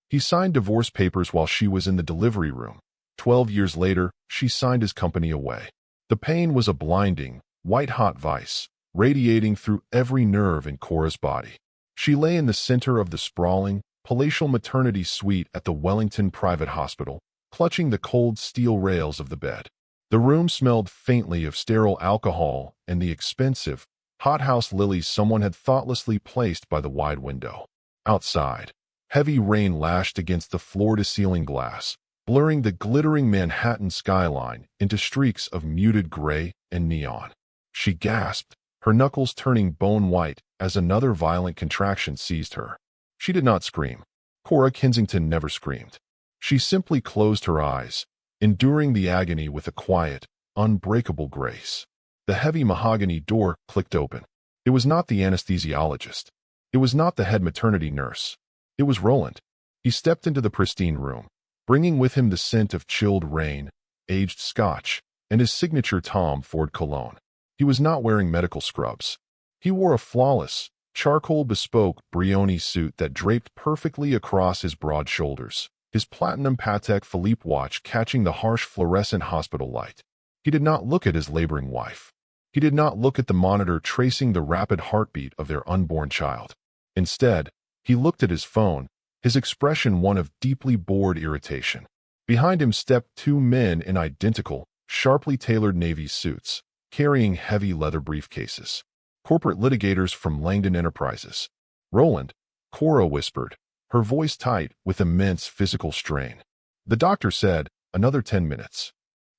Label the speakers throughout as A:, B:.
A: He signed divorce papers while she was in the delivery room. 12 years later, she signed his company away. The pain was a blinding, white-hot vice, radiating through every nerve in Cora's body. She lay in the center of the sprawling, palatial maternity suite at the Wellington Private Hospital, clutching the cold steel rails of the bed. The room smelled faintly of sterile alcohol and the expensive, hothouse lilies someone had thoughtlessly placed by the wide window. Outside, heavy rain lashed against the floor-to-ceiling glass, blurring the glittering Manhattan skyline into streaks of muted gray and neon. She gasped, her knuckles turning bone-white as another violent contraction seized her. She did not scream. Cora Kensington never screamed. She simply closed her eyes, enduring the agony with a quiet, unbreakable grace. The heavy mahogany door clicked open. It was not the anesthesiologist. It was not the head maternity nurse. It was Roland. He stepped into the pristine room, bringing with him the scent of chilled rain, aged scotch, and his signature Tom Ford cologne. He was not wearing medical scrubs. He wore a flawless, charcoal-bespoke Brioni suit that draped perfectly across his broad shoulders, his platinum Patek Philippe watch catching the harsh fluorescent hospital light. He did not look at his laboring wife. He did not look at the monitor tracing the rapid heartbeat of their unborn child. Instead, he looked at his phone, his expression one of deeply bored irritation. Behind him stepped two men in identical, sharply tailored Navy suits, carrying heavy leather briefcases. Corporate litigators from Langdon Enterprises. "Roland," Cora whispered, her voice tight with immense physical strain. The doctor said, "Another 10 minutes."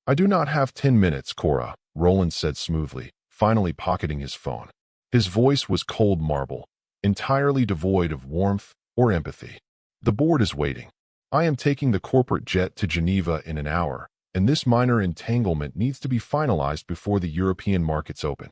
A: "I do not have 10 minutes, Cora," Roland said smoothly, finally pocketing his phone. His voice was cold marble, entirely devoid of warmth or empathy. "The board is waiting. I am taking the corporate jet to Geneva in an hour, and this minor entanglement needs to be finalized before the European markets open."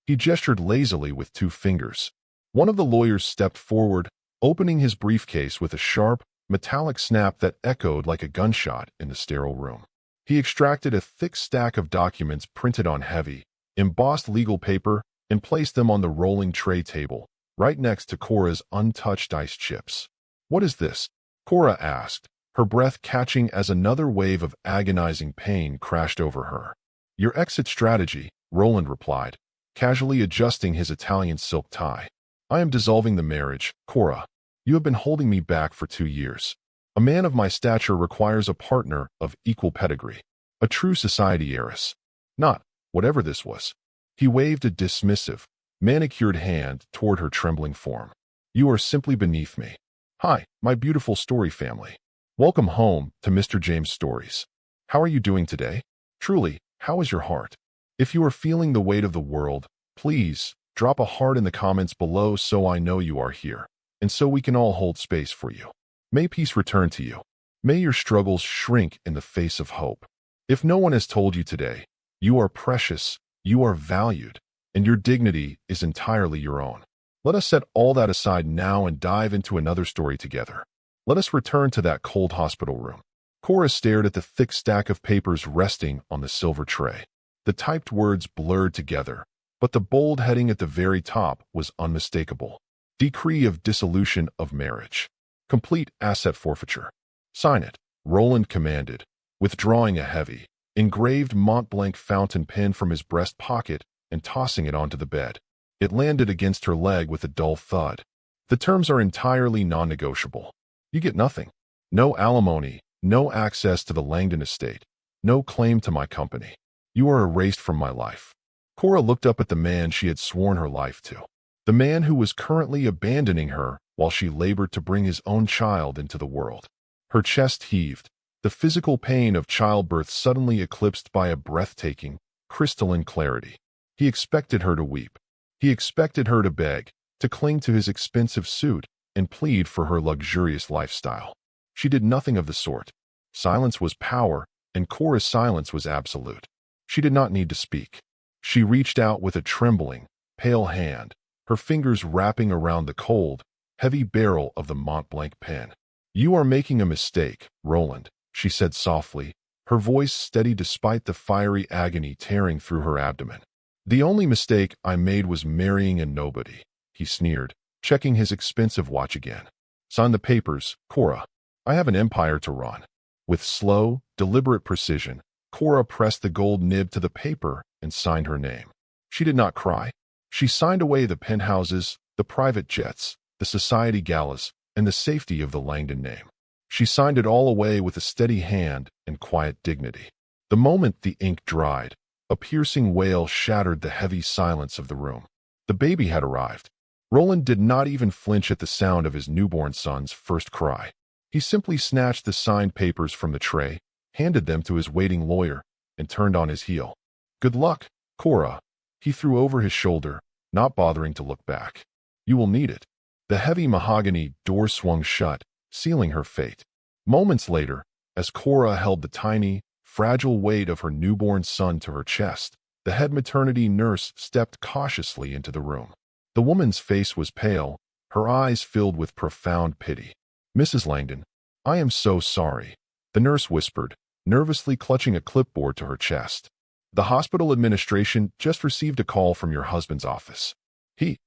A: He gestured lazily with two fingers. One of the lawyers stepped forward, opening his briefcase with a sharp, metallic snap that echoed like a gunshot in the sterile room. He extracted a thick stack of documents printed on heavy, embossed legal paper and placed them on the rolling tray table, right next to Cora's untouched ice chips. "What is this?" Cora asked, her breath catching as another wave of agonizing pain crashed over her. "Your exit strategy," Roland replied, casually adjusting his Italian silk tie. "I am dissolving the marriage, Cora. You have been holding me back for 2 years. A man of my stature requires a partner of equal pedigree, a true society heiress. Not whatever this was." He waved a dismissive, manicured hand toward her trembling form. "You are simply beneath me. Hi, my beautiful Story family. Welcome home to Mr. James Stories. How are you doing today? Truly, how is your heart? If you are feeling the weight of the world, please drop a heart in the comments below so I know you are here, and so we can all hold space for you. May peace return to you. May your struggles shrink in the face of hope. If no one has told you today, you are precious, you are valued, and your dignity is entirely your own. Let us set all that aside now and dive into another story together. Let us return to that cold hospital room. Cora stared at the thick stack of papers resting on the silver tray. The typed words blurred together, but the bold heading at the very top was unmistakable. Decree of dissolution of marriage. Complete asset forfeiture. "Sign it," Roland commanded, withdrawing a heavy, engraved Montblanc fountain pen from his breast pocket and tossing it onto the bed. It landed against her leg with a dull thud. "The terms are entirely non-negotiable. You get nothing. No alimony, no access to the Langdon estate, no claim to my company. You are erased from my life." Cora looked up at the man she had sworn her life to. The man who was currently abandoning her while she labored to bring his own child into the world. Her chest heaved, the physical pain of childbirth suddenly eclipsed by a breathtaking, crystalline clarity. He expected her to weep. He expected her to beg, to cling to his expensive suit, and plead for her luxurious lifestyle. She did nothing of the sort. Silence was power, and Cora's silence was absolute. She did not need to speak. She reached out with a trembling, pale hand, her fingers wrapping around the cold, heavy barrel of the Montblanc pen. "You are making a mistake, Roland," she said softly, her voice steady despite the fiery agony tearing through her abdomen. "The only mistake I made was marrying a nobody," he sneered, checking his expensive watch again. "Sign the papers, Cora." I have an empire to run. With slow, deliberate precision, Cora pressed the gold nib to the paper and signed her name. She did not cry. She signed away the penthouses, the private jets, the society galas, and the safety of the Langdon name. She signed it all away with a steady hand and quiet dignity. The moment the ink dried, a piercing wail shattered the heavy silence of the room. The baby had arrived. Roland did not even flinch at the sound of his newborn son's first cry. He simply snatched the signed papers from the tray, handed them to his waiting lawyer, and turned on his heel. "Good luck, Cora," he threw over his shoulder, not bothering to look back. "You will need it." The heavy mahogany door swung shut, sealing her fate. Moments later, as Cora held the tiny, fragile weight of her newborn son to her chest, the head maternity nurse stepped cautiously into the room. The woman's face was pale, her eyes filled with profound pity. "Mrs. Langdon, I am so sorry," the nurse whispered, nervously clutching a clipboard to her chest. "The hospital administration just received a call from your husband's office. He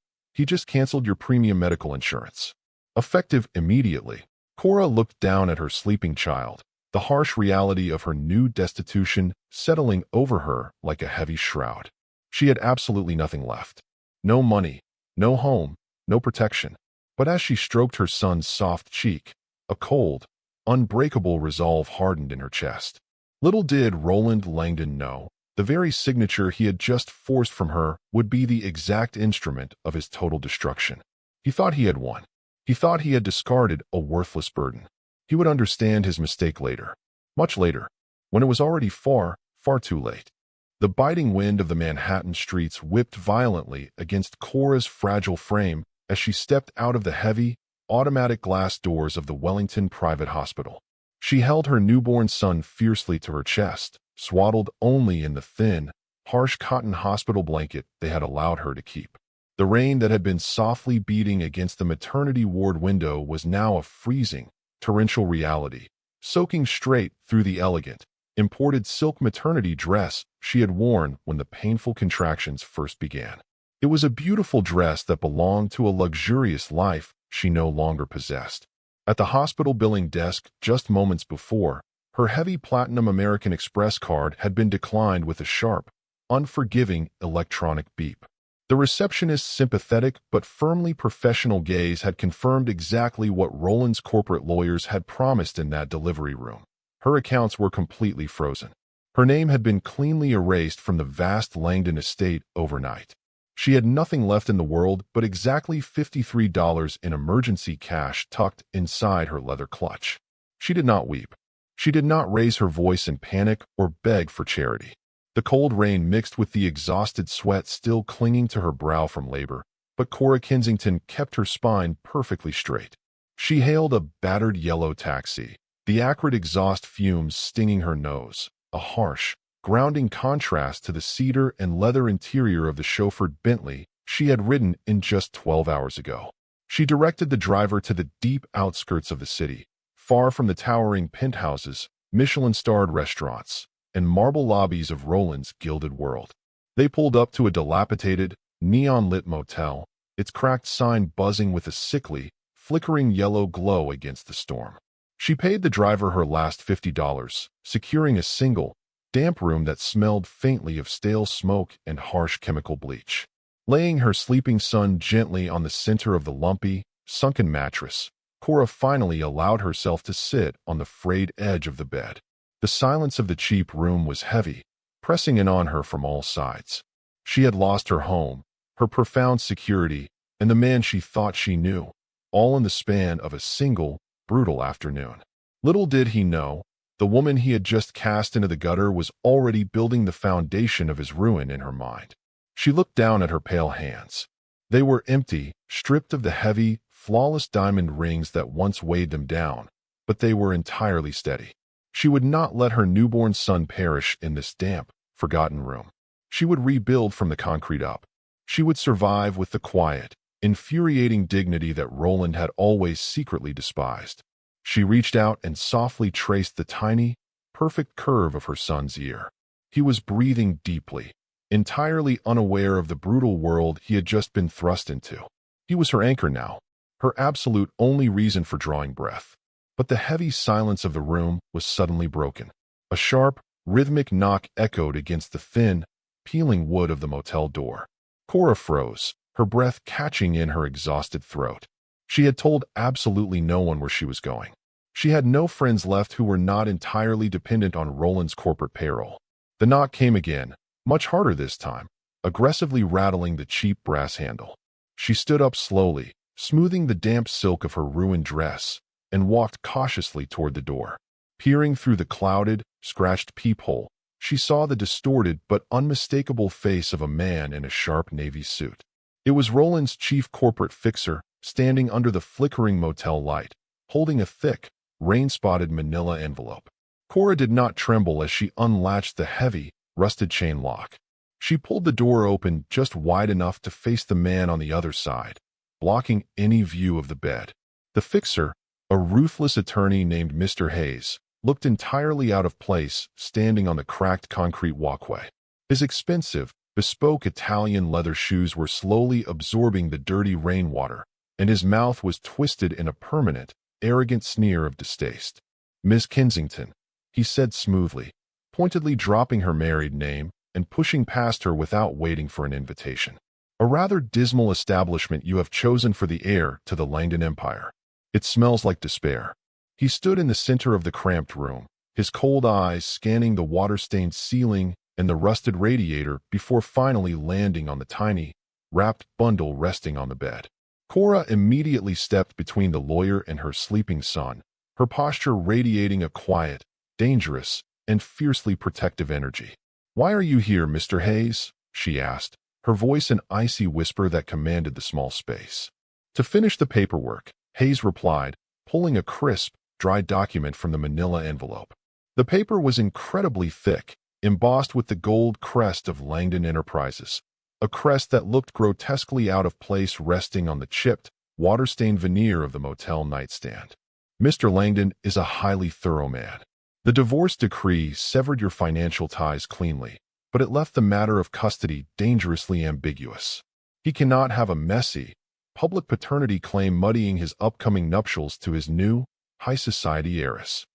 A: just canceled your premium medical insurance. Effective immediately." Cora looked down at her sleeping child, the harsh reality of her new destitution settling over her like a heavy shroud. She had absolutely nothing left. No money, no home, no protection. But as she stroked her son's soft cheek, a cold, unbreakable resolve hardened in her chest. Little did Roland Langdon know, the very signature he had just forced from her would be the exact instrument of his total destruction. He thought he had won. He thought he had discarded a worthless burden. He would understand his mistake later. Much later, when it was already far, far too late. The biting wind of the Manhattan streets whipped violently against Cora's fragile frame as she stepped out of the heavy, automatic glass doors of the Wellington Private Hospital. She held her newborn son fiercely to her chest, swaddled only in the thin, harsh cotton hospital blanket they had allowed her to keep. The rain that had been softly beating against the maternity ward window was now a freezing, torrential reality, soaking straight through the elegant, imported silk maternity dress she had worn when the painful contractions first began. It was a beautiful dress that belonged to a luxurious life she no longer possessed. At the hospital billing desk just moments before, her heavy platinum American Express card had been declined with a sharp, unforgiving electronic beep. The receptionist's sympathetic but firmly professional gaze had confirmed exactly what Roland's corporate lawyers had promised in that delivery room. Her accounts were completely frozen. Her name had been cleanly erased from the vast Langdon estate overnight. She had nothing left in the world but exactly $53 in emergency cash tucked inside her leather clutch. She did not weep. She did not raise her voice in panic or beg for charity. The cold rain mixed with the exhausted sweat still clinging to her brow from labor, but Cora Kensington kept her spine perfectly straight. She hailed a battered yellow taxi, the acrid exhaust fumes stinging her nose, a harsh, grounding contrast to the cedar and leather interior of the chauffeured Bentley she had ridden in just 12 hours ago. She directed the driver to the deep outskirts of the city, far from the towering penthouses, Michelin-starred restaurants, and marble lobbies of Roland's gilded world. They pulled up to a dilapidated, neon-lit motel, its cracked sign buzzing with a sickly, flickering yellow glow against the storm. She paid the driver her last $50, securing a single, damp room that smelled faintly of stale smoke and harsh chemical bleach. Laying her sleeping son gently on the center of the lumpy, sunken mattress, Cora finally allowed herself to sit on the frayed edge of the bed. The silence of the cheap room was heavy, pressing in on her from all sides. She had lost her home, her profound security, and the man she thought she knew, all in the span of a single, brutal afternoon. Little did he know, the woman he had just cast into the gutter was already building the foundation of his ruin in her mind. She looked down at her pale hands. They were empty, stripped of the heavy, flawless diamond rings that once weighed them down, but they were entirely steady. She would not let her newborn son perish in this damp, forgotten room. She would rebuild from the concrete up. She would survive with the quiet, infuriating dignity that Roland had always secretly despised. She reached out and softly traced the tiny, perfect curve of her son's ear. He was breathing deeply, entirely unaware of the brutal world he had just been thrust into. He was her anchor now, her absolute only reason for drawing breath. But the heavy silence of the room was suddenly broken. A sharp, rhythmic knock echoed against the thin, peeling wood of the motel door. Cora froze, her breath catching in her exhausted throat. She had told absolutely no one where she was going. She had no friends left who were not entirely dependent on Roland's corporate payroll. The knock came again, much harder this time, aggressively rattling the cheap brass handle. She stood up slowly, smoothing the damp silk of her ruined dress, and walked cautiously toward the door. Peering through the clouded, scratched peephole, she saw the distorted but unmistakable face of a man in a sharp navy suit. It was Roland's chief corporate fixer, standing under the flickering motel light, holding a thick, rain-spotted manila envelope. Cora did not tremble as she unlatched the heavy, rusted chain lock. She pulled the door open just wide enough to face the man on the other side, blocking any view of the bed. The fixer, a ruthless attorney named Mr. Hayes, looked entirely out of place standing on the cracked concrete walkway. His expensive, bespoke Italian leather shoes were slowly absorbing the dirty rainwater, and his mouth was twisted in a permanent, arrogant sneer of distaste. "Miss Kensington," he said smoothly, pointedly dropping her married name and pushing past her without waiting for an invitation. "A rather dismal establishment you have chosen for the heir to the Langdon Empire. It smells like despair." He stood in the center of the cramped room, his cold eyes scanning the water-stained ceiling and the rusted radiator before finally landing on the tiny, wrapped bundle resting on the bed. Cora immediately stepped between the lawyer and her sleeping son, her posture radiating a quiet, dangerous, and fiercely protective energy. "Why are you here, Mr. Hayes?" she asked, her voice an icy whisper that commanded the small space. "To finish the paperwork," Hayes replied, pulling a crisp, dry document from the manila envelope. The paper was incredibly thick, embossed with the gold crest of Langdon Enterprises, a crest that looked grotesquely out of place resting on the chipped, water-stained veneer of the motel nightstand. "Mr. Langdon is a highly thorough man. The divorce decree severed your financial ties cleanly, but it left the matter of custody dangerously ambiguous. He cannot have a messy, public paternity claim muddying his upcoming nuptials to his new, high-society heiress."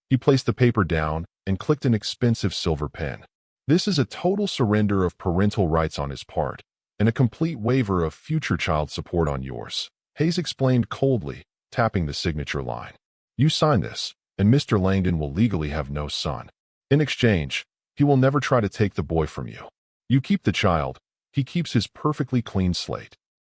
A: He placed the paper down and clicked an expensive silver pen. "This is a total surrender of parental rights on his part, and a complete waiver of future child support on yours," Hayes explained coldly, tapping the signature line. "You sign this, and Mr. Langdon will legally have no son. In exchange, he will never try to take the boy from you. You keep the child, he keeps his perfectly clean slate."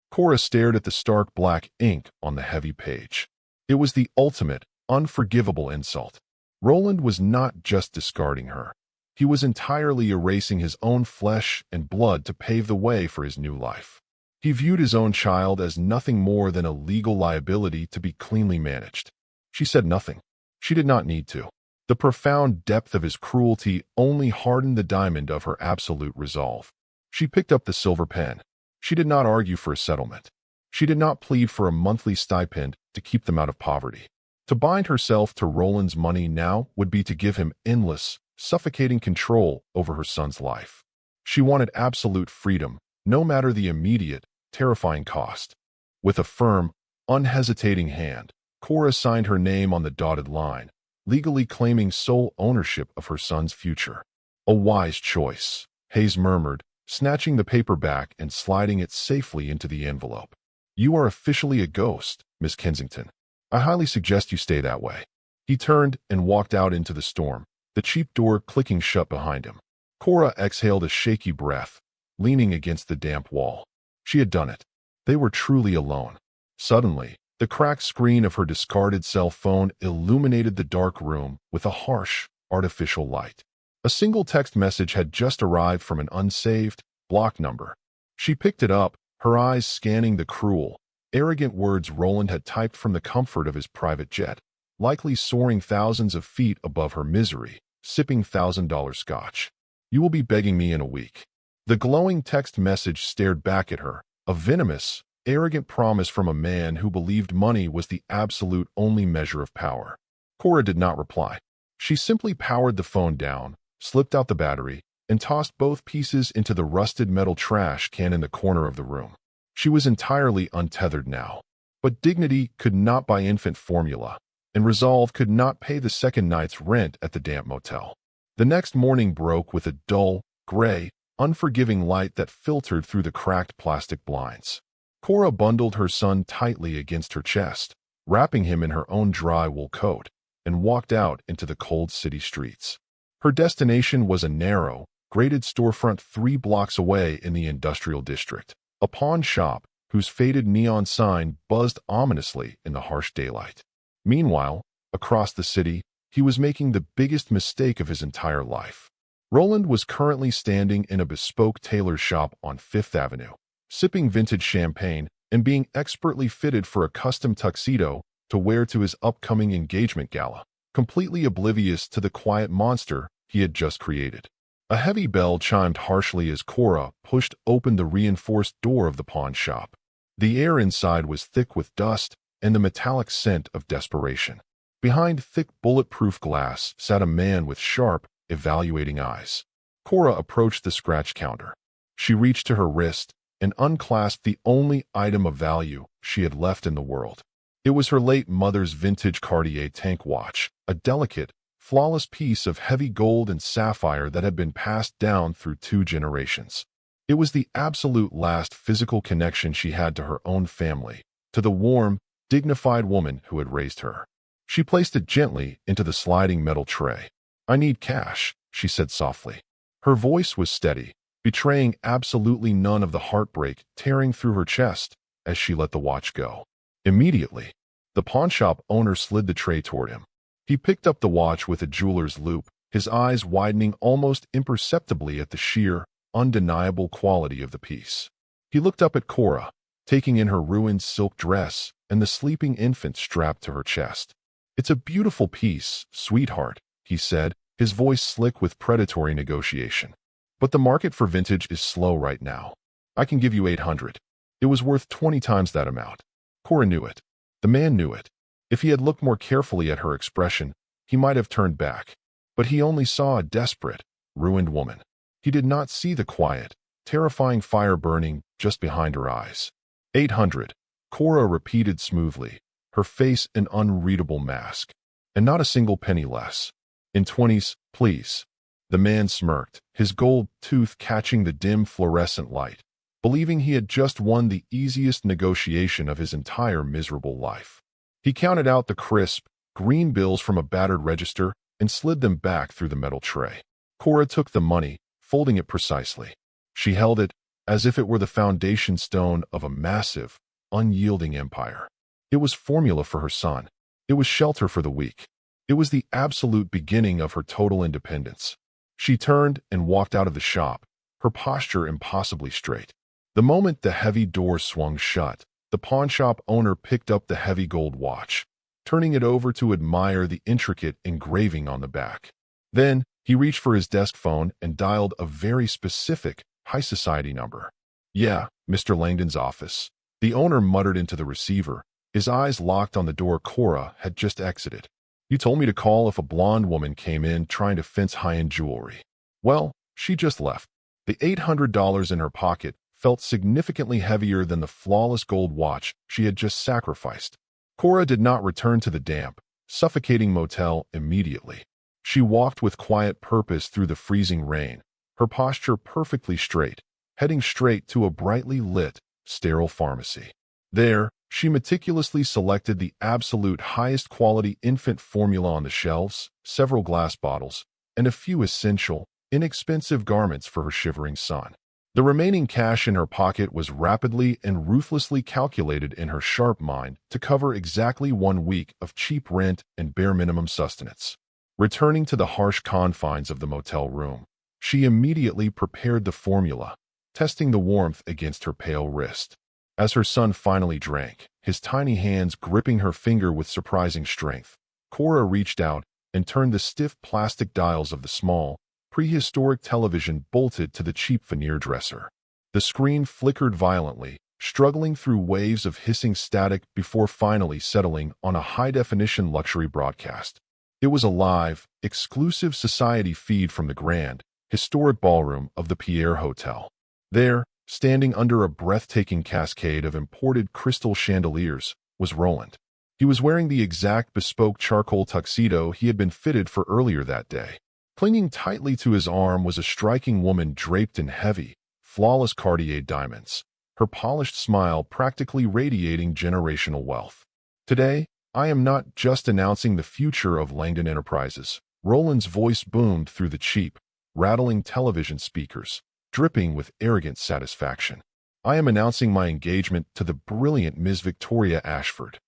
A: Cora stared at the stark black ink on the heavy page. It was the ultimate, unforgivable insult. Roland was not just discarding her. He was entirely erasing his own flesh and blood to pave the way for his new life. He viewed his own child as nothing more than a legal liability to be cleanly managed. She said nothing. She did not need to. The profound depth of his cruelty only hardened the diamond of her absolute resolve. She picked up the silver pen. She did not argue for a settlement. She did not plead for a monthly stipend to keep them out of poverty. To bind herself to Roland's money now would be to give him endless, suffocating control over her son's life. She wanted absolute freedom, no matter the immediate, terrifying cost. With a firm, unhesitating hand, Cora signed her name on the dotted line, legally claiming sole ownership of her son's future. "A wise choice," Hayes murmured, snatching the paper back and sliding it safely into the envelope. "You are officially a ghost, Miss Kensington. I highly suggest you stay that way." He turned and walked out into the storm, the cheap door clicking shut behind him. Cora exhaled a shaky breath, leaning against the damp wall. She had done it. They were truly alone. Suddenly, the cracked screen of her discarded cell phone illuminated the dark room with a harsh, artificial light. A single text message had just arrived from an unsaved, blocked number. She picked it up, her eyes scanning the cruel, arrogant words Roland had typed from the comfort of his private jet, likely soaring thousands of feet above her misery, sipping $1,000 scotch. "You will be begging me in a week." The glowing text message stared back at her, a venomous, arrogant promise from a man who believed money was the absolute only measure of power. Cora did not reply. She simply powered the phone down, slipped out the battery, and tossed both pieces into the rusted metal trash can in the corner of the room. She was entirely untethered now. But dignity could not buy infant formula, and resolve could not pay the second night's rent at the damp motel. The next morning broke with a dull, gray, unforgiving light that filtered through the cracked plastic blinds. Cora bundled her son tightly against her chest, wrapping him in her own dry wool coat, and walked out into the cold city streets. Her destination was a narrow, grated storefront 3 blocks away in the industrial district, a pawn shop whose faded neon sign buzzed ominously in the harsh daylight. Meanwhile, across the city, he was making the biggest mistake of his entire life. Roland was currently standing in a bespoke tailor shop on Fifth Avenue, sipping vintage champagne and being expertly fitted for a custom tuxedo to wear to his upcoming engagement gala, completely oblivious to the quiet monster he had just created. A heavy bell chimed harshly as Cora pushed open the reinforced door of the pawn shop. The air inside was thick with dust and the metallic scent of desperation. Behind thick bulletproof glass sat a man with sharp, evaluating eyes. Cora approached the scratch counter. She reached to her wrist and unclasped the only item of value she had left in the world. It was her late mother's vintage Cartier tank watch, a delicate, flawless piece of heavy gold and sapphire that had been passed down through 2 generations. It was the absolute last physical connection she had to her own family, to the warm, dignified woman who had raised her. She placed it gently into the sliding metal tray. "I need cash," she said softly. Her voice was steady, betraying absolutely none of the heartbreak tearing through her chest as she let the watch go. Immediately, the pawnshop owner slid the tray toward him. He picked up the watch with a jeweler's loop, his eyes widening almost imperceptibly at the sheer, undeniable quality of the piece. He looked up at Cora, taking in her ruined silk dress and the sleeping infant strapped to her chest. "It's a beautiful piece, sweetheart," he said, his voice slick with predatory negotiation. "But the market for vintage is slow right now. I can give you 800. It was worth 20 times that amount." Cora knew it. The man knew it. If he had looked more carefully at her expression, he might have turned back. But he only saw a desperate, ruined woman. He did not see the quiet, terrifying fire burning just behind her eyes. 800, Cora repeated smoothly, her face an unreadable mask. "And not a single penny less. In 20s, please." The man smirked, his gold tooth catching the dim fluorescent light, believing he had just won the easiest negotiation of his entire miserable life. He counted out the crisp, green bills from a battered register and slid them back through the metal tray. Cora took the money, folding it precisely. She held it as if it were the foundation stone of a massive, unyielding empire. It was formula for her son. It was shelter for the weak. It was the absolute beginning of her total independence. She turned and walked out of the shop, her posture impossibly straight. The moment the heavy door swung shut, the pawnshop owner picked up the heavy gold watch, turning it over to admire the intricate engraving on the back. Then, he reached for his desk phone and dialed a very specific, high society number. "Yeah, Mr. Langdon's office." The owner muttered into the receiver, his eyes locked on the door Cora had just exited. "You told me to call if a blonde woman came in trying to fence high-end jewelry. Well, she just left." The $800 in her pocket felt significantly heavier than the flawless gold watch she had just sacrificed. Cora did not return to the damp, suffocating motel immediately. She walked with quiet purpose through the freezing rain, her posture perfectly straight, heading straight to a brightly lit, sterile pharmacy. There, she meticulously selected the absolute highest quality infant formula on the shelves, several glass bottles, and a few essential, inexpensive garments for her shivering son. The remaining cash in her pocket was rapidly and ruthlessly calculated in her sharp mind to cover exactly 1 week of cheap rent and bare minimum sustenance. Returning to the harsh confines of the motel room, she immediately prepared the formula, testing the warmth against her pale wrist. As her son finally drank, his tiny hands gripping her finger with surprising strength, Cora reached out and turned the stiff plastic dials of the small, prehistoric television bolted to the cheap veneer dresser. The screen flickered violently, struggling through waves of hissing static before finally settling on a high-definition luxury broadcast. It was a live, exclusive society feed from the grand, historic ballroom of the Pierre Hotel. There, standing under a breathtaking cascade of imported crystal chandeliers, was Roland. He was wearing the exact bespoke charcoal tuxedo he had been fitted for earlier that day. Clinging tightly to his arm was a striking woman draped in heavy, flawless Cartier diamonds, her polished smile practically radiating generational wealth. Today, I am not just announcing the future of Langdon Enterprises. Roland's voice boomed through the cheap, rattling television speakers, dripping with arrogant satisfaction. I am announcing my engagement to the brilliant Miss Victoria Ashford.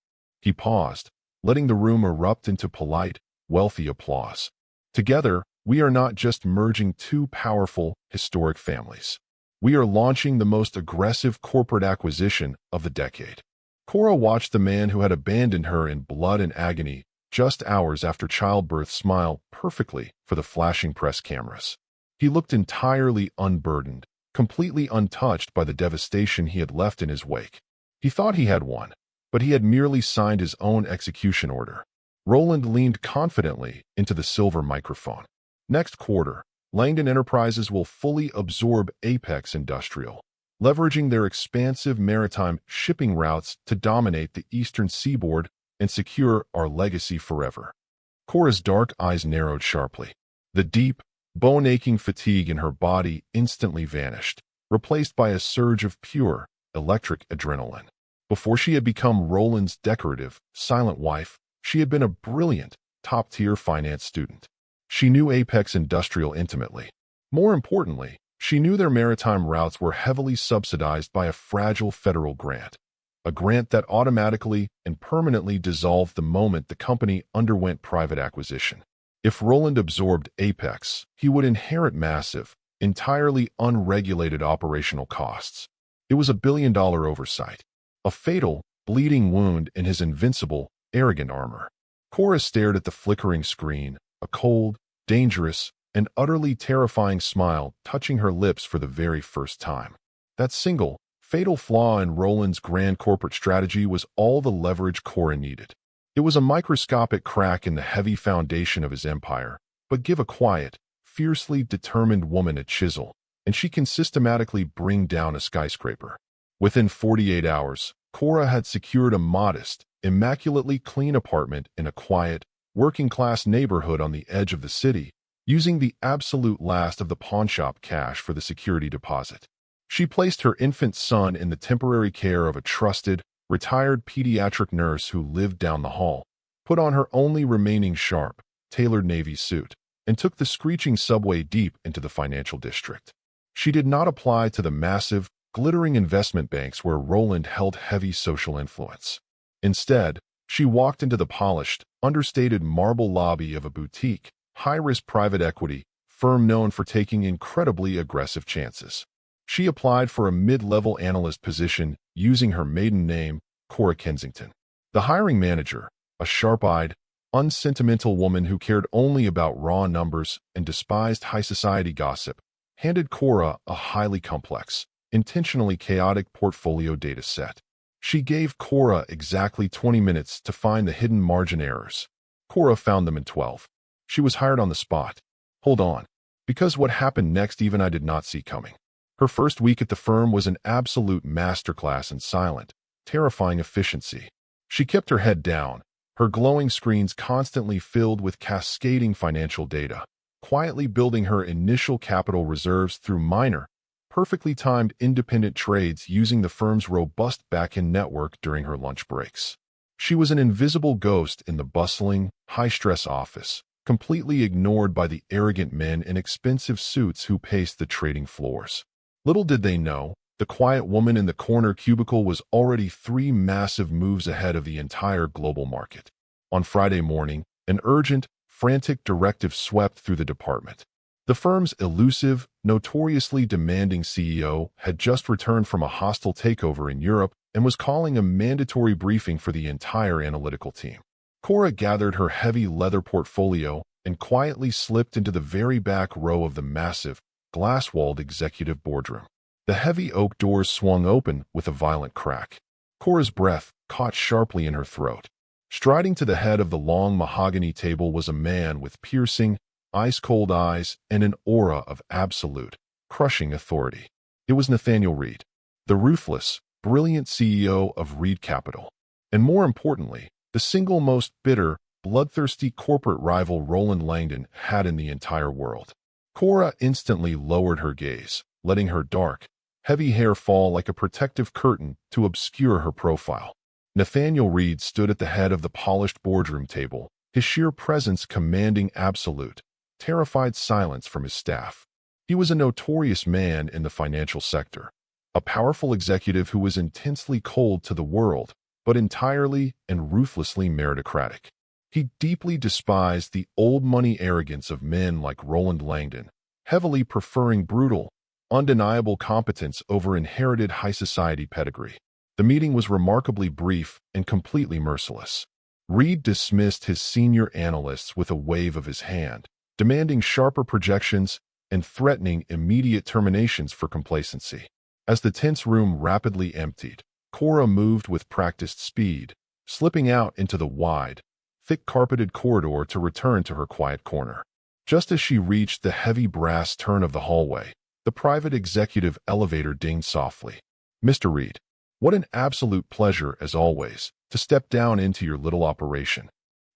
A: He paused, letting the room erupt into polite, wealthy applause. Together, we are not just merging two powerful, historic families. We are launching the most aggressive corporate acquisition of the decade. Cora watched the man who had abandoned her in blood and agony just hours after childbirth smile perfectly for the flashing press cameras. He looked entirely unburdened, completely untouched by the devastation he had left in his wake. He thought he had won, but he had merely signed his own execution order. Roland leaned confidently into the silver microphone. Next quarter, Langdon Enterprises will fully absorb Apex Industrial, leveraging their expansive maritime shipping routes to dominate the eastern seaboard and secure our legacy forever. Cora's dark eyes narrowed sharply. The deep, bone-aching fatigue in her body instantly vanished, replaced by a surge of pure, electric adrenaline. Before she had become Roland's decorative, silent wife, she had been a brilliant, top-tier finance student. She knew Apex Industrial intimately. More importantly, she knew their maritime routes were heavily subsidized by a fragile federal grant, a grant that automatically and permanently dissolved the moment the company underwent private acquisition. If Roland absorbed Apex, he would inherit massive, entirely unregulated operational costs. It was a billion-dollar oversight, a fatal, bleeding wound in his invincible, arrogant armor. Cora stared at the flickering screen, a cold, dangerous, and utterly terrifying smile touching her lips for the very first time. That single, fatal flaw in Roland's grand corporate strategy was all the leverage Cora needed. It was a microscopic crack in the heavy foundation of his empire, but give a quiet, fiercely determined woman a chisel, and she can systematically bring down a skyscraper. Within 48 hours, Cora had secured a modest, immaculately clean apartment in a quiet, working-class neighborhood on the edge of the city, using the absolute last of the pawnshop cash for the security deposit. She placed her infant son in the temporary care of a trusted, retired pediatric nurse who lived down the hall, put on her only remaining sharp, tailored navy suit, and took the screeching subway deep into the financial district. She did not apply to the massive, glittering investment banks where Roland held heavy social influence. Instead, she walked into the polished, understated marble lobby of a boutique, high-risk private equity firm known for taking incredibly aggressive chances. She applied for a mid-level analyst position using her maiden name, Cora Kensington. The hiring manager, a sharp-eyed, unsentimental woman who cared only about raw numbers and despised high society gossip, handed Cora a highly complex, intentionally chaotic portfolio data set. She gave Cora exactly 20 minutes to find the hidden margin errors. Cora found them in 12. She was hired on the spot. Hold on, because what happened next even I did not see coming. Her first week at the firm was an absolute masterclass in silent, terrifying efficiency. She kept her head down, her glowing screens constantly filled with cascading financial data, quietly building her initial capital reserves through minor, perfectly timed independent trades using the firm's robust back-end network during her lunch breaks. She was an invisible ghost in the bustling, high-stress office, completely ignored by the arrogant men in expensive suits who paced the trading floors. Little did they know, the quiet woman in the corner cubicle was already 3 massive moves ahead of the entire global market. On Friday morning, an urgent, frantic directive swept through the department. The firm's elusive, notoriously demanding CEO had just returned from a hostile takeover in Europe and was calling a mandatory briefing for the entire analytical team. Cora gathered her heavy leather portfolio and quietly slipped into the very back row of the massive, glass-walled executive boardroom. The heavy oak doors swung open with a violent crack. Cora's breath caught sharply in her throat. Striding to the head of the long mahogany table was a man with piercing, ice-cold eyes and an aura of absolute, crushing authority. It was Nathaniel Reed, the ruthless, brilliant CEO of Reed Capital. And more importantly, the single most bitter, bloodthirsty corporate rival Roland Langdon had in the entire world. Cora instantly lowered her gaze, letting her dark, heavy hair fall like a protective curtain to obscure her profile. Nathaniel Reed stood at the head of the polished boardroom table, his sheer presence commanding absolute, terrified silence from his staff. He was a notorious man in the financial sector, a powerful executive who was intensely cold to the world, but entirely and ruthlessly meritocratic. He deeply despised the old money arrogance of men like Roland Langdon, heavily preferring brutal, undeniable competence over inherited high society pedigree. The meeting was remarkably brief and completely merciless. Reed dismissed his senior analysts with a wave of his hand, demanding sharper projections and threatening immediate terminations for complacency. As the tense room rapidly emptied, Cora moved with practiced speed, slipping out into the wide, thick-carpeted corridor to return to her quiet corner. Just as she reached the heavy brass turn of the hallway, the private executive elevator dinged softly. "Mr. Reed, what an absolute pleasure, as always, to step down into your little operation."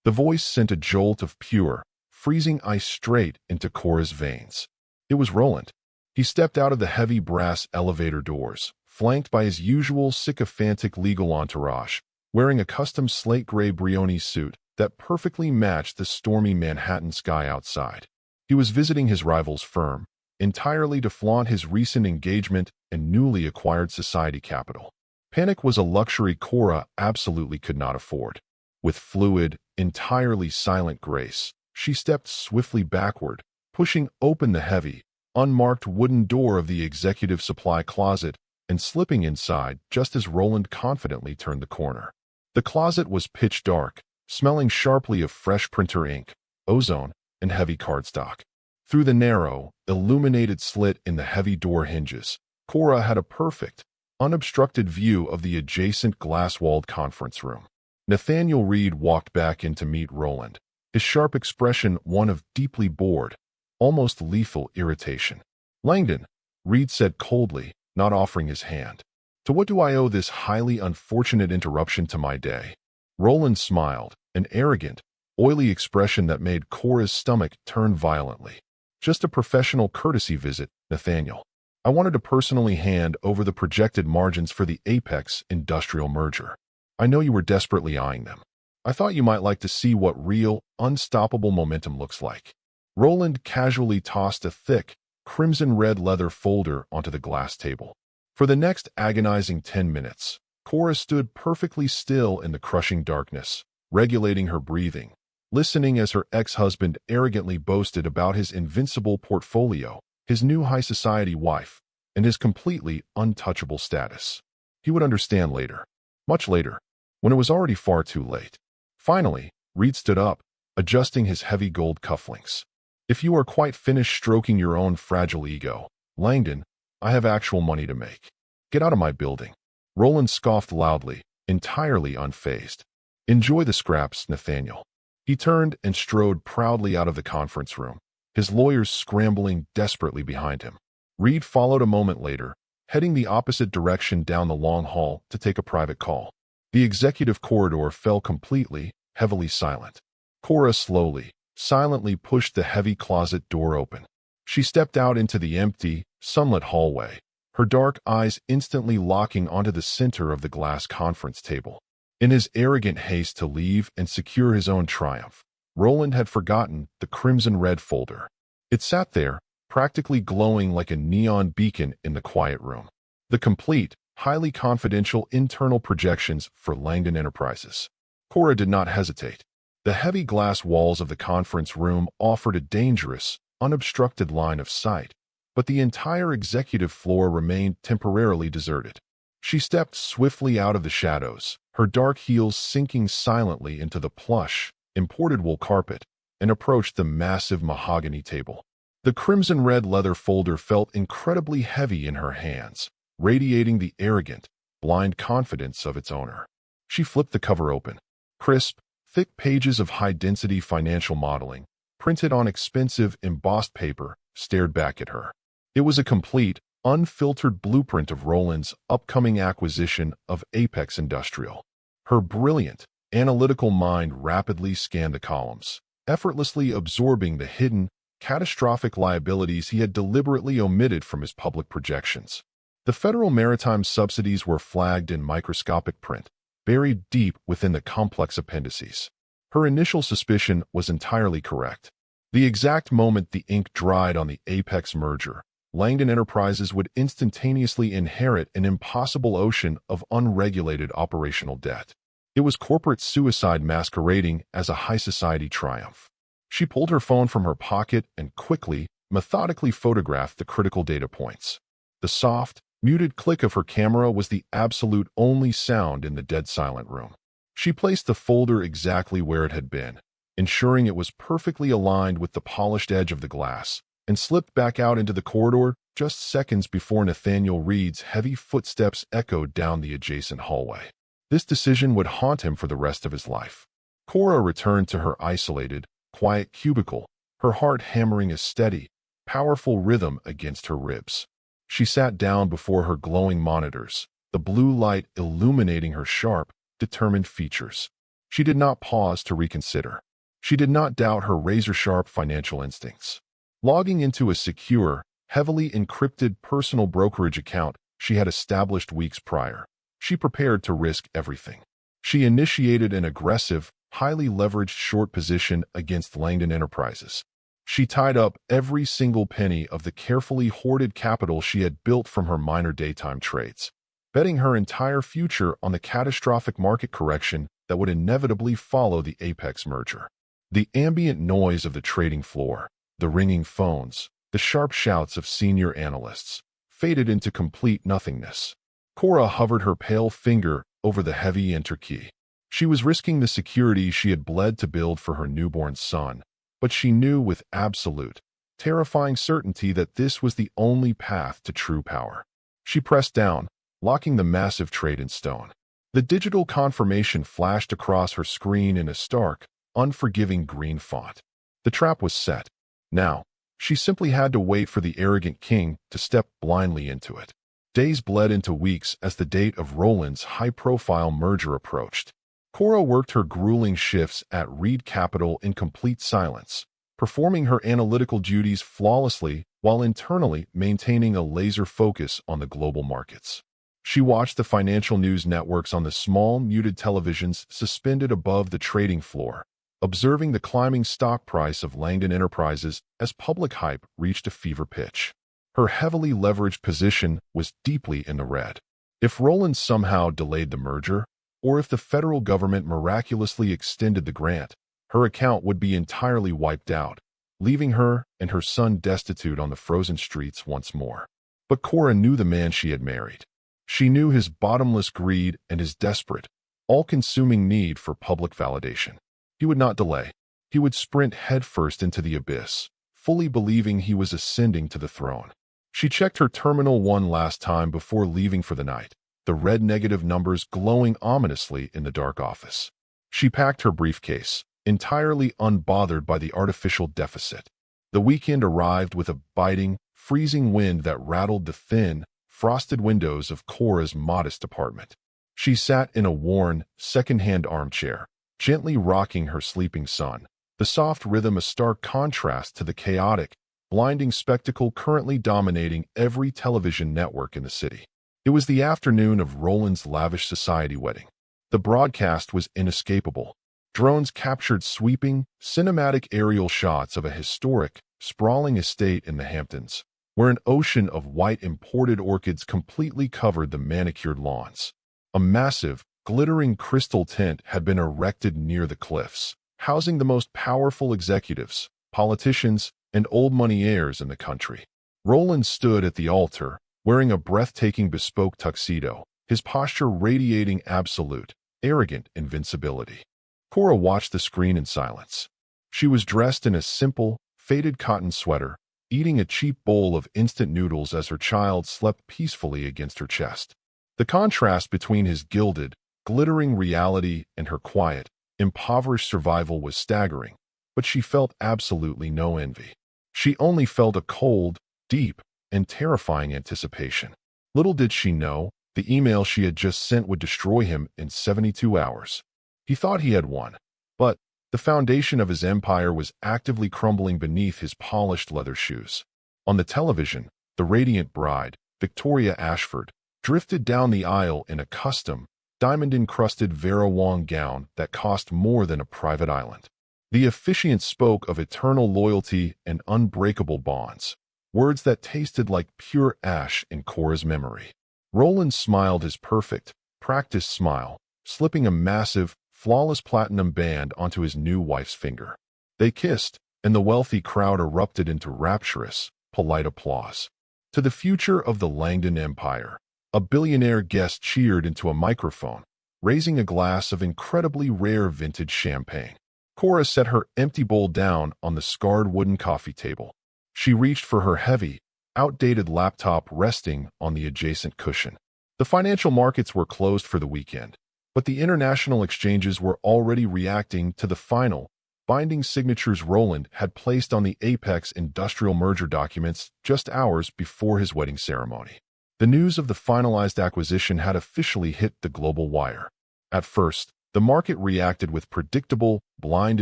A: The voice sent a jolt of pure, freezing ice straight into Cora's veins. It was Roland. He stepped out of the heavy brass elevator doors, flanked by his usual sycophantic legal entourage, wearing a custom slate-gray Brioni suit that perfectly matched the stormy Manhattan sky outside. He was visiting his rival's firm, entirely to flaunt his recent engagement and newly acquired society capital. Panic was a luxury Cora absolutely could not afford. With fluid, entirely silent grace, she stepped swiftly backward, pushing open the heavy, unmarked wooden door of the executive supply closet and slipping inside just as Roland confidently turned the corner. The closet was pitch dark, smelling sharply of fresh printer ink, ozone, and heavy cardstock. Through the narrow, illuminated slit in the heavy door hinges, Cora had a perfect, unobstructed view of the adjacent glass-walled conference room. Nathaniel Reed walked back in to meet Roland, his sharp expression one of deeply bored, almost lethal irritation. "Langdon," Reed said coldly, not offering his hand. "To what do I owe this highly unfortunate interruption to my day?" Roland smiled, an arrogant, oily expression that made Cora's stomach turn violently. "Just a professional courtesy visit, Nathaniel. I wanted to personally hand over the projected margins for the Apex industrial merger. I know you were desperately eyeing them. I thought you might like to see what real, unstoppable momentum looks like." Roland casually tossed a thick, crimson-red leather folder onto the glass table. For the next agonizing 10 minutes, Cora stood perfectly still in the crushing darkness, regulating her breathing, listening as her ex-husband arrogantly boasted about his invincible portfolio, his new high society wife, and his completely untouchable status. He would understand later, much later, when it was already far too late. Finally, Reed stood up, adjusting his heavy gold cufflinks. "If you are quite finished stroking your own fragile ego, Langdon, I have actual money to make. Get out of my building." Roland scoffed loudly, entirely unfazed. "Enjoy the scraps, Nathaniel." He turned and strode proudly out of the conference room, his lawyers scrambling desperately behind him. Reed followed a moment later, heading the opposite direction down the long hall to take a private call. The executive corridor fell completely, heavily silent. Cora slowly, silently pushed the heavy closet door open. She stepped out into the empty, sunlit hallway, her dark eyes instantly locking onto the center of the glass conference table. In his arrogant haste to leave and secure his own triumph, Roland had forgotten the crimson-red folder. It sat there, practically glowing like a neon beacon in the quiet room. The complete, highly confidential internal projections for Langdon Enterprises. Cora did not hesitate. The heavy glass walls of the conference room offered a dangerous, unobstructed line of sight, but the entire executive floor remained temporarily deserted. She stepped swiftly out of the shadows, her dark heels sinking silently into the plush, imported wool carpet, and approached the massive mahogany table. The crimson-red leather folder felt incredibly heavy in her hands, radiating the arrogant, blind confidence of its owner. She flipped the cover open. Crisp, thick pages of high-density financial modeling, printed on expensive, embossed paper, stared back at her. It was a complete, unfiltered blueprint of Roland's upcoming acquisition of Apex Industrial. Her brilliant, analytical mind rapidly scanned the columns, effortlessly absorbing the hidden, catastrophic liabilities he had deliberately omitted from his public projections. The federal maritime subsidies were flagged in microscopic print, buried deep within the complex appendices. Her initial suspicion was entirely correct. The exact moment the ink dried on the Apex merger, Langdon Enterprises would instantaneously inherit an impossible ocean of unregulated operational debt. It was corporate suicide masquerading as a high society triumph. She pulled her phone from her pocket and quickly, methodically photographed the critical data points. The soft, muted click of her camera was the absolute only sound in the dead-silent room. She placed the folder exactly where it had been, ensuring it was perfectly aligned with the polished edge of the glass, and slipped back out into the corridor just seconds before Nathaniel Reed's heavy footsteps echoed down the adjacent hallway. This decision would haunt him for the rest of his life. Cora returned to her isolated, quiet cubicle, her heart hammering a steady, powerful rhythm against her ribs. She sat down before her glowing monitors, the blue light illuminating her sharp, determined features. She did not pause to reconsider. She did not doubt her razor-sharp financial instincts. Logging into a secure, heavily encrypted personal brokerage account she had established weeks prior, she prepared to risk everything. She initiated an aggressive, highly leveraged short position against Langdon Enterprises. She tied up every single penny of the carefully hoarded capital she had built from her minor daytime trades, betting her entire future on the catastrophic market correction that would inevitably follow the Apex merger. The ambient noise of the trading floor, the ringing phones, the sharp shouts of senior analysts, faded into complete nothingness. Cora hovered her pale finger over the heavy enter key. She was risking the security she had bled to build for her newborn son, but she knew with absolute, terrifying certainty that this was the only path to true power. She pressed down, locking the massive trade in stone. The digital confirmation flashed across her screen in a stark, unforgiving green font. The trap was set. Now, she simply had to wait for the arrogant king to step blindly into it. Days bled into weeks as the date of Roland's high-profile merger approached. Cora worked her grueling shifts at Reed Capital in complete silence, performing her analytical duties flawlessly while internally maintaining a laser focus on the global markets. She watched the financial news networks on the small, muted televisions suspended above the trading floor, observing the climbing stock price of Langdon Enterprises as public hype reached a fever pitch. Her heavily leveraged position was deeply in the red. If Roland somehow delayed the merger, or if the federal government miraculously extended the grant, her account would be entirely wiped out, leaving her and her son destitute on the frozen streets once more. But Cora knew the man she had married. She knew his bottomless greed and his desperate, all-consuming need for public validation. He would not delay. He would sprint headfirst into the abyss, fully believing he was ascending to the throne. She checked her terminal one last time before leaving for the night, the red negative numbers glowing ominously in the dark office. She packed her briefcase, entirely unbothered by the artificial deficit. The weekend arrived with a biting, freezing wind that rattled the thin, frosted windows of Cora's modest apartment. She sat in a worn, second-hand armchair, gently rocking her sleeping son, the soft rhythm a stark contrast to the chaotic, blinding spectacle currently dominating every television network in the city. It was the afternoon of Roland's lavish society wedding. The broadcast was inescapable. Drones captured sweeping, cinematic aerial shots of a historic, sprawling estate in the Hamptons, where an ocean of white imported orchids completely covered the manicured lawns. A massive, glittering crystal tent had been erected near the cliffs, housing the most powerful executives, politicians, and old money heirs in the country. Roland stood at the altar, wearing a breathtaking bespoke tuxedo, his posture radiating absolute, arrogant invincibility. Cora watched the screen in silence. She was dressed in a simple, faded cotton sweater, eating a cheap bowl of instant noodles as her child slept peacefully against her chest. The contrast between his gilded, glittering reality and her quiet, impoverished survival was staggering, but she felt absolutely no envy. She only felt a cold, deep, and terrifying anticipation. Little did she know, the email she had just sent would destroy him in 72 hours. He thought he had won, but the foundation of his empire was actively crumbling beneath his polished leather shoes. On the television, the radiant bride, Victoria Ashford, drifted down the aisle in a custom, diamond-encrusted Vera Wang gown that cost more than a private island. The officiant spoke of eternal loyalty and unbreakable bonds, words that tasted like pure ash in Cora's memory. Roland smiled his perfect, practiced smile, slipping a massive, flawless platinum band onto his new wife's finger. They kissed, and the wealthy crowd erupted into rapturous, polite applause. To the future of the Langdon Empire, a billionaire guest cheered into a microphone, raising a glass of incredibly rare vintage champagne. Cora set her empty bowl down on the scarred wooden coffee table. She reached for her heavy, outdated laptop resting on the adjacent cushion. The financial markets were closed for the weekend, but the international exchanges were already reacting to the final, binding signatures Roland had placed on the Apex industrial merger documents just hours before his wedding ceremony. The news of the finalized acquisition had officially hit the global wire. At first, the market reacted with predictable, blind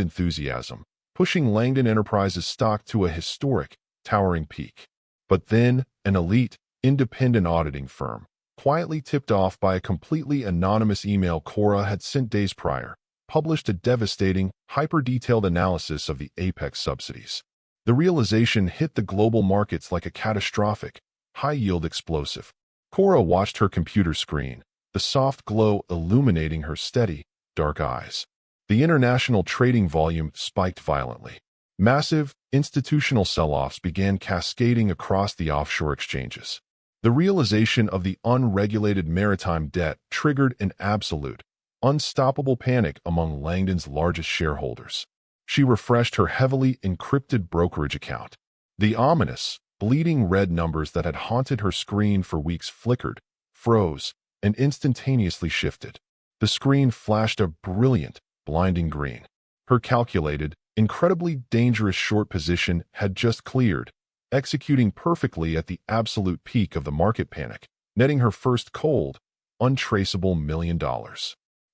A: enthusiasm, pushing Langdon Enterprises stock to a historic, towering peak. But then, an elite, independent auditing firm, quietly tipped off by a completely anonymous email Cora had sent days prior, published a devastating, hyper-detailed analysis of the Apex subsidies. The realization hit the global markets like a catastrophic, high-yield explosive. Cora watched her computer screen, the soft glow illuminating her steady, dark eyes. The international trading volume spiked violently. Massive, institutional sell-offs began cascading across the offshore exchanges. The realization of the unregulated maritime debt triggered an absolute, unstoppable panic among Langdon's largest shareholders. She refreshed her heavily encrypted brokerage account. The ominous, bleeding red numbers that had haunted her screen for weeks flickered, froze, and instantaneously shifted. The screen flashed a brilliant, blinding green. Her calculated, incredibly dangerous short position had just cleared, executing perfectly at the absolute peak of the market panic, netting her first cold, untraceable $1 million.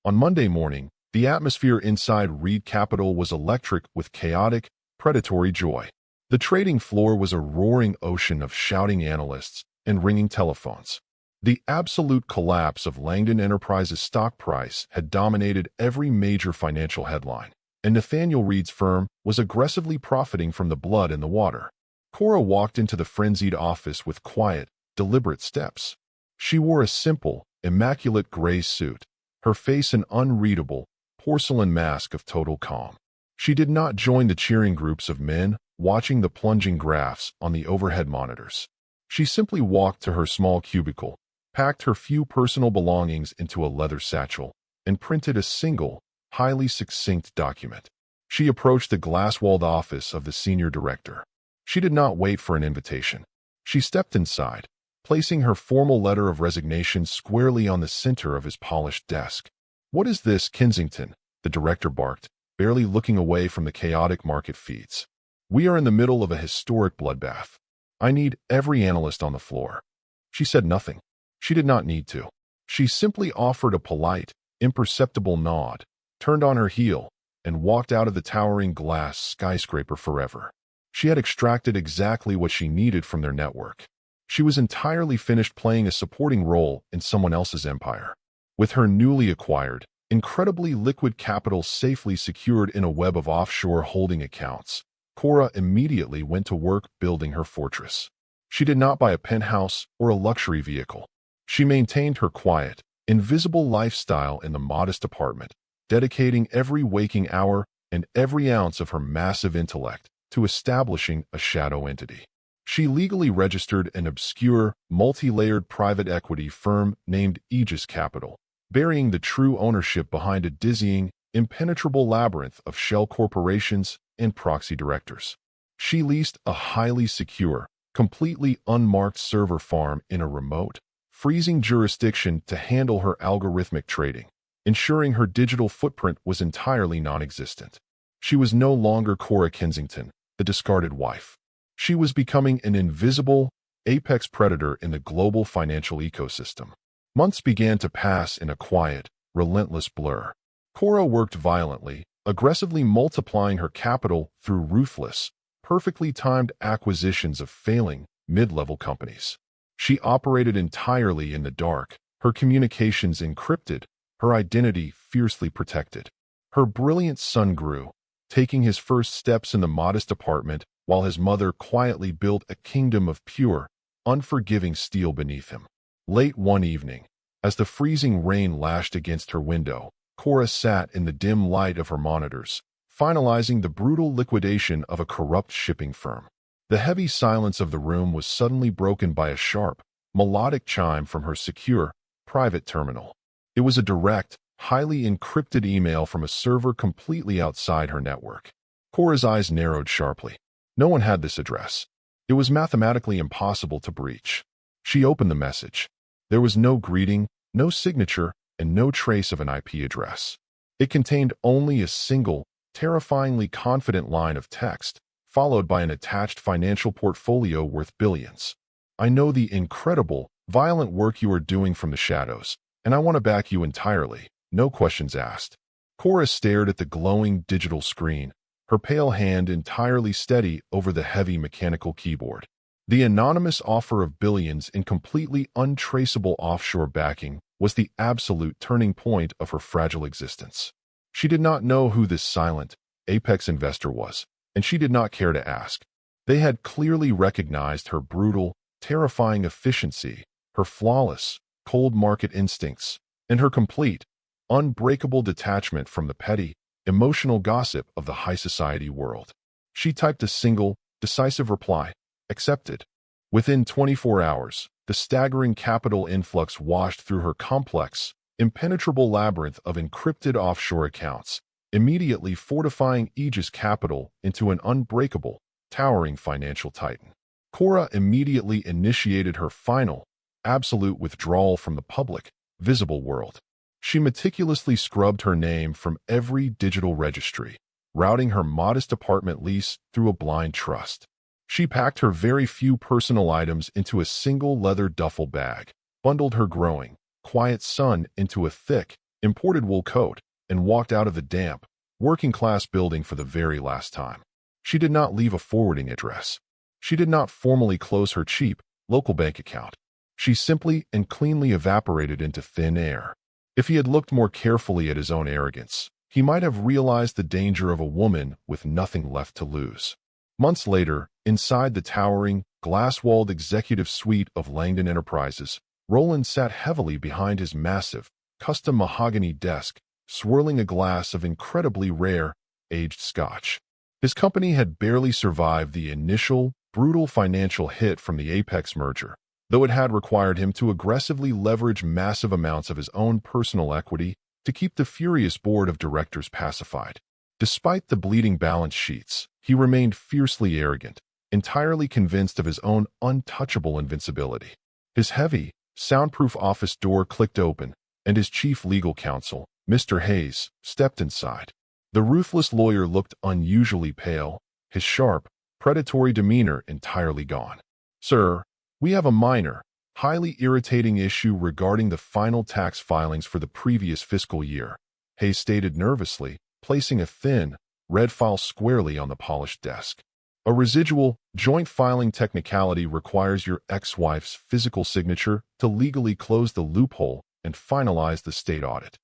A: On Monday morning, the atmosphere inside Reed Capital was electric with chaotic, predatory joy. The trading floor was a roaring ocean of shouting analysts and ringing telephones. The absolute collapse of Langdon Enterprises' stock price had dominated every major financial headline, and Nathaniel Reed's firm was aggressively profiting from the blood in the water. Cora walked into the frenzied office with quiet, deliberate steps. She wore a simple, immaculate gray suit, her face an unreadable, porcelain mask of total calm. She did not join the cheering groups of men watching the plunging graphs on the overhead monitors. She simply walked to her small cubicle, packed her few personal belongings into a leather satchel, and printed a single, highly succinct document. She approached the glass-walled office of the senior director. She did not wait for an invitation. She stepped inside, placing her formal letter of resignation squarely on the center of his polished desk. "What is this, Kensington?" the director barked, barely looking away from the chaotic market feeds. "We are in the middle of a historic bloodbath. I need every analyst on the floor." She said nothing. She did not need to. She simply offered a polite, imperceptible nod, turned on her heel, and walked out of the towering glass skyscraper forever. She had extracted exactly what she needed from their network. She was entirely finished playing a supporting role in someone else's empire. With her newly acquired, incredibly liquid capital safely secured in a web of offshore holding accounts, Cora immediately went to work building her fortress. She did not buy a penthouse or a luxury vehicle. She maintained her quiet, invisible lifestyle in the modest apartment, dedicating every waking hour and every ounce of her massive intellect to establishing a shadow entity. She legally registered an obscure, multi-layered private equity firm named Aegis Capital, burying the true ownership behind a dizzying, impenetrable labyrinth of shell corporations and proxy directors. She leased a highly secure, completely unmarked server farm in a remote, freezing jurisdiction to handle her algorithmic trading, ensuring her digital footprint was entirely non-existent. She was no longer Cora Kensington, the discarded wife. She was becoming an invisible, apex predator in the global financial ecosystem. Months began to pass in a quiet, relentless blur. Cora worked violently, aggressively multiplying her capital through ruthless, perfectly timed acquisitions of failing, mid-level companies. She operated entirely in the dark, her communications encrypted, her identity fiercely protected. Her brilliant son grew, taking his first steps in the modest apartment while his mother quietly built a kingdom of pure, unforgiving steel beneath him. Late one evening, as the freezing rain lashed against her window, Cora sat in the dim light of her monitors, finalizing the brutal liquidation of a corrupt shipping firm. The heavy silence of the room was suddenly broken by a sharp, melodic chime from her secure, private terminal. It was a direct, highly encrypted email from a server completely outside her network. Cora's eyes narrowed sharply. No one had this address. It was mathematically impossible to breach. She opened the message. There was no greeting, no signature, and no trace of an IP address. It contained only a single, terrifyingly confident line of text, followed by an attached financial portfolio worth billions. I know the incredible, violent work you are doing from the shadows, and I want to back you entirely, no questions asked. Cora stared at the glowing digital screen, her pale hand entirely steady over the heavy mechanical keyboard. The anonymous offer of billions in completely untraceable offshore backing was the absolute turning point of her fragile existence. She did not know who this silent, apex investor was, and she did not care to ask. They had clearly recognized her brutal, terrifying efficiency, her flawless, cold market instincts, and her complete, unbreakable detachment from the petty, emotional gossip of the high society world. She typed a single, decisive reply, accepted. Within 24 hours, the staggering capital influx washed through her complex, impenetrable labyrinth of encrypted offshore accounts, immediately fortifying Aegis Capital into an unbreakable, towering financial titan. Cora immediately initiated her final, absolute withdrawal from the public, visible world. She meticulously scrubbed her name from every digital registry, routing her modest apartment lease through a blind trust. She packed her very few personal items into a single leather duffel bag, bundled her growing, quiet son into a thick, imported wool coat, and walked out of the damp, working-class building for the very last time. She did not leave a forwarding address. She did not formally close her cheap, local bank account. She simply and cleanly evaporated into thin air. If he had looked more carefully at his own arrogance, he might have realized the danger of a woman with nothing left to lose. Months later, inside the towering, glass-walled executive suite of Langdon Enterprises, Roland sat heavily behind his massive, custom mahogany desk, swirling a glass of incredibly rare, aged scotch. His company had barely survived the initial, brutal financial hit from the Apex merger, though it had required him to aggressively leverage massive amounts of his own personal equity to keep the furious board of directors pacified. Despite the bleeding balance sheets, he remained fiercely arrogant, entirely convinced of his own untouchable invincibility. His heavy, soundproof office door clicked open, and his chief legal counsel, Mr. Hayes, stepped inside. The ruthless lawyer looked unusually pale, his sharp, predatory demeanor entirely gone. "Sir, we have a minor, highly irritating issue regarding the final tax filings for the previous fiscal year," Hayes stated nervously, placing a thin, red file squarely on the polished desk. "A residual, joint filing technicality requires your ex-wife's physical signature to legally close the loophole and finalize the state audit."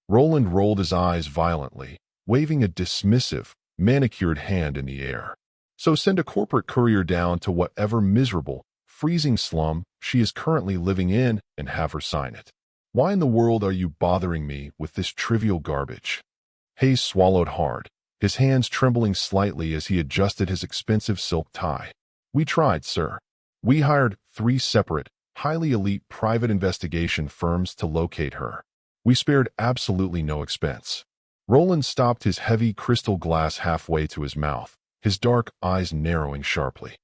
A: Roland rolled his eyes violently, waving a dismissive, manicured hand in the air. "So send a corporate courier down to whatever miserable, freezing slum she is currently living in and have her sign it. Why in the world are you bothering me with this trivial garbage?" Hayes swallowed hard, his hands trembling slightly as he adjusted his expensive silk tie. "We tried, sir. We hired 3 separate, highly elite private investigation firms to locate her. We spared absolutely no expense." Roland stopped his heavy crystal glass halfway to his mouth, his dark eyes narrowing sharply.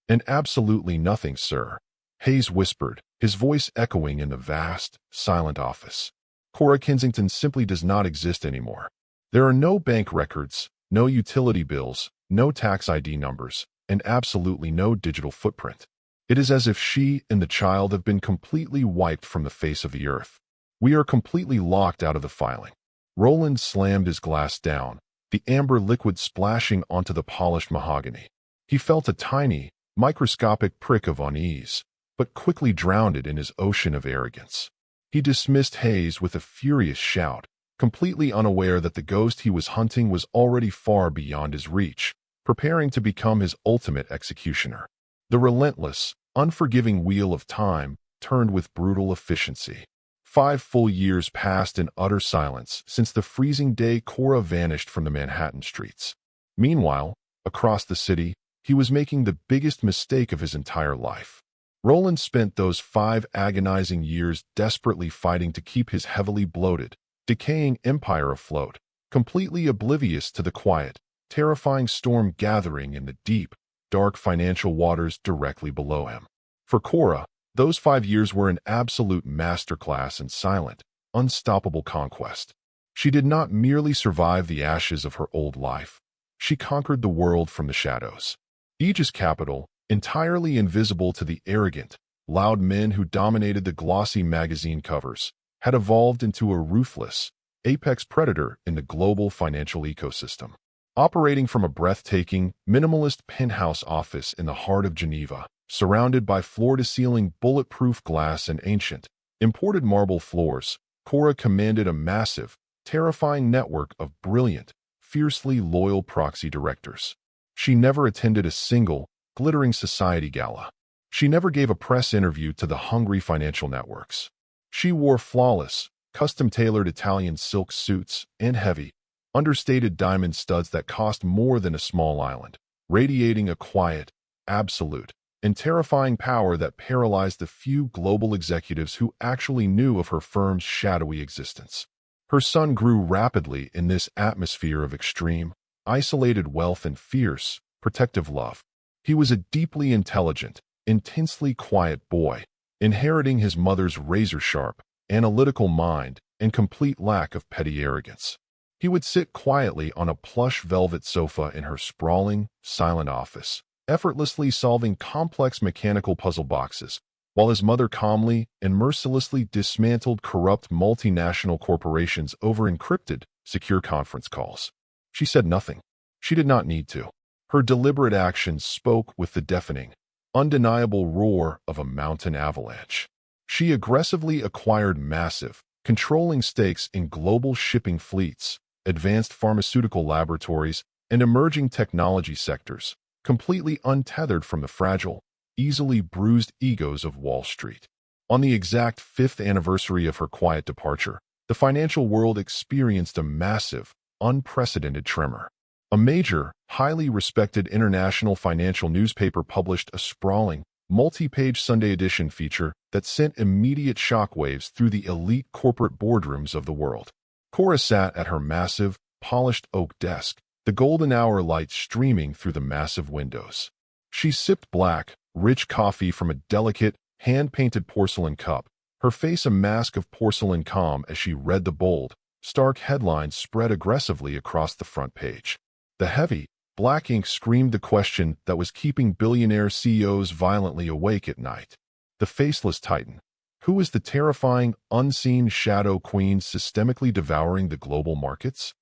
A: And absolutely nothing, sir," Hayes whispered, his voice echoing in the vast, silent office. "Cora Kensington simply does not exist anymore. There are no bank records, no utility bills, no tax ID numbers, and absolutely no digital footprint. It is as if she and the child have been completely wiped from the face of the earth. We are completely locked out of the filing." Roland slammed his glass down, the amber liquid splashing onto the polished mahogany. He felt a tiny, microscopic prick of unease, but quickly drowned it in his ocean of arrogance. He dismissed Hayes with a furious shout, completely unaware that the ghost he was hunting was already far beyond his reach, preparing to become his ultimate executioner. The relentless, unforgiving wheel of time turned with brutal efficiency. 5 full years passed in utter silence since the freezing day Cora vanished from the Manhattan streets. Meanwhile, across the city, he was making the biggest mistake of his entire life. Roland spent those 5 agonizing years desperately fighting to keep his heavily bloated, decaying empire afloat, completely oblivious to the quiet, terrifying storm gathering in the deep, dark financial waters directly below him. For Cora, those 5 years were an absolute masterclass in silent, unstoppable conquest. She did not merely survive the ashes of her old life. She conquered the world from the shadows. Aegis Capital, entirely invisible to the arrogant, loud men who dominated the glossy magazine covers, had evolved into a ruthless, apex predator in the global financial ecosystem. Operating from a breathtaking, minimalist penthouse office in the heart of Geneva, surrounded by floor-to-ceiling bulletproof glass and ancient, imported marble floors, Cora commanded a massive, terrifying network of brilliant, fiercely loyal proxy directors. She never attended a single, glittering society gala. She never gave a press interview to the hungry financial networks. She wore flawless, custom-tailored Italian silk suits and heavy, understated diamond studs that cost more than a small island, radiating a quiet, absolute, and terrifying power that paralyzed the few global executives who actually knew of her firm's shadowy existence. Her son grew rapidly in this atmosphere of extreme, isolated wealth and fierce, protective love. He was a deeply intelligent, intensely quiet boy, inheriting his mother's razor-sharp, analytical mind and complete lack of petty arrogance. He would sit quietly on a plush velvet sofa in her sprawling, silent office, effortlessly solving complex mechanical puzzle boxes, while his mother calmly and mercilessly dismantled corrupt multinational corporations over encrypted, secure conference calls. She said nothing. She did not need to. Her deliberate actions spoke with the deafening, undeniable roar of a mountain avalanche. She aggressively acquired massive, controlling stakes in global shipping fleets, advanced pharmaceutical laboratories, and emerging technology sectors, completely untethered from the fragile, easily bruised egos of Wall Street. On the exact 5th anniversary of her quiet departure, the financial world experienced a massive, unprecedented tremor. A major, highly respected international financial newspaper published a sprawling, multi-page Sunday edition feature that sent immediate shockwaves through the elite corporate boardrooms of the world. Cora sat at her massive, polished oak desk, the golden hour light streaming through the massive windows. She sipped black, rich coffee from a delicate, hand-painted porcelain cup, her face a mask of porcelain calm as she read the bold, stark headlines spread aggressively across the front page. The heavy, black ink screamed the question that was keeping billionaire CEOs violently awake at night. The faceless titan. Who is the terrifying, unseen shadow queen systemically devouring the global markets?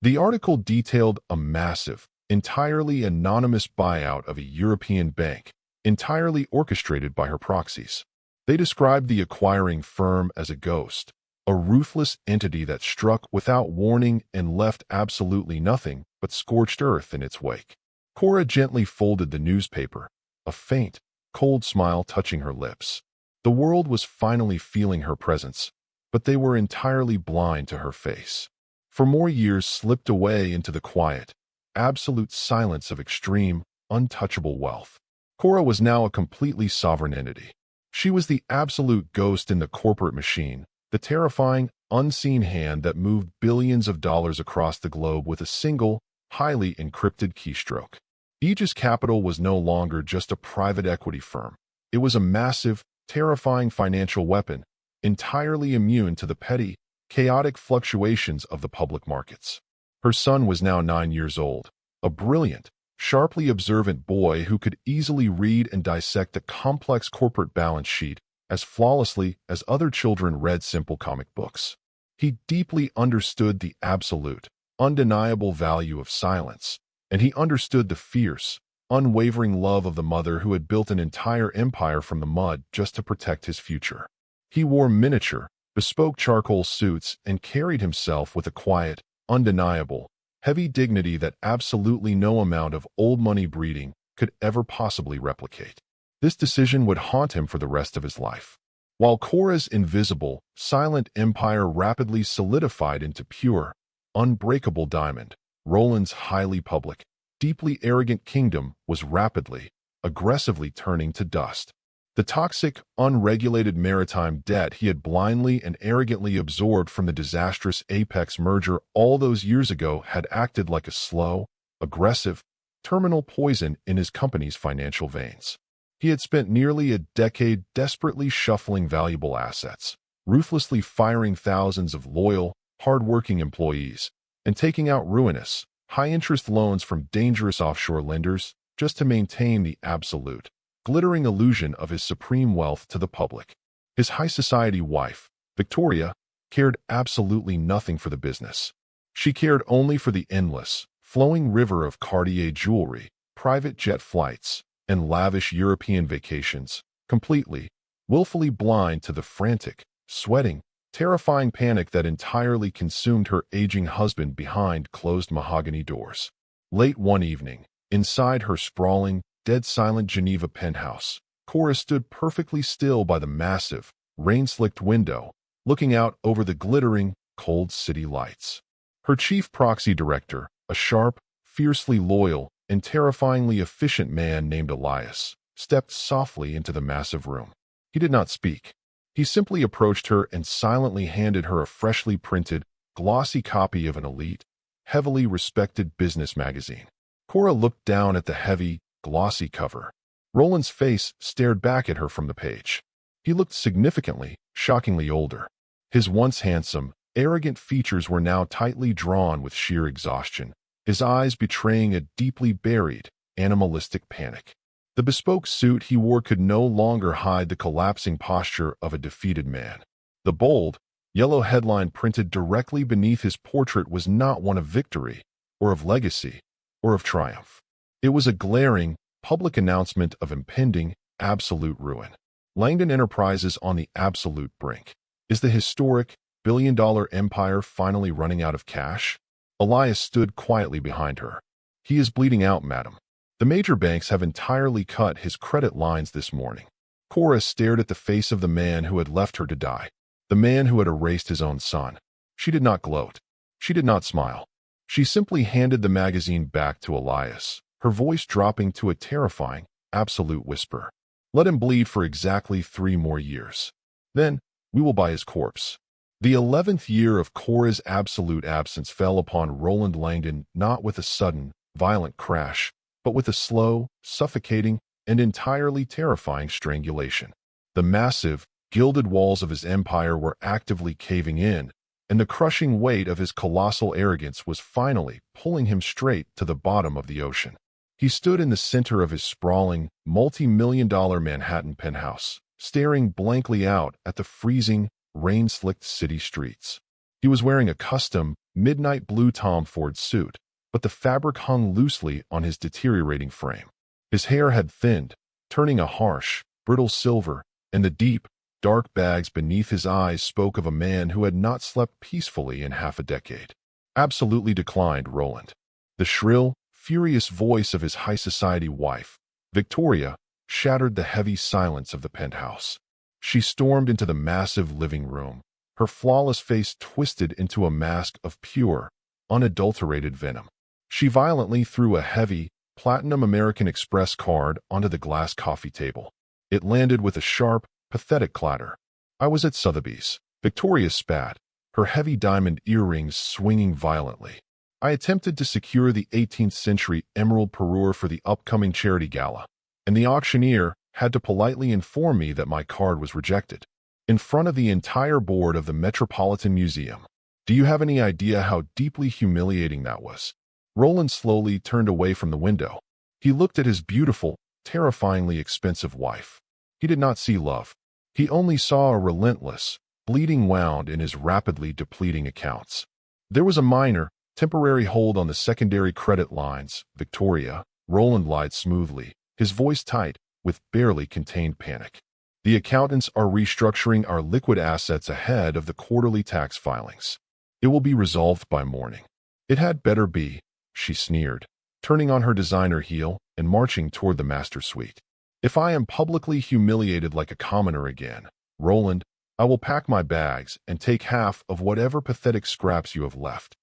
A: The article detailed a massive, entirely anonymous buyout of a European bank, entirely orchestrated by her proxies. They described the acquiring firm as a ghost, a ruthless entity that struck without warning and left absolutely nothing but scorched earth in its wake. Cora gently folded the newspaper, a faint, cold smile touching her lips. The world was finally feeling her presence, but they were entirely blind to her face. For more years slipped away into the quiet, absolute silence of extreme, untouchable wealth. Cora was now a completely sovereign entity. She was the absolute ghost in the corporate machine, the terrifying, unseen hand that moved billions of dollars across the globe with a single, highly encrypted keystroke. Aegis Capital was no longer just a private equity firm. It was a massive, terrifying financial weapon, entirely immune to the petty, chaotic fluctuations of the public markets. Her son was now 9 years old, a brilliant, sharply observant boy who could easily read and dissect the complex corporate balance sheet as flawlessly as other children read simple comic books. He deeply understood the absolute, undeniable value of silence, and he understood the fierce, unwavering love of the mother who had built an entire empire from the mud just to protect his future. He wore miniature, bespoke charcoal suits and carried himself with a quiet, undeniable, heavy dignity that absolutely no amount of old money breeding could ever possibly replicate. This decision would haunt him for the rest of his life. While Cora's invisible, silent empire rapidly solidified into pure, unbreakable diamond, Roland's highly public, deeply arrogant kingdom was rapidly, aggressively turning to dust. The toxic, unregulated maritime debt he had blindly and arrogantly absorbed from the disastrous Apex merger all those years ago had acted like a slow, aggressive, terminal poison in his company's financial veins. He had spent nearly a decade desperately shuffling valuable assets, ruthlessly firing thousands of loyal, hard-working employees, and taking out ruinous, high-interest loans from dangerous offshore lenders just to maintain the absolute, glittering illusion of his supreme wealth to the public. His high society wife, Victoria, cared absolutely nothing for the business. She cared only for the endless, flowing river of Cartier jewelry, private jet flights, and lavish European vacations, completely, willfully blind to the frantic, sweating, terrifying panic that entirely consumed her aging husband behind closed mahogany doors. Late one evening, inside her sprawling, dead-silent Geneva penthouse, Cora stood perfectly still by the massive, rain-slicked window, looking out over the glittering, cold city lights. Her chief proxy director, a sharp, fiercely loyal, and terrifyingly efficient man named Elias, stepped softly into the massive room. He did not speak. He simply approached her and silently handed her a freshly printed, glossy copy of an elite, heavily respected business magazine. Cora looked down at the heavy, glossy cover. Roland's face stared back at her from the page. He looked significantly, shockingly older. His once handsome, arrogant features were now tightly drawn with sheer exhaustion, his eyes betraying a deeply buried, animalistic panic. The bespoke suit he wore could no longer hide the collapsing posture of a defeated man. The bold, yellow headline printed directly beneath his portrait was not one of victory, or of legacy, or of triumph. It was a glaring, public announcement of impending, absolute ruin. Langdon Enterprises on the absolute brink. Is the historic, billion-dollar empire finally running out of cash? Elias stood quietly behind her. He is bleeding out, madam. The major banks have entirely cut his credit lines this morning. Cora stared at the face of the man who had left her to die, the man who had erased his own son. She did not gloat. She did not smile. She simply handed the magazine back to Elias, her voice dropping to a terrifying, absolute whisper. Let him bleed for exactly 3 more years. Then, we will buy his corpse. The 11th year of Cora's absolute absence fell upon Roland Langdon not with a sudden, violent crash, but with a slow, suffocating, and entirely terrifying strangulation. The massive, gilded walls of his empire were actively caving in, and the crushing weight of his colossal arrogance was finally pulling him straight to the bottom of the ocean. He stood in the center of his sprawling, multi-million-dollar Manhattan penthouse, staring blankly out at the freezing, rain-slicked city streets. He was wearing a custom, midnight blue Tom Ford suit, but the fabric hung loosely on his deteriorating frame. His hair had thinned, turning a harsh, brittle silver, and the deep, dark bags beneath his eyes spoke of a man who had not slept peacefully in half a decade. Absolutely declined, Roland. The shrill, furious voice of his high society wife, Victoria, shattered the heavy silence of the penthouse. She stormed into the massive living room, her flawless face twisted into a mask of pure, unadulterated venom. She violently threw a heavy, platinum American Express card onto the glass coffee table. It landed with a sharp, pathetic clatter. I was at Sotheby's. Victoria spat, her heavy diamond earrings swinging violently. I attempted to secure the 18th century emerald parure for the upcoming charity gala, and the auctioneer had to politely inform me that my card was rejected. In front of the entire board of the Metropolitan Museum. Do you have any idea how deeply humiliating that was? Roland slowly turned away from the window. He looked at his beautiful, terrifyingly expensive wife. He did not see love. He only saw a relentless, bleeding wound in his rapidly depleting accounts. There was a minor, temporary hold on the secondary credit lines, Victoria. Roland lied smoothly, his voice tight, with barely contained panic. The accountants are restructuring our liquid assets ahead of the quarterly tax filings. It will be resolved by morning. It had better be, she sneered, turning on her designer heel and marching toward the master suite. If I am publicly humiliated like a commoner again, Roland, I will pack my bags and take half of whatever pathetic scraps you have left.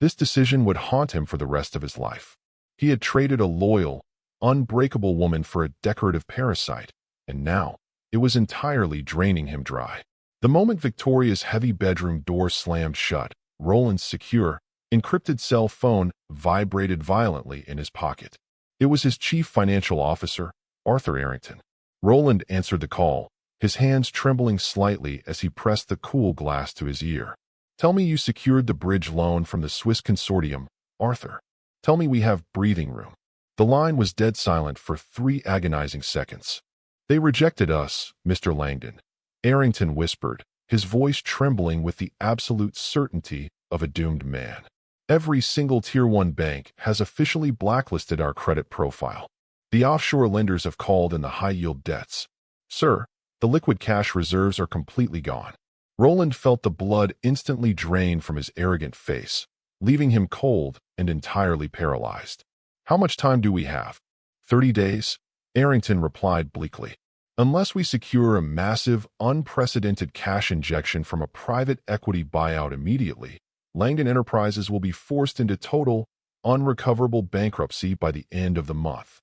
A: This decision would haunt him for the rest of his life. He had traded a loyal, unbreakable woman for a decorative parasite, and now it was entirely draining him dry. The moment Victoria's heavy bedroom door slammed shut, Roland's secure, encrypted cell phone vibrated violently in his pocket. It was his chief financial officer, Arthur Arrington. Roland answered the call, his hands trembling slightly as he pressed the cool glass to his ear. Tell me you secured the bridge loan from the Swiss consortium, Arthur. Tell me we have breathing room. The line was dead silent for 3 agonizing seconds. They rejected us, Mr. Langdon, Arrington whispered, his voice trembling with the absolute certainty of a doomed man. Every single Tier 1 bank has officially blacklisted our credit profile. The offshore lenders have called in the high-yield debts. Sir, the liquid cash reserves are completely gone. Roland felt the blood instantly drain from his arrogant face, leaving him cold and entirely paralyzed. How much time do we have? 30 days? Arrington replied bleakly. Unless we secure a massive, unprecedented cash injection from a private equity buyout immediately, Langdon Enterprises will be forced into total, unrecoverable bankruptcy by the end of the month.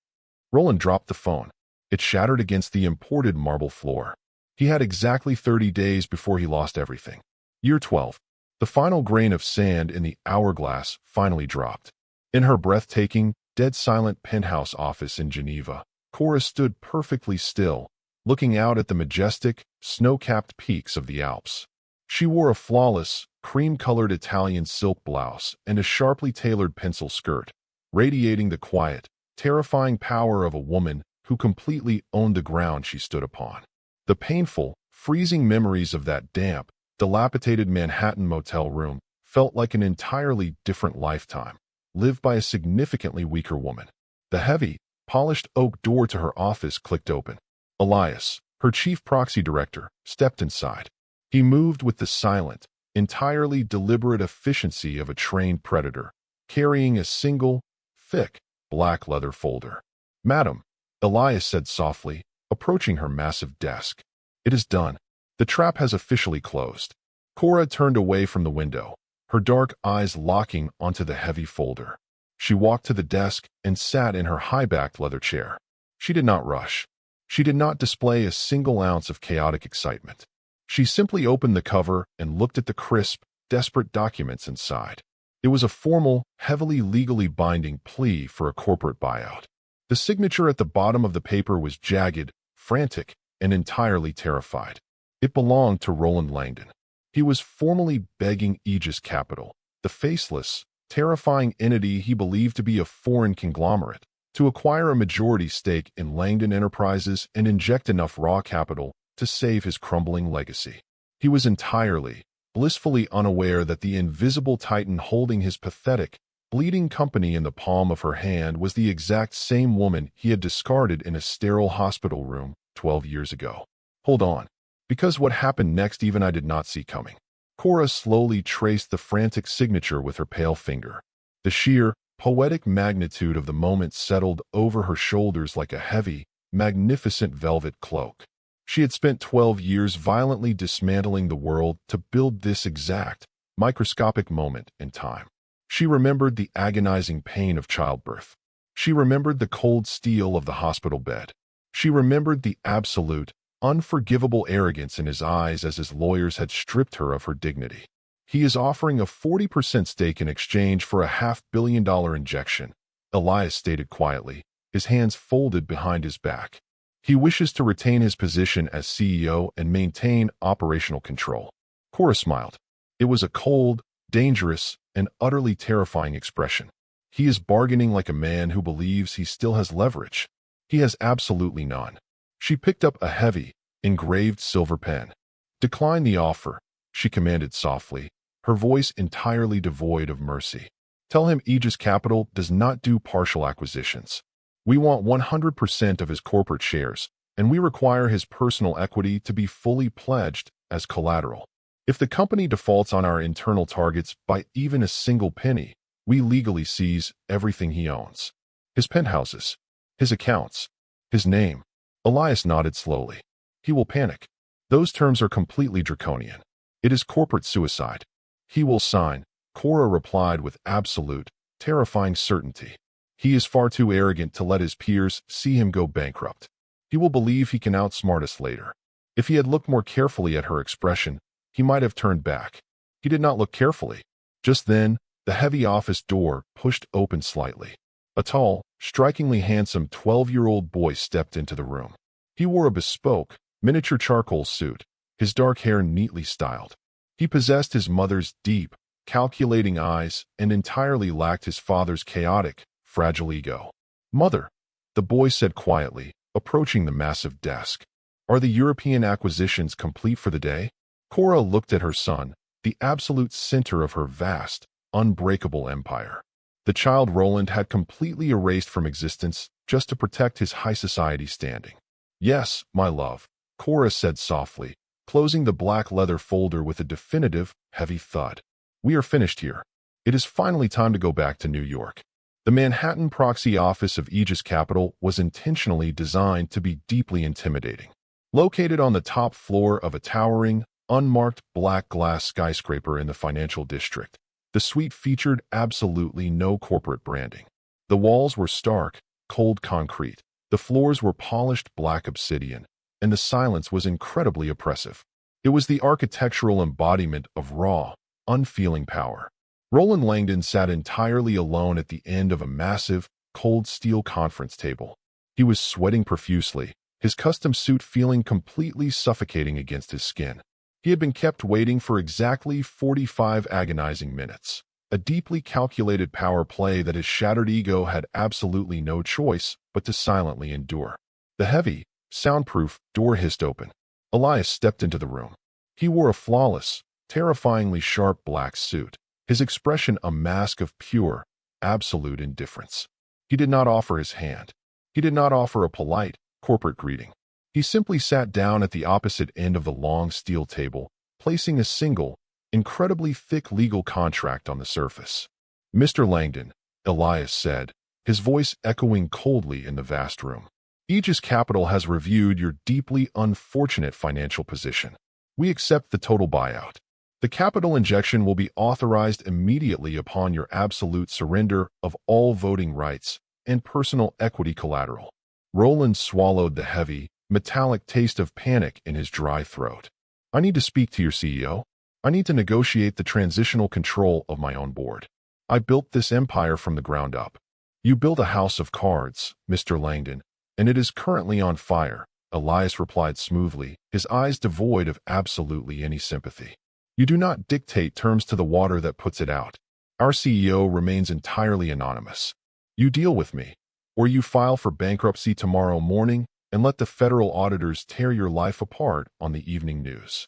A: Roland dropped the phone. It shattered against the imported marble floor. He had exactly 30 days before he lost everything. Year 12. The final grain of sand in the hourglass finally dropped. In her breathtaking, dead-silent penthouse office in Geneva, Cora stood perfectly still, looking out at the majestic, snow-capped peaks of the Alps. She wore a flawless, cream-colored Italian silk blouse and a sharply tailored pencil skirt, radiating the quiet, terrifying power of a woman who completely owned the ground she stood upon. The painful, freezing memories of that damp, dilapidated Manhattan motel room felt like an entirely different lifetime, lived by a significantly weaker woman. The heavy, polished oak door to her office clicked open. Elias, her chief proxy director, stepped inside. He moved with the silent, entirely deliberate efficiency of a trained predator, carrying a single, thick, black leather folder. Madam, Elias said softly, approaching her massive desk. It is done. The trap has officially closed. Cora turned away from the window, her dark eyes locking onto the heavy folder. She walked to the desk and sat in her high-backed leather chair. She did not rush. She did not display a single ounce of chaotic excitement. She simply opened the cover and looked at the crisp, desperate documents inside. It was a formal, heavily legally binding plea for a corporate buyout. The signature at the bottom of the paper was jagged, frantic, and entirely terrified. It belonged to Roland Langdon. He was formally begging Aegis Capital, the faceless, terrifying entity he believed to be a foreign conglomerate, to acquire a majority stake in Langdon Enterprises and inject enough raw capital to save his crumbling legacy. He was entirely, blissfully unaware that the invisible titan holding his pathetic, bleeding company in the palm of her hand was the exact same woman he had discarded in a sterile hospital room 12 years ago. Hold on. Because what happened next even I did not see coming. Cora slowly traced the frantic signature with her pale finger. The sheer, poetic magnitude of the moment settled over her shoulders like a heavy, magnificent velvet cloak. She had spent 12 years violently dismantling the world to build this exact, microscopic moment in time. She remembered the agonizing pain of childbirth. She remembered the cold steel of the hospital bed. She remembered the absolute, unforgivable arrogance in his eyes as his lawyers had stripped her of her dignity. He is offering a 40% stake in exchange for a $500 million injection, Elias stated quietly, his hands folded behind his back. He wishes to retain his position as CEO and maintain operational control. Cora smiled. It was a cold, dangerous, and utterly terrifying expression. He is bargaining like a man who believes he still has leverage. He has absolutely none. She picked up a heavy, engraved silver pen. "Decline the offer," she commanded softly, her voice entirely devoid of mercy. "Tell him Aegis Capital does not do partial acquisitions. We want 100% of his corporate shares, and we require his personal equity to be fully pledged as collateral. If the company defaults on our internal targets by even a single penny, we legally seize everything he owns. His penthouses, his accounts, his name." Elias nodded slowly. "He will panic. Those terms are completely draconian. It is corporate suicide. He will sign," Cora replied with absolute, terrifying certainty. "He is far too arrogant to let his peers see him go bankrupt. He will believe he can outsmart us later." If he had looked more carefully at her expression, he might have turned back. He did not look carefully. Just then, the heavy office door pushed open slightly. A tall, strikingly handsome 12-year-old boy stepped into the room. He wore a bespoke, miniature charcoal suit, his dark hair neatly styled. He possessed his mother's deep, calculating eyes and entirely lacked his father's chaotic, fragile ego. "Mother," the boy said quietly, approaching the massive desk. "Are the European acquisitions complete for the day?" Cora looked at her son, the absolute center of her vast, unbreakable empire. The child Roland had completely erased from existence just to protect his high society standing. "Yes, my love," Cora said softly, closing the black leather folder with a definitive, heavy thud. "We are finished here. It is finally time to go back to New York." The Manhattan proxy office of Aegis Capital was intentionally designed to be deeply intimidating. Located on the top floor of a towering, unmarked black glass skyscraper in the financial district, the suite featured absolutely no corporate branding. The walls were stark, cold concrete, the floors were polished black obsidian, and the silence was incredibly oppressive. It was the architectural embodiment of raw, unfeeling power. Roland Langdon sat entirely alone at the end of a massive, cold steel conference table. He was sweating profusely, his custom suit feeling completely suffocating against his skin. He had been kept waiting for exactly 45 agonizing minutes, a deeply calculated power play that his shattered ego had absolutely no choice but to silently endure. The heavy, soundproof door hissed open. Elias stepped into the room. He wore a flawless, terrifyingly sharp black suit, his expression a mask of pure, absolute indifference. He did not offer his hand. He did not offer a polite, corporate greeting. He simply sat down at the opposite end of the long steel table, placing a single, incredibly thick legal contract on the surface. "Mr. Langdon," Elias said, his voice echoing coldly in the vast room. "Aegis Capital has reviewed your deeply unfortunate financial position. We accept the total buyout. The capital injection will be authorized immediately upon your absolute surrender of all voting rights and personal equity collateral." Roland swallowed the heavy, metallic taste of panic in his dry throat. "I need to speak to your CEO. I need to negotiate the transitional control of my own board. I built this empire from the ground up. You built a house of cards, Mr. Langdon, and it is currently on fire," Elias replied smoothly, his eyes devoid of absolutely any sympathy. "You do not dictate terms to the water that puts it out. Our CEO remains entirely anonymous. You deal with me, or you file for bankruptcy tomorrow morning and let the federal auditors tear your life apart on the evening news."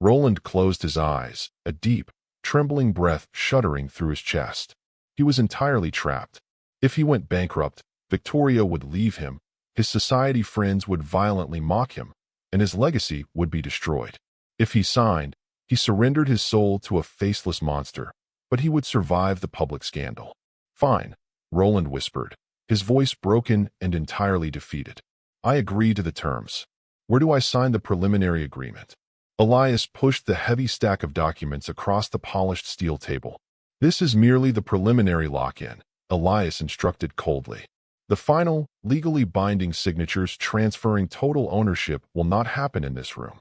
A: Roland closed his eyes, a deep, trembling breath shuddering through his chest. He was entirely trapped. If he went bankrupt, Victoria would leave him, his society friends would violently mock him, and his legacy would be destroyed. If he signed, he surrendered his soul to a faceless monster, but he would survive the public scandal. "Fine," Roland whispered, his voice broken and entirely defeated. "I agree to the terms. Where do I sign the preliminary agreement?" Elias pushed the heavy stack of documents across the polished steel table. "This is merely the preliminary lock-in," Elias instructed coldly. "The final, legally binding signatures transferring total ownership will not happen in this room."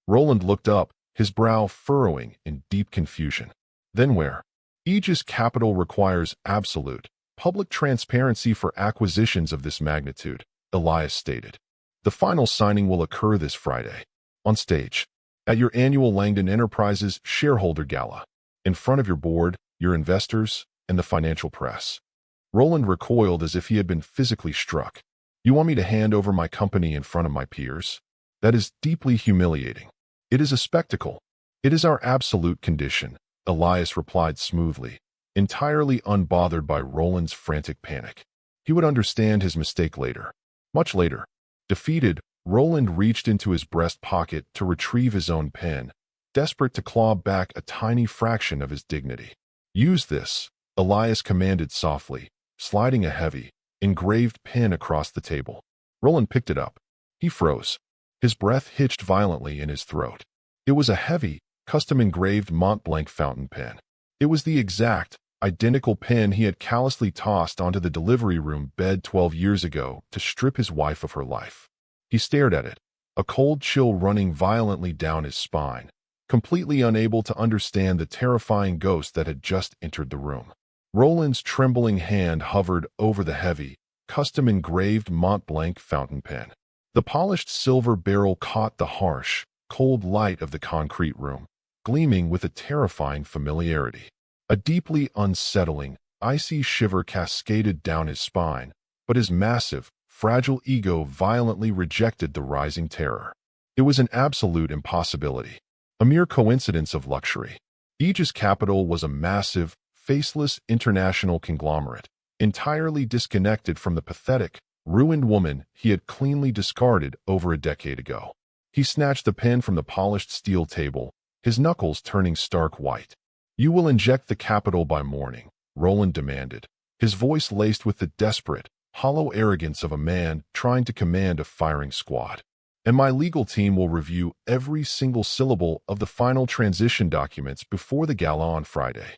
A: Roland looked up, his brow furrowing in deep confusion. "Then where?" "Aegis Capital requires absolute, public transparency for acquisitions of this magnitude," Elias stated. "The final signing will occur this Friday. On stage. At your annual Langdon Enterprises shareholder gala. In front of your board, your investors, and the financial press." Roland recoiled as if he had been physically struck. "You want me to hand over my company in front of my peers?" That is deeply humiliating. It is a spectacle. It is our absolute condition, Elias replied smoothly, entirely unbothered by Roland's frantic panic. He would understand his mistake later. Much later. Defeated, Roland reached into his breast pocket to retrieve his own pen, desperate to claw back a tiny fraction of his dignity. Use this, Elias commanded softly, sliding a heavy, engraved pen across the table. Roland picked it up. He froze. His breath hitched violently in his throat. It was a heavy, custom-engraved Mont-Blanc fountain pen. It was the exact, identical pen he had callously tossed onto the delivery room bed 12 years ago to strip his wife of her life. He stared at it, a cold chill running violently down his spine, completely unable to understand the terrifying ghost that had just entered the room. Roland's trembling hand hovered over the heavy, custom-engraved Mont-Blanc fountain pen. The polished silver barrel caught the harsh, cold light of the concrete room, gleaming with a terrifying familiarity. A deeply unsettling, icy shiver cascaded down his spine, but his massive, fragile ego violently rejected the rising terror. It was an absolute impossibility, a mere coincidence of luxury. Aegis Capital was a massive, faceless international conglomerate, entirely disconnected from the pathetic, ruined woman he had cleanly discarded over a decade ago. He snatched the pen from the polished steel table, his knuckles turning stark white. "You will inject the capital by morning," Roland demanded, his voice laced with the desperate, hollow arrogance of a man trying to command a firing squad. "And my legal team will review every single syllable of the final transition documents before the gala on Friday.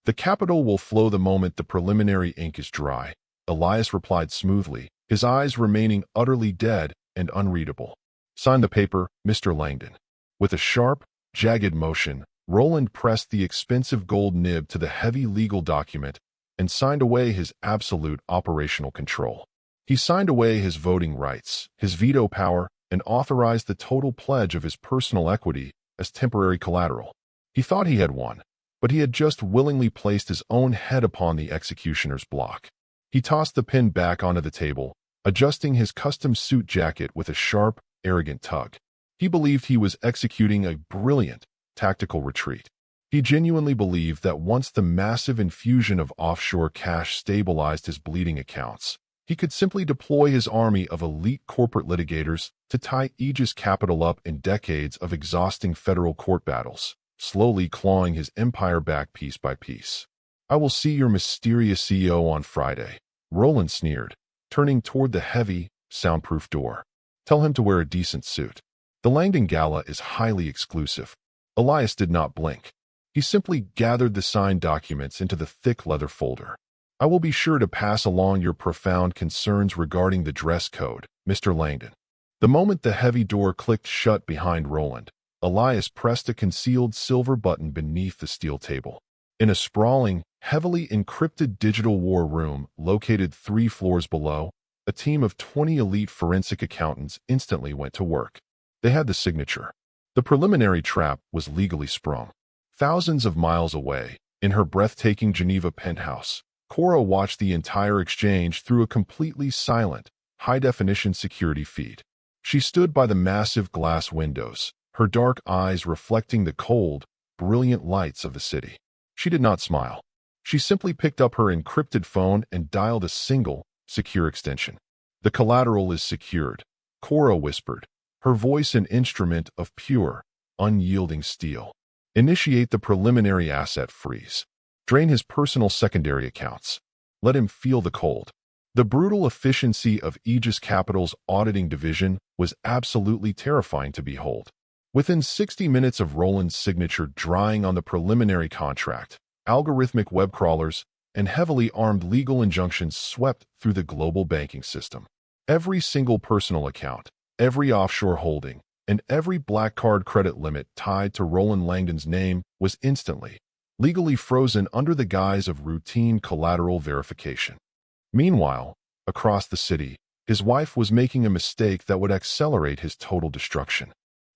A: The capital will flow the moment the preliminary ink is dry," Elias replied smoothly, his eyes remaining utterly dead and unreadable. "Sign the paper, Mr. Langdon." With a sharp, jagged motion, Roland pressed the expensive gold nib to the heavy legal document and signed away his absolute operational control. He signed away his voting rights, his veto power, and authorized the total pledge of his personal equity as temporary collateral. He thought he had won, but he had just willingly placed his own head upon the executioner's block. He tossed the pen back onto the table, adjusting his custom suit jacket with a sharp, arrogant tug. He believed he was executing a brilliant, tactical retreat. He genuinely believed that once the massive infusion of offshore cash stabilized his bleeding accounts, he could simply deploy his army of elite corporate litigators to tie Aegis Capital up in decades of exhausting federal court battles, slowly clawing his empire back piece by piece. "I will see your mysterious CEO on Friday," Roland sneered, turning toward the heavy, soundproof door. "Tell him to wear a decent suit. The Langdon Gala is highly exclusive." Elias did not blink. He simply gathered the signed documents into the thick leather folder. "I will be sure to pass along your profound concerns regarding the dress code, Mr. Langdon." The moment the heavy door clicked shut behind Roland, Elias pressed a concealed silver button beneath the steel table. In a sprawling, heavily encrypted digital war room located 3 floors below, a team of 20 elite forensic accountants instantly went to work. They had the signature. The preliminary trap was legally sprung. Thousands of miles away, in her breathtaking Geneva penthouse, Cora watched the entire exchange through a completely silent, high-definition security feed. She stood by the massive glass windows, her dark eyes reflecting the cold, brilliant lights of the city. She did not smile. She simply picked up her encrypted phone and dialed a single, secure extension. "The collateral is secured," Cora whispered, her voice an instrument of pure, unyielding steel. "Initiate the preliminary asset freeze. Drain his personal secondary accounts. Let him feel the cold." The brutal efficiency of Aegis Capital's auditing division was absolutely terrifying to behold. Within 60 minutes of Roland's signature drying on the preliminary contract, algorithmic web crawlers and heavily armed legal injunctions swept through the global banking system. Every single personal account, every offshore holding, and every black card credit limit tied to Roland Langdon's name was instantly, legally frozen under the guise of routine collateral verification. Meanwhile, across the city, his wife was making a mistake that would accelerate his total destruction.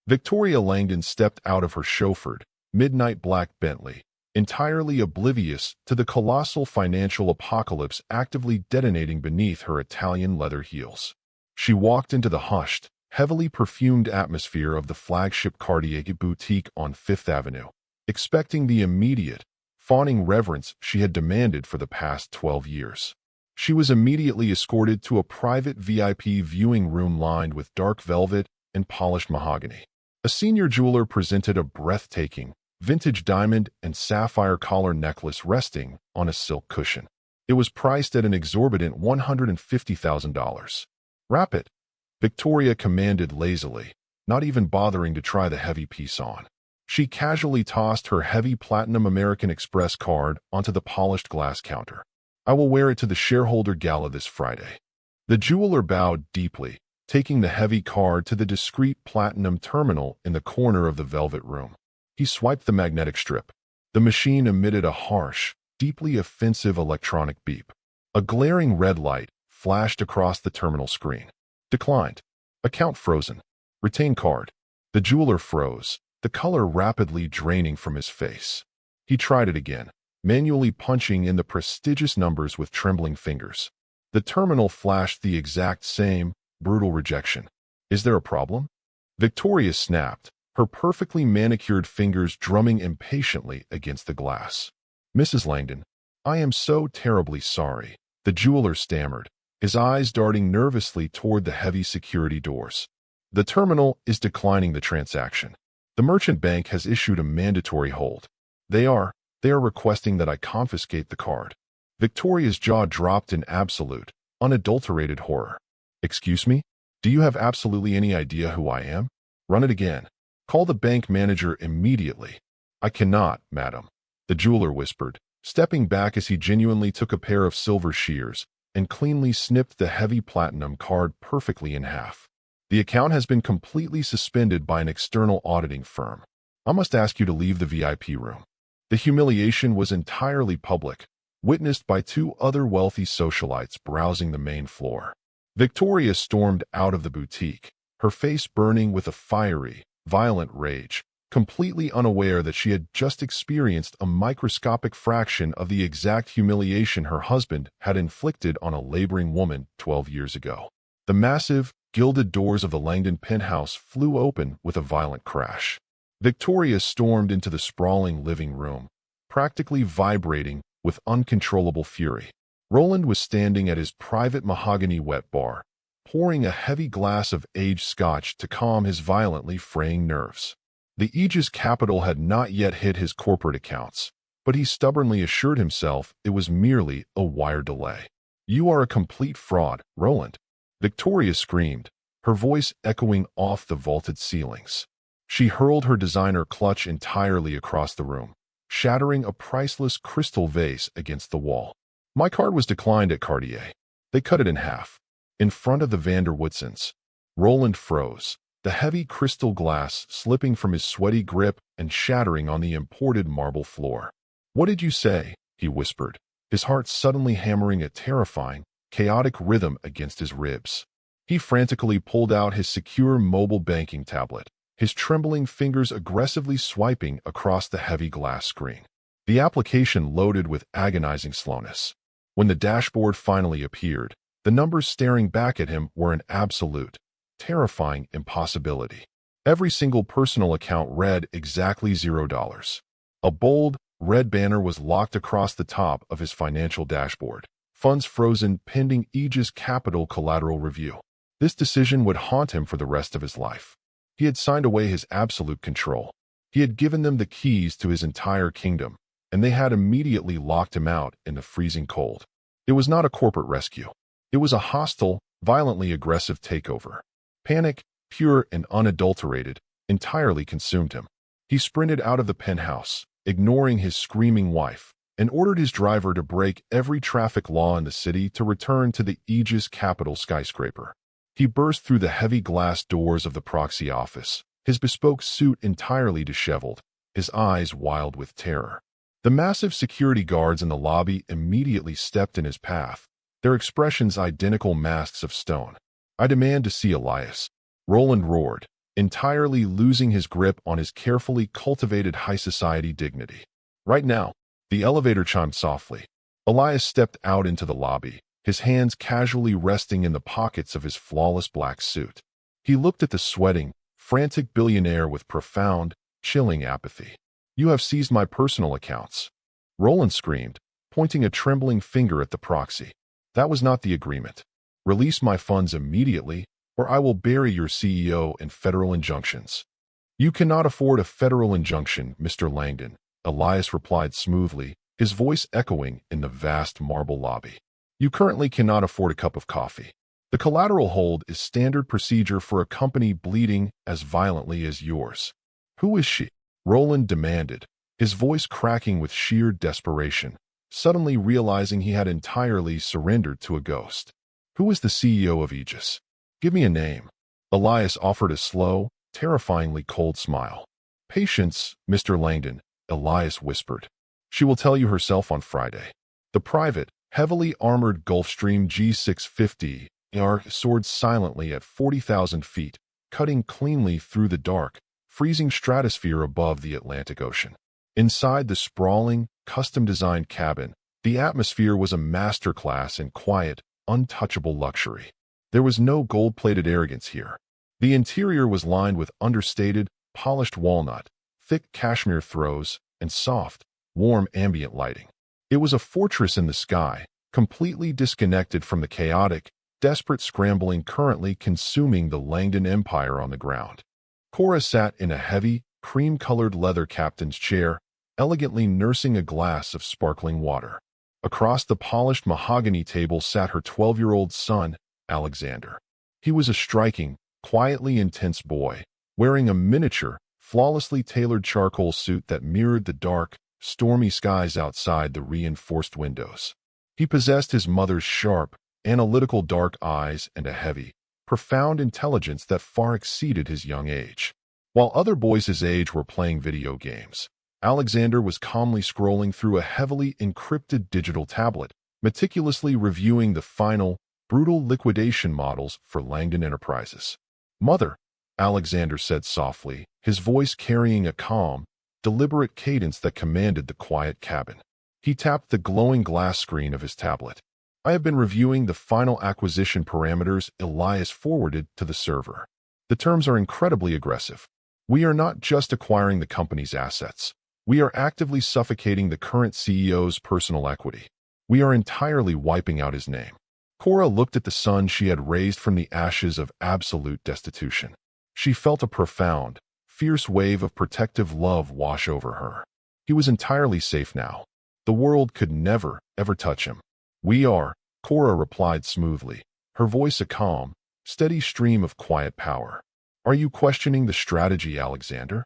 A: Victoria Langdon stepped out of her chauffeured, midnight black Bentley, entirely oblivious to the colossal financial apocalypse actively detonating beneath her Italian leather heels. She walked into the hushed, heavily perfumed atmosphere of the flagship Cartier boutique on Fifth Avenue, expecting the immediate, fawning reverence she had demanded for the past 12 years. She was immediately escorted to a private VIP viewing room lined with dark velvet and polished mahogany. A senior jeweler presented a breathtaking, vintage diamond and sapphire collar necklace resting on a silk cushion. It was priced at an exorbitant $150,000. "Wrap it," Victoria commanded lazily, not even bothering to try the heavy piece on. She casually tossed her heavy platinum American Express card onto the polished glass counter. "I will wear it to the shareholder gala this Friday." The jeweler bowed deeply, taking the heavy card to the discreet platinum terminal in the corner of the velvet room. He swiped the magnetic strip. The machine emitted a harsh, deeply offensive electronic beep. A glaring red light flashed across the terminal screen. "Declined. Account frozen. Retain card." The jeweler froze, the color rapidly draining from his face. He tried it again, manually punching in the prestigious numbers with trembling fingers. The terminal flashed the exact same, brutal rejection. "Is there a problem?" Victoria snapped, her perfectly manicured fingers drumming impatiently against the glass. "Mrs. Langdon, I am so terribly sorry," the jeweler stammered, his eyes darting nervously toward the heavy security doors. "The terminal is declining the transaction. The merchant bank has issued a mandatory hold. They are requesting that I confiscate the card." Victoria's jaw dropped in absolute, unadulterated horror. "Excuse me? Do you have absolutely any idea who I am? Run it again. Call the bank manager immediately." "I cannot, madam," the jeweler whispered, stepping back as he genuinely took a pair of silver shears and cleanly snipped the heavy platinum card perfectly in half. "The account has been completely suspended by an external auditing firm. I must ask you to leave the VIP room." The humiliation was entirely public, witnessed by two other wealthy socialites browsing the main floor. Victoria stormed out of the boutique, her face burning with a fiery, violent rage, completely unaware that she had just experienced a microscopic fraction of the exact humiliation her husband had inflicted on a laboring woman 12 years ago. The massive, gilded doors of the Langdon penthouse flew open with a violent crash. Victoria stormed into the sprawling living room, practically vibrating with uncontrollable fury. Roland was standing at his private mahogany wet bar, pouring a heavy glass of aged scotch to calm his violently fraying nerves. The Aegis capital had not yet hit his corporate accounts, but he stubbornly assured himself it was merely a wire delay. "You are a complete fraud, Roland," Victoria screamed, her voice echoing off the vaulted ceilings. She hurled her designer clutch entirely across the room, shattering a priceless crystal vase against the wall. "My card was declined at Cartier. They cut it in half." In front of the Vanderwoodsons, Roland froze, the heavy crystal glass slipping from his sweaty grip and shattering on the imported marble floor. "What did you say?" he whispered, his heart suddenly hammering a terrifying, chaotic rhythm against his ribs. He frantically pulled out his secure mobile banking tablet, his trembling fingers aggressively swiping across the heavy glass screen. The application loaded with agonizing slowness. When the dashboard finally appeared, the numbers staring back at him were an absolute, terrifying impossibility. Every single personal account read exactly $0. A bold, red banner was locked across the top of his financial dashboard. "Funds frozen pending Aegis Capital collateral review." This decision would haunt him for the rest of his life. He had signed away his absolute control. He had given them the keys to his entire kingdom, and they had immediately locked him out in the freezing cold. It was not a corporate rescue. It was a hostile, violently aggressive takeover. Panic, pure and unadulterated, entirely consumed him. He sprinted out of the penthouse, ignoring his screaming wife, and ordered his driver to break every traffic law in the city to return to the Aegis Capital skyscraper. He burst through the heavy glass doors of the proxy office, his bespoke suit entirely disheveled, his eyes wild with terror. The massive security guards in the lobby immediately stepped in his path, their expressions identical masks of stone. "I demand to see Elias," Roland roared, entirely losing his grip on his carefully cultivated high society dignity. "Right now." The elevator chimed softly. Elias stepped out into the lobby, his hands casually resting in the pockets of his flawless black suit. He looked at the sweating, frantic billionaire with profound, chilling apathy. "You have seized my personal accounts," Roland screamed, pointing a trembling finger at the proxy. "That was not the agreement. Release my funds immediately, or I will bury your CEO in federal injunctions." "You cannot afford a federal injunction, Mr. Langdon," Elias replied smoothly, his voice echoing in the vast marble lobby. "You currently cannot afford a cup of coffee. The collateral hold is standard procedure for a company bleeding as violently as yours." "Who is she?" Roland demanded, his voice cracking with sheer desperation, suddenly realizing he had entirely surrendered to a ghost. "Who is the CEO of Aegis? Give me a name." Elias offered a slow, terrifyingly cold smile. "Patience, Mr. Langdon," Elias whispered. "She will tell you herself on Friday." The private, heavily armored Gulfstream G650 soared silently at 40,000 feet, cutting cleanly through the dark, freezing stratosphere above the Atlantic Ocean. Inside the sprawling, custom-designed cabin, the atmosphere was a masterclass in quiet, untouchable luxury. There was no gold-plated arrogance here. The interior was lined with understated, polished walnut, thick cashmere throws, and soft, warm ambient lighting. It was a fortress in the sky, completely disconnected from the chaotic, desperate scrambling currently consuming the Langdon Empire on the ground. Cora sat in a heavy, cream-colored leather captain's chair, elegantly nursing a glass of sparkling water. Across the polished mahogany table sat her 12-year-old son, Alexander. He was a striking, quietly intense boy, wearing a miniature, flawlessly tailored charcoal suit that mirrored the dark, stormy skies outside the reinforced windows. He possessed his mother's sharp, analytical dark eyes and a heavy, profound intelligence that far exceeded his young age. While other boys his age were playing video games, Alexander was calmly scrolling through a heavily encrypted digital tablet, meticulously reviewing the final, brutal liquidation models for Langdon Enterprises. "Mother," Alexander said softly, his voice carrying a calm, deliberate cadence that commanded the quiet cabin. He tapped the glowing glass screen of his tablet. "I have been reviewing the final acquisition parameters Elias forwarded to the server. The terms are incredibly aggressive. We are not just acquiring the company's assets. We are actively suffocating the current CEO's personal equity. We are entirely wiping out his name." Cora looked at the son she had raised from the ashes of absolute destitution. She felt a profound, fierce wave of protective love wash over her. He was entirely safe now. The world could never, ever touch him. "We are," Cora replied smoothly, her voice a calm, steady stream of quiet power. "Are you questioning the strategy, Alexander?"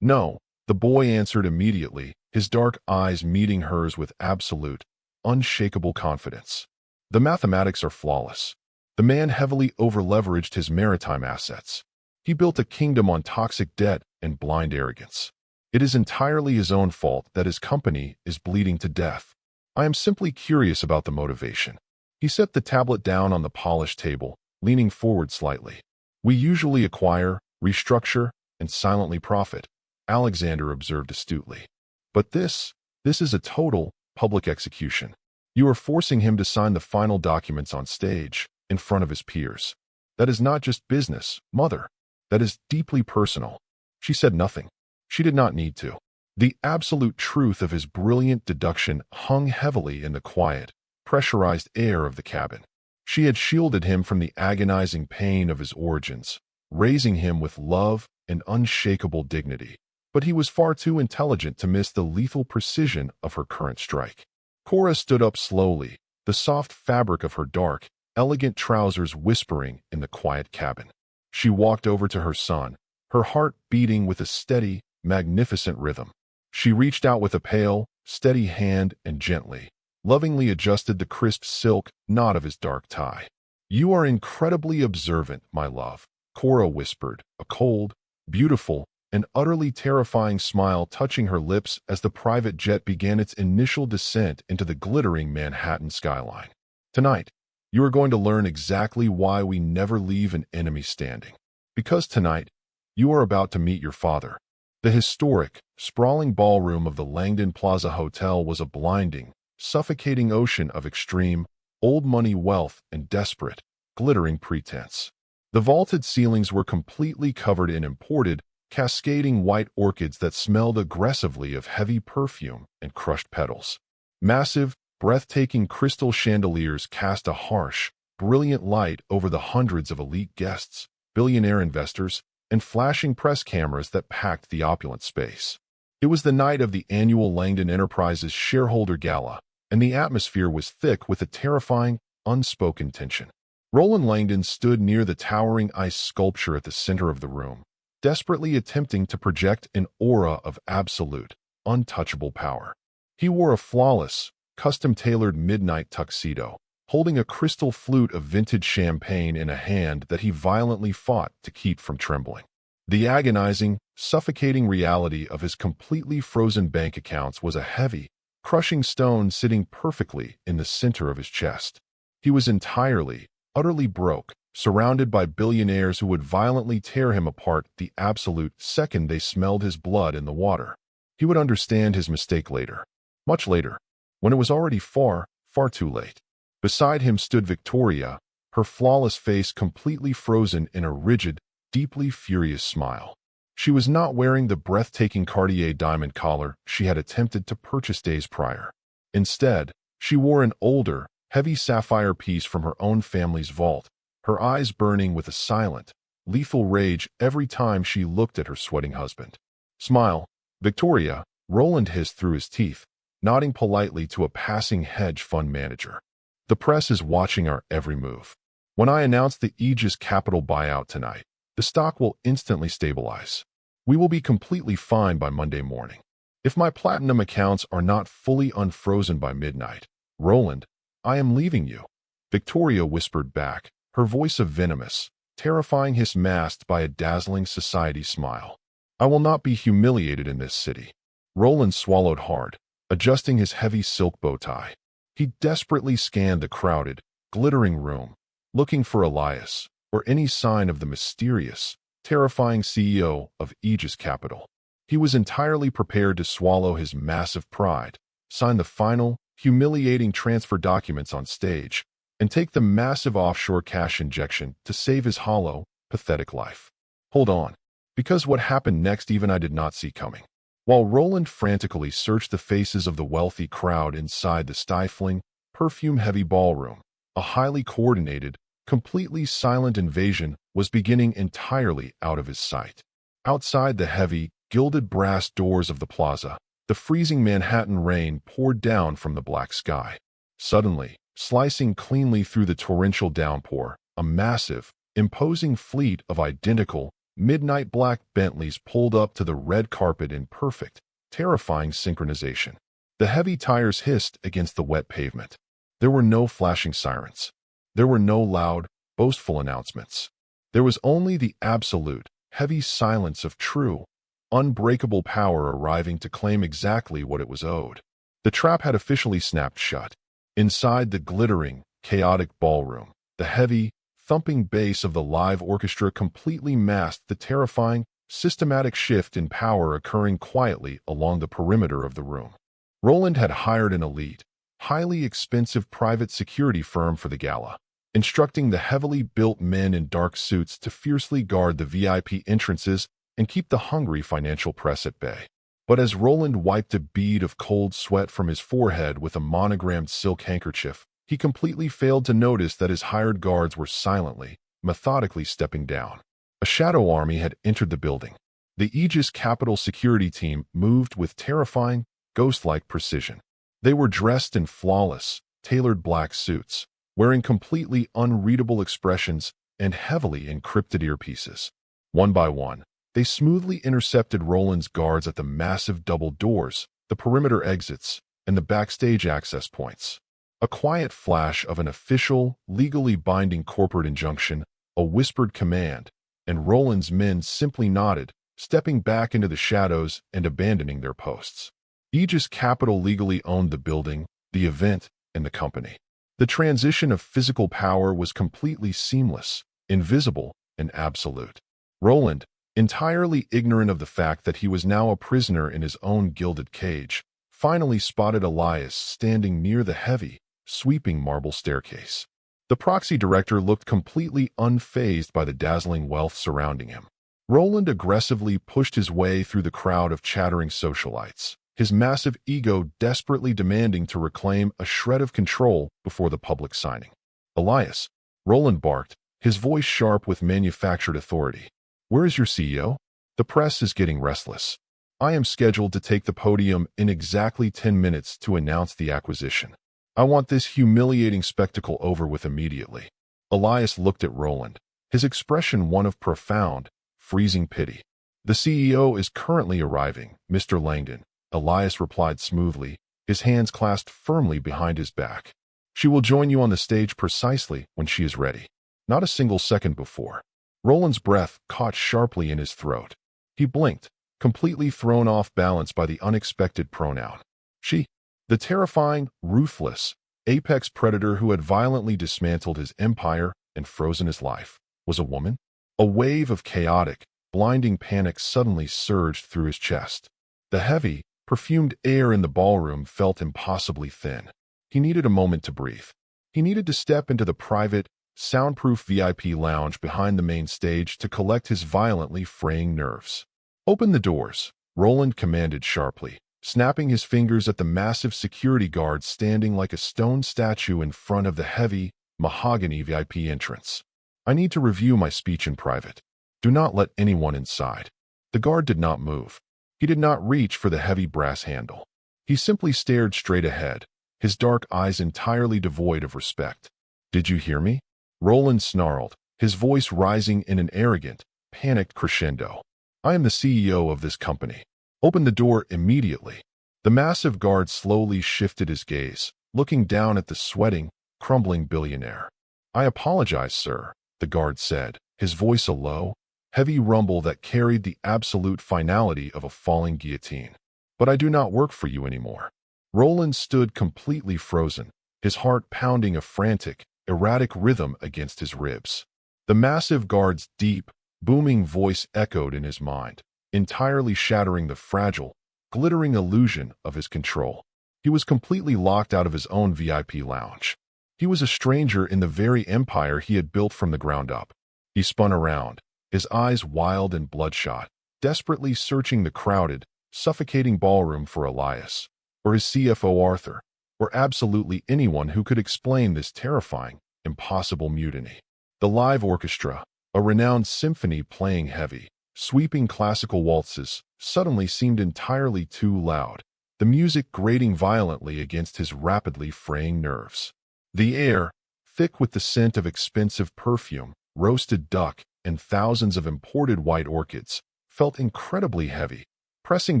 A: "No," the boy answered immediately, his dark eyes meeting hers with absolute, unshakable confidence. "The mathematics are flawless. The man heavily over-leveraged his maritime assets. He built a kingdom on toxic debt and blind arrogance. It is entirely his own fault that his company is bleeding to death. I am simply curious about the motivation." He set the tablet down on the polished table, leaning forward slightly. "We usually acquire, restructure, and silently profit," Alexander observed astutely. "But this is a total, public execution. You are forcing him to sign the final documents on stage, in front of his peers. That is not just business, Mother. That is deeply personal." She said nothing. She did not need to. The absolute truth of his brilliant deduction hung heavily in the quiet, pressurized air of the cabin. She had shielded him from the agonizing pain of his origins, raising him with love and unshakable dignity. But he was far too intelligent to miss the lethal precision of her current strike. Cora stood up slowly, the soft fabric of her dark, elegant trousers whispering in the quiet cabin. She walked over to her son, her heart beating with a steady, magnificent rhythm. She reached out with a pale, steady hand and gently, lovingly adjusted the crisp silk knot of his dark tie. "You are incredibly observant, my love," Cora whispered, a cold, beautiful, and utterly terrifying smile touching her lips as the private jet began its initial descent into the glittering Manhattan skyline. "Tonight, you are going to learn exactly why we never leave an enemy standing. Because tonight, you are about to meet your father." The historic, sprawling ballroom of the Langdon Plaza Hotel was a blinding, suffocating ocean of extreme, old money wealth and desperate, glittering pretense. The vaulted ceilings were completely covered in imported, cascading white orchids that smelled aggressively of heavy perfume and crushed petals. Massive, breathtaking crystal chandeliers cast a harsh, brilliant light over the hundreds of elite guests, billionaire investors, and flashing press cameras that packed the opulent space. It was the night of the annual Langdon Enterprises shareholder gala, and the atmosphere was thick with a terrifying, unspoken tension. Roland Langdon stood near the towering ice sculpture at the center of the room, desperately attempting to project an aura of absolute, untouchable power. He wore a flawless, custom-tailored midnight tuxedo, holding a crystal flute of vintage champagne in a hand that he violently fought to keep from trembling. The agonizing, suffocating reality of his completely frozen bank accounts was a heavy, crushing stone sitting perfectly in the center of his chest. He was entirely, utterly broke, surrounded by billionaires who would violently tear him apart the absolute second they smelled his blood in the water. He would understand his mistake later, much later, when it was already far, far too late. Beside him stood Victoria, her flawless face completely frozen in a rigid, deeply furious smile. She was not wearing the breathtaking Cartier diamond collar she had attempted to purchase days prior. Instead, she wore an older, heavy sapphire piece from her own family's vault, her eyes burning with a silent, lethal rage every time she looked at her sweating husband. "Smile, Victoria," Roland hissed through his teeth, nodding politely to a passing hedge fund manager. "The press is watching our every move. When I announce the Aegis Capital buyout tonight, the stock will instantly stabilize. We will be completely fine by Monday morning. If my platinum accounts are not fully unfrozen by midnight, Roland, I am leaving you," Victoria whispered back, her voice a venomous, terrifying hiss masked by a dazzling society smile. "I will not be humiliated in this city." Roland swallowed hard, adjusting his heavy silk bow tie. He desperately scanned the crowded, glittering room, looking for Elias, or any sign of the mysterious, terrifying CEO of Aegis Capital. He was entirely prepared to swallow his massive pride, sign the final, humiliating transfer documents on stage, and take the massive offshore cash injection to save his hollow, pathetic life. Hold on, because what happened next even I did not see coming. While Roland frantically searched the faces of the wealthy crowd inside the stifling, perfume-heavy ballroom, a highly coordinated, completely silent invasion was beginning entirely out of his sight. Outside the heavy, gilded brass doors of the plaza, the freezing Manhattan rain poured down from the black sky. Suddenly, slicing cleanly through the torrential downpour, a massive, imposing fleet of identical, midnight black Bentleys pulled up to the red carpet in perfect, terrifying synchronization. The heavy tires hissed against the wet pavement. There were no flashing sirens. There were no loud, boastful announcements. There was only the absolute, heavy silence of true, unbreakable power arriving to claim exactly what it was owed. The trap had officially snapped shut. Inside the glittering, chaotic ballroom, the heavy, thumping bass of the live orchestra completely masked the terrifying, systematic shift in power occurring quietly along the perimeter of the room. Roland had hired an elite, highly expensive private security firm for the gala, instructing the heavily built men in dark suits to fiercely guard the VIP entrances and keep the hungry financial press at bay. But as Roland wiped a bead of cold sweat from his forehead with a monogrammed silk handkerchief, he completely failed to notice that his hired guards were silently, methodically stepping down. A shadow army had entered the building. The Aegis Capital security team moved with terrifying, ghost-like precision. They were dressed in flawless, tailored black suits, wearing completely unreadable expressions and heavily encrypted earpieces. One by one, they smoothly intercepted Roland's guards at the massive double doors, the perimeter exits, and the backstage access points. A quiet flash of an official, legally binding corporate injunction, a whispered command, and Roland's men simply nodded, stepping back into the shadows and abandoning their posts. Aegis Capital legally owned the building, the event, and the company. The transition of physical power was completely seamless, invisible, and absolute. Roland, entirely ignorant of the fact that he was now a prisoner in his own gilded cage, finally spotted Elias standing near the heavy, sweeping marble staircase. The proxy director looked completely unfazed by the dazzling wealth surrounding him. Roland aggressively pushed his way through the crowd of chattering socialites, his massive ego desperately demanding to reclaim a shred of control before the public signing. "Elias," Roland barked, his voice sharp with manufactured authority. "Where is your CEO? The press is getting restless. I am scheduled to take the podium in exactly 10 minutes to announce the acquisition. I want this humiliating spectacle over with immediately." Elias looked at Roland, his expression one of profound, freezing pity. "The CEO is currently arriving, Mr. Langdon," Elias replied smoothly, his hands clasped firmly behind his back. "She will join you on the stage precisely when she is ready, not a single second before." Roland's breath caught sharply in his throat. He blinked, completely thrown off balance by the unexpected pronoun. She, the terrifying, ruthless, apex predator who had violently dismantled his empire and frozen his life, was a woman? A wave of chaotic, blinding panic suddenly surged through his chest. The heavy, perfumed air in the ballroom felt impossibly thin. He needed a moment to breathe. He needed to step into the private, soundproof VIP lounge behind the main stage to collect his violently fraying nerves. "Open the doors," Roland commanded sharply, snapping his fingers at the massive security guard standing like a stone statue in front of the heavy, mahogany VIP entrance. "I need to review my speech in private. Do not let anyone inside." The guard did not move. He did not reach for the heavy brass handle. He simply stared straight ahead, his dark eyes entirely devoid of respect. "Did you hear me?" Roland snarled, his voice rising in an arrogant, panicked crescendo. "I am the CEO of this company. Open the door immediately." The massive guard slowly shifted his gaze, looking down at the sweating, crumbling billionaire. "I apologize, sir," the guard said, his voice a low, heavy rumble that carried the absolute finality of a falling guillotine. "But I do not work for you anymore." Roland stood completely frozen, his heart pounding a frantic, erratic rhythm against his ribs. The massive guard's deep, booming voice echoed in his mind, entirely shattering the fragile, glittering illusion of his control. He was completely locked out of his own VIP lounge. He was a stranger in the very empire he had built from the ground up. He spun around, his eyes wild and bloodshot, desperately searching the crowded, suffocating ballroom for Elias, or his CFO Arthur, or absolutely anyone who could explain this terrifying, impossible mutiny. The live orchestra, a renowned symphony playing heavy, sweeping classical waltzes, suddenly seemed entirely too loud, the music grating violently against his rapidly fraying nerves. The air, thick with the scent of expensive perfume, roasted duck, and thousands of imported white orchids, felt incredibly heavy, pressing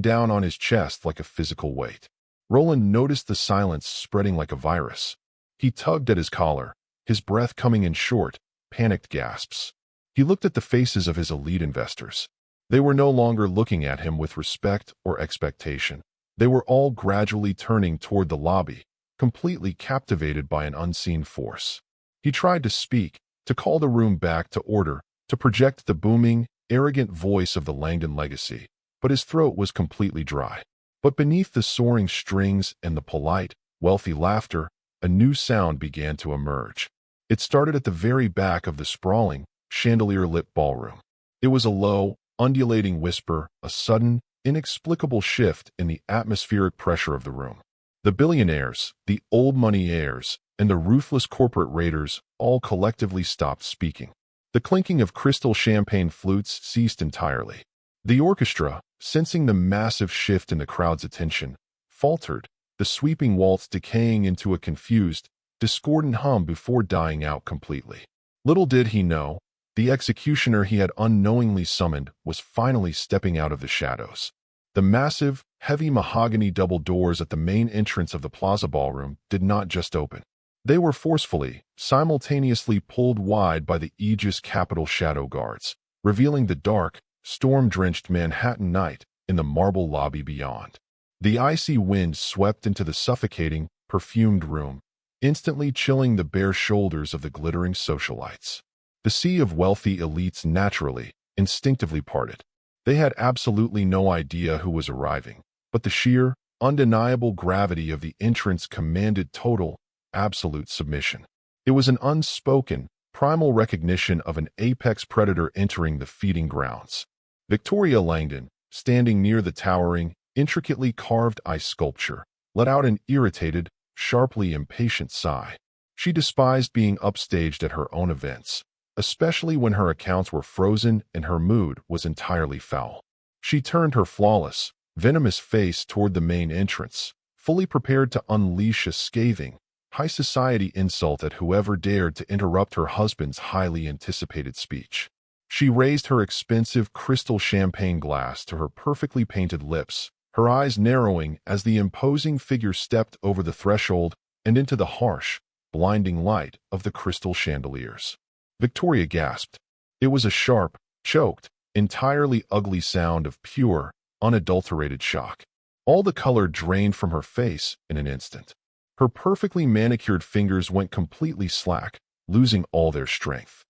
A: down on his chest like a physical weight. Roland noticed the silence spreading like a virus. He tugged at his collar, his breath coming in short, panicked gasps. He looked at the faces of his elite investors. They were no longer looking at him with respect or expectation. They were all gradually turning toward the lobby, completely captivated by an unseen force. He tried to speak, to call the room back to order, to project the booming, arrogant voice of the Langdon legacy, but his throat was completely dry. But beneath the soaring strings and the polite, wealthy laughter, a new sound began to emerge. It started at the very back of the sprawling, chandelier-lit ballroom. It was a low, undulating whisper, a sudden, inexplicable shift in the atmospheric pressure of the room. The billionaires, the old money heirs, and the ruthless corporate raiders all collectively stopped speaking. The clinking of crystal champagne flutes ceased entirely. The orchestra, sensing the massive shift in the crowd's attention, faltered, the sweeping waltz decaying into a confused, discordant hum before dying out completely. Little did he know, the executioner he had unknowingly summoned was finally stepping out of the shadows. The massive, heavy mahogany double doors at the main entrance of the Plaza Ballroom did not just open. They were forcefully, simultaneously pulled wide by the Aegis Capital shadow guards, revealing the dark, storm-drenched Manhattan night in the marble lobby beyond. The icy wind swept into the suffocating, perfumed room, instantly chilling the bare shoulders of the glittering socialites. The sea of wealthy elites naturally, instinctively parted. They had absolutely no idea who was arriving, but the sheer, undeniable gravity of the entrance commanded total, absolute submission. It was an unspoken, primal recognition of an apex predator entering the feeding grounds. Victoria Langdon, standing near the towering, intricately carved ice sculpture, let out an irritated, sharply impatient sigh. She despised being upstaged at her own events, especially when her accounts were frozen and her mood was entirely foul. She turned her flawless, venomous face toward the main entrance, fully prepared to unleash a scathing, high-society insult at whoever dared to interrupt her husband's highly anticipated speech. She raised her expensive crystal champagne glass to her perfectly painted lips, her eyes narrowing as the imposing figure stepped over the threshold and into the harsh, blinding light of the crystal chandeliers. Victoria gasped. It was a sharp, choked, entirely ugly sound of pure, unadulterated shock. All the color drained from her face in an instant. Her perfectly manicured fingers went completely slack, losing all their strength.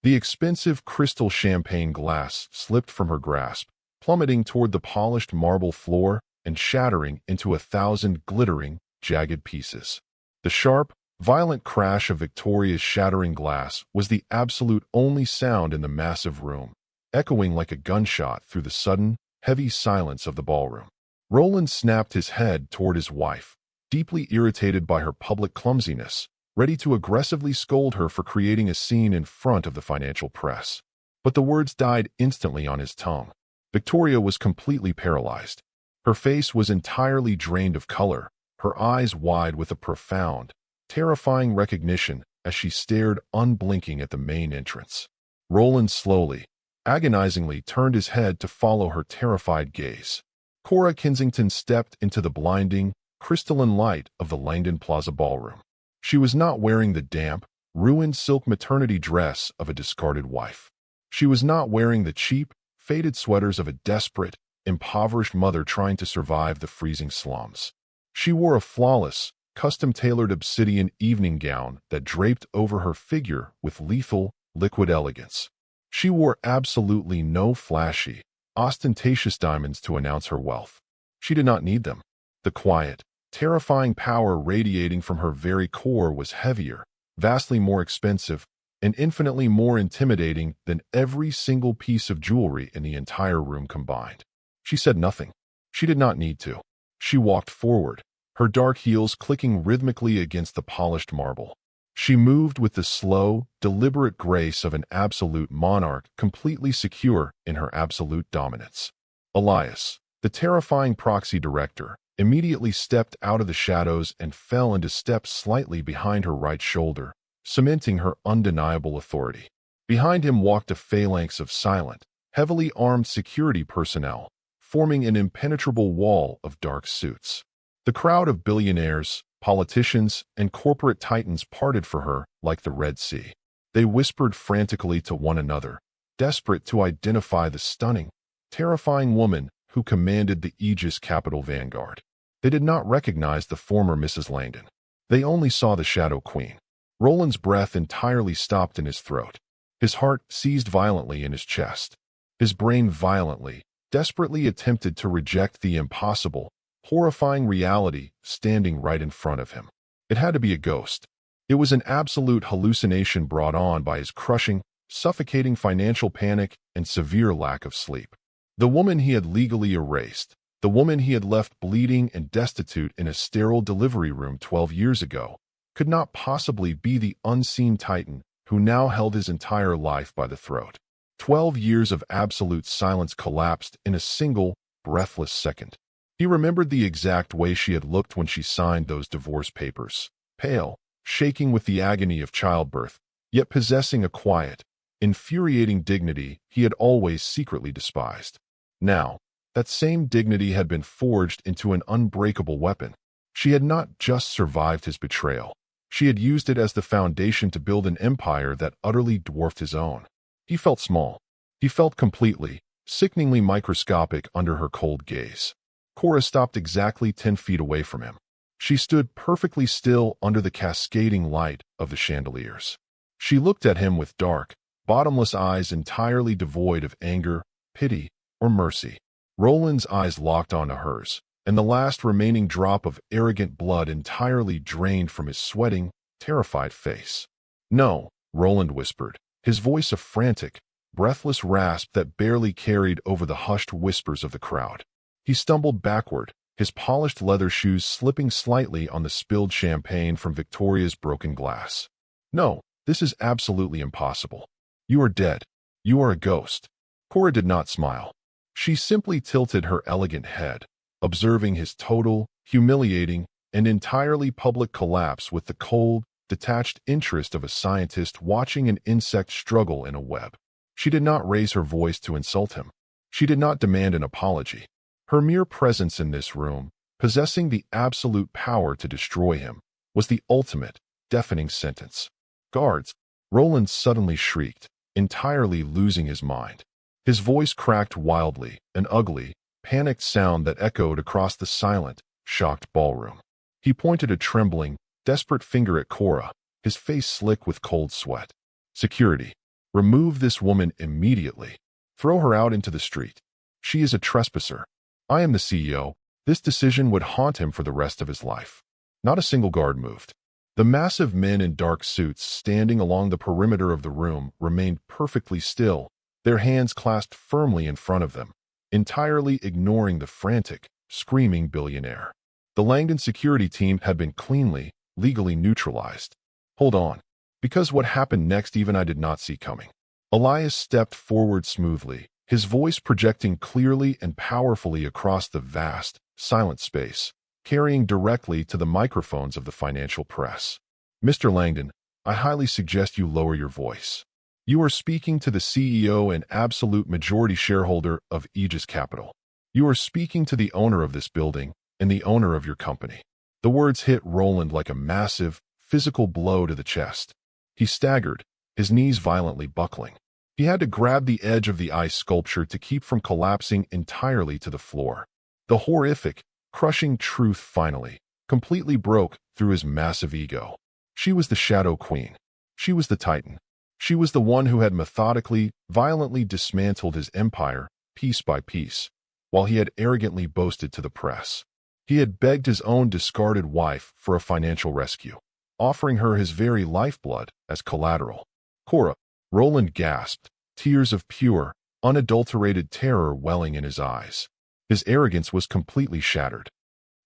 A: The expensive crystal champagne glass slipped from her grasp, plummeting toward the polished marble floor and shattering into 1,000 glittering, jagged pieces. The sharp, violent crash of Victoria's shattering glass was the absolute only sound in the massive room, echoing like a gunshot through the sudden, heavy silence of the ballroom. Roland snapped his head toward his wife, deeply irritated by her public clumsiness, ready to aggressively scold her for creating a scene in front of the financial press. But the words died instantly on his tongue. Victoria was completely paralyzed. Her face was entirely drained of color, her eyes wide with a profound, terrifying recognition as she stared unblinking at the main entrance. Roland slowly, agonizingly turned his head to follow her terrified gaze. Cora Kensington stepped into the blinding, crystalline light of the Langdon Plaza ballroom. She was not wearing the damp, ruined silk maternity dress of a discarded wife. She was not wearing the cheap, faded sweaters of a desperate, impoverished mother trying to survive the freezing slums. She wore a flawless, custom-tailored obsidian evening gown that draped over her figure with lethal, liquid elegance. She wore absolutely no flashy, ostentatious diamonds to announce her wealth. She did not need them. The quiet, terrifying power radiating from her very core was heavier, vastly more expensive, and infinitely more intimidating than every single piece of jewelry in the entire room combined. She said nothing. She did not need to. She walked forward, her dark heels clicking rhythmically against the polished marble. She moved with the slow, deliberate grace of an absolute monarch completely secure in her absolute dominance. Elias, the terrifying proxy director, immediately stepped out of the shadows and fell into step slightly behind her right shoulder, cementing her undeniable authority. Behind him walked a phalanx of silent, heavily armed security personnel, forming an impenetrable wall of dark suits. The crowd of billionaires, politicians, and corporate titans parted for her like the Red Sea. They whispered frantically to one another, desperate to identify the stunning, terrifying woman who commanded the Aegis Capital Vanguard. They did not recognize the former Mrs. Langdon. They only saw the Shadow Queen. Roland's breath entirely stopped in his throat. His heart seized violently in his chest. His brain violently, desperately attempted to reject the impossible, horrifying reality standing right in front of him. It had to be a ghost. It was an absolute hallucination brought on by his crushing, suffocating financial panic and severe lack of sleep. The woman he had legally erased, the woman he had left bleeding and destitute in a sterile delivery room 12 years ago, could not possibly be the unseen titan who now held his entire life by the throat. 12 years of absolute silence collapsed in a single, breathless second. He remembered the exact way she had looked when she signed those divorce papers, pale, shaking with the agony of childbirth, yet possessing a quiet, infuriating dignity he had always secretly despised. Now, that same dignity had been forged into an unbreakable weapon. She had not just survived his betrayal. She had used it as the foundation to build an empire that utterly dwarfed his own. He felt small. He felt completely, sickeningly microscopic under her cold gaze. Cora stopped exactly 10 feet away from him. She stood perfectly still under the cascading light of the chandeliers. She looked at him with dark, bottomless eyes entirely devoid of anger, pity, or mercy. Roland's eyes locked onto hers, and the last remaining drop of arrogant blood entirely drained from his sweating, terrified face. No, Roland whispered, his voice a frantic, breathless rasp that barely carried over the hushed whispers of the crowd. He stumbled backward, his polished leather shoes slipping slightly on the spilled champagne from Victoria's broken glass. No, this is absolutely impossible. You are dead. You are a ghost. Cora did not smile. She simply tilted her elegant head, observing his total, humiliating, and entirely public collapse with the cold, detached interest of a scientist watching an insect struggle in a web. She did not raise her voice to insult him. She did not demand an apology. Her mere presence in this room, possessing the absolute power to destroy him, was the ultimate, deafening sentence. Guards! Roland suddenly shrieked, entirely losing his mind. His voice cracked wildly, an ugly, panicked sound that echoed across the silent, shocked ballroom. He pointed a trembling, desperate finger at Cora, his face slick with cold sweat. Security. Remove this woman immediately. Throw her out into the street. She is a trespasser. I am the CEO. This decision would haunt him for the rest of his life. Not a single guard moved. The massive men in dark suits standing along the perimeter of the room remained perfectly still, their hands clasped firmly in front of them, entirely ignoring the frantic, screaming billionaire. The Langdon security team had been cleanly, legally neutralized. Hold on. Because what happened next even I did not see coming. Elias stepped forward smoothly, his voice projecting clearly and powerfully across the vast, silent space, carrying directly to the microphones of the financial press. Mr. Langdon, I highly suggest you lower your voice. You are speaking to the CEO and absolute majority shareholder of Aegis Capital. You are speaking to the owner of this building and the owner of your company. The words hit Roland like a massive, physical blow to the chest. He staggered, his knees violently buckling. He had to grab the edge of the ice sculpture to keep from collapsing entirely to the floor. The horrific, crushing truth finally, completely broke through his massive ego. She was the Shadow Queen. She was the Titan. She was the one who had methodically, violently dismantled his empire, piece by piece, while he had arrogantly boasted to the press. He had begged his own discarded wife for a financial rescue, offering her his very lifeblood as collateral. Cora, Roland gasped, tears of pure, unadulterated terror welling in his eyes. His arrogance was completely shattered.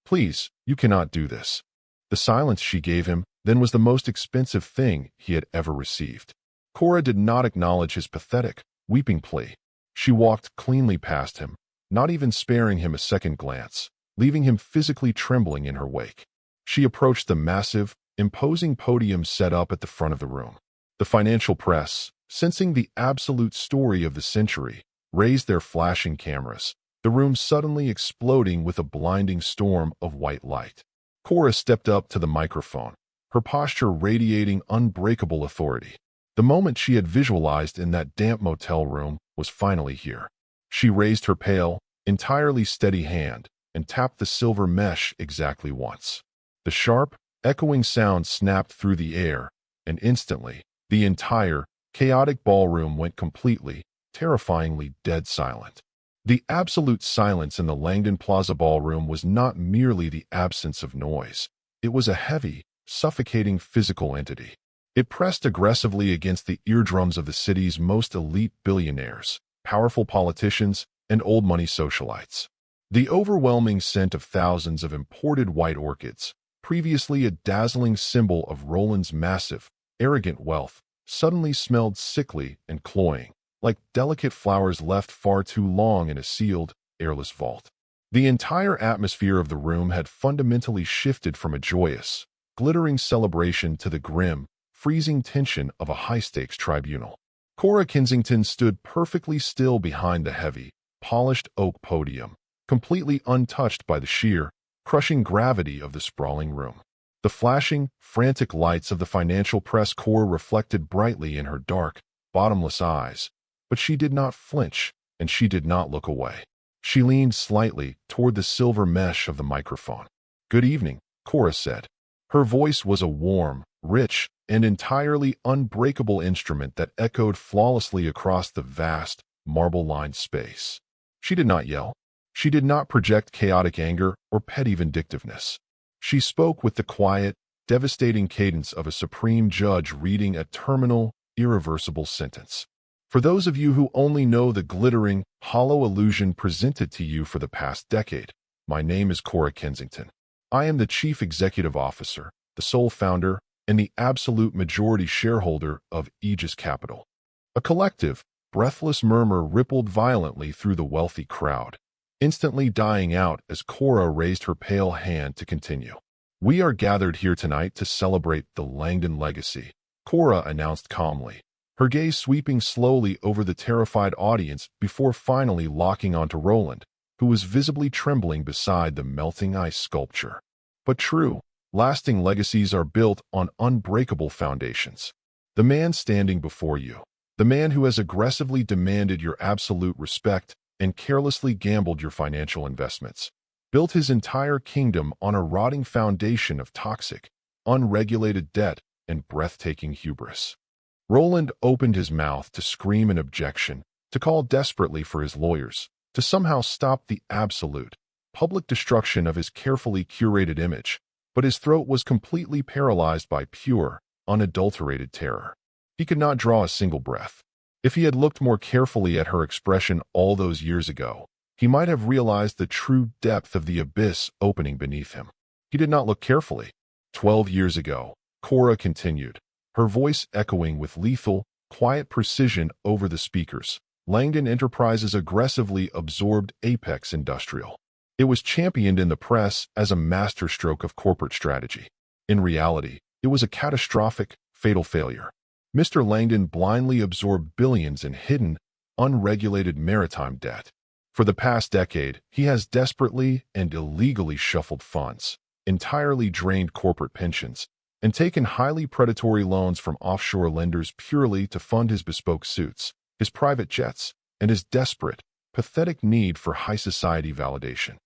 A: Please, you cannot do this. The silence she gave him then was the most expensive thing he had ever received. Cora did not acknowledge his pathetic, weeping plea. She walked cleanly past him, not even sparing him a second glance, leaving him physically trembling in her wake. She approached the massive, imposing podium set up at the front of the room. The financial press, sensing the absolute story of the century, raised their flashing cameras, the room suddenly exploding with a blinding storm of white light. Cora stepped up to the microphone, her posture radiating unbreakable authority. The moment she had visualized in that damp motel room was finally here. She raised her pale, entirely steady hand and tapped the silver mesh exactly once. The sharp, echoing sound snapped through the air, and instantly, the entire, chaotic ballroom went completely, terrifyingly dead silent. The absolute silence in the Langdon Plaza ballroom was not merely the absence of noise. It was a heavy, suffocating physical entity. It pressed aggressively against the eardrums of the city's most elite billionaires, powerful politicians, and old-money socialites. The overwhelming scent of thousands of imported white orchids, previously a dazzling symbol of Roland's massive, arrogant wealth, suddenly smelled sickly and cloying, like delicate flowers left far too long in a sealed, airless vault. The entire atmosphere of the room had fundamentally shifted from a joyous, glittering celebration to the grim, freezing tension of a high-stakes tribunal. Cora Kensington stood perfectly still behind the heavy, polished oak podium, completely untouched by the sheer, crushing gravity of the sprawling room. The flashing, frantic lights of the financial press corps reflected brightly in her dark, bottomless eyes, but she did not flinch, and she did not look away. She leaned slightly toward the silver mesh of the microphone. "Good evening," Cora said. Her voice was a warm, rich, and entirely unbreakable instrument that echoed flawlessly across the vast, marble-lined space. She did not yell. She did not project chaotic anger or petty vindictiveness. She spoke with the quiet, devastating cadence of a supreme judge reading a terminal, irreversible sentence. For those of you who only know the glittering, hollow illusion presented to you for the past decade, my name is Cora Kensington. I am the Chief Executive Officer, the sole founder, and the absolute majority shareholder of Aegis Capital. A collective, breathless murmur rippled violently through the wealthy crowd, instantly dying out as Cora raised her pale hand to continue. "We are gathered here tonight to celebrate the Langdon legacy," Cora announced calmly, her gaze sweeping slowly over the terrified audience before finally locking onto Roland, who was visibly trembling beside the melting ice sculpture. But true, lasting legacies are built on unbreakable foundations. The man standing before you, the man who has aggressively demanded your absolute respect and carelessly gambled your financial investments, built his entire kingdom on a rotting foundation of toxic, unregulated debt and breathtaking hubris. Roland opened his mouth to scream an objection, to call desperately for his lawyers, to somehow stop the absolute, public destruction of his carefully curated image, but his throat was completely paralyzed by pure, unadulterated terror. He could not draw a single breath. If he had looked more carefully at her expression all those years ago, he might have realized the true depth of the abyss opening beneath him. He did not look carefully. 12 years ago, Cora continued, her voice echoing with lethal, quiet precision over the speakers, Langdon Enterprises aggressively absorbed Apex Industrial. It was championed in the press as a masterstroke of corporate strategy. In reality, it was a catastrophic, fatal failure. Mr. Langdon blindly absorbed billions in hidden, unregulated maritime debt. For the past decade, he has desperately and illegally shuffled funds, entirely drained corporate pensions, and taken highly predatory loans from offshore lenders purely to fund his bespoke suits, his private jets, and his desperate, pathetic need for high society validation.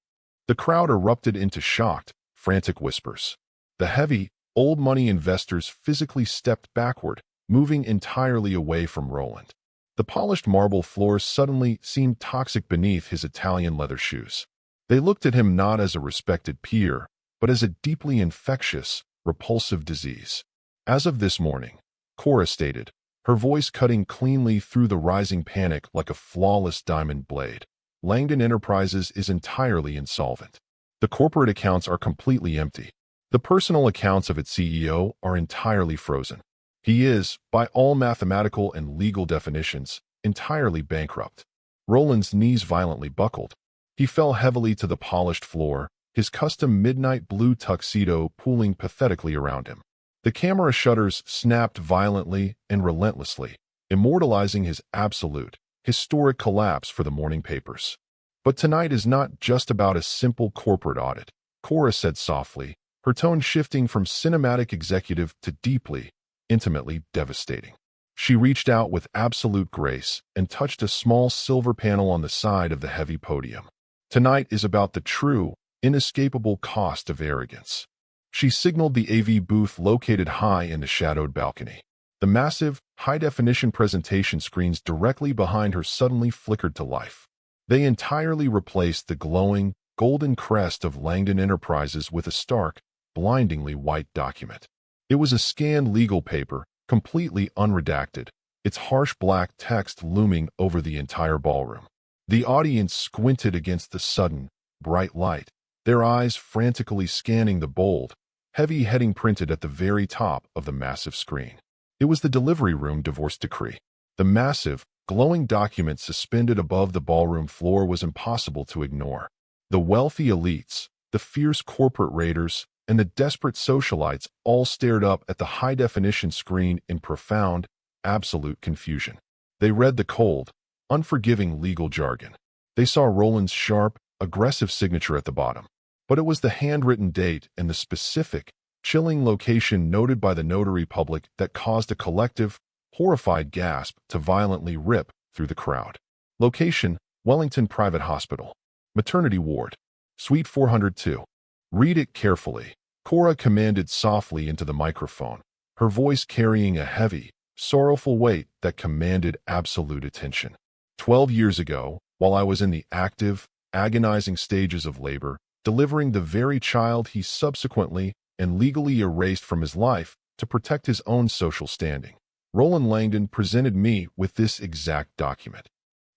A: The crowd erupted into shocked, frantic whispers. The heavy, old money investors physically stepped backward, moving entirely away from Roland. The polished marble floors suddenly seemed toxic beneath his Italian leather shoes. They looked at him not as a respected peer, but as a deeply infectious, repulsive disease. "As of this morning," Cora stated, her voice cutting cleanly through the rising panic like a flawless diamond blade, "Langdon Enterprises is entirely insolvent. The corporate accounts are completely empty. The personal accounts of its CEO are entirely frozen. He is, by all mathematical and legal definitions, entirely bankrupt." Roland's knees violently buckled. He fell heavily to the polished floor, his custom midnight blue tuxedo pooling pathetically around him. The camera shutters snapped violently and relentlessly, immortalizing his absolute, historic collapse for the morning papers. "But tonight is not just about a simple corporate audit," Cora said softly, her tone shifting from cinematic executive to deeply, intimately devastating. She reached out with absolute grace and touched a small silver panel on the side of the heavy podium. "Tonight is about the true, inescapable cost of arrogance." She signaled the AV booth located high in the shadowed balcony. The massive, high-definition presentation screens directly behind her suddenly flickered to life. They entirely replaced the glowing, golden crest of Langdon Enterprises with a stark, blindingly white document. It was a scanned legal paper, completely unredacted, its harsh black text looming over the entire ballroom. The audience squinted against the sudden, bright light, their eyes frantically scanning the bold, heavy heading printed at the very top of the massive screen. It was the delivery room divorce decree. The massive, glowing document suspended above the ballroom floor was impossible to ignore. The wealthy elites, the fierce corporate raiders, and the desperate socialites all stared up at the high-definition screen in profound, absolute confusion. They read the cold, unforgiving legal jargon. They saw Roland's sharp, aggressive signature at the bottom. But it was the handwritten date and the specific, chilling location noted by the notary public that caused a collective, horrified gasp to violently rip through the crowd. Location: Wellington Private Hospital. Maternity Ward. Suite 402. "Read it carefully," Cora commanded softly into the microphone, her voice carrying a heavy, sorrowful weight that commanded absolute attention. 12 years ago, while I was in the active, agonizing stages of labor, delivering the very child he subsequently, and legally erased from his life to protect his own social standing. Roland Langdon presented me with this exact document.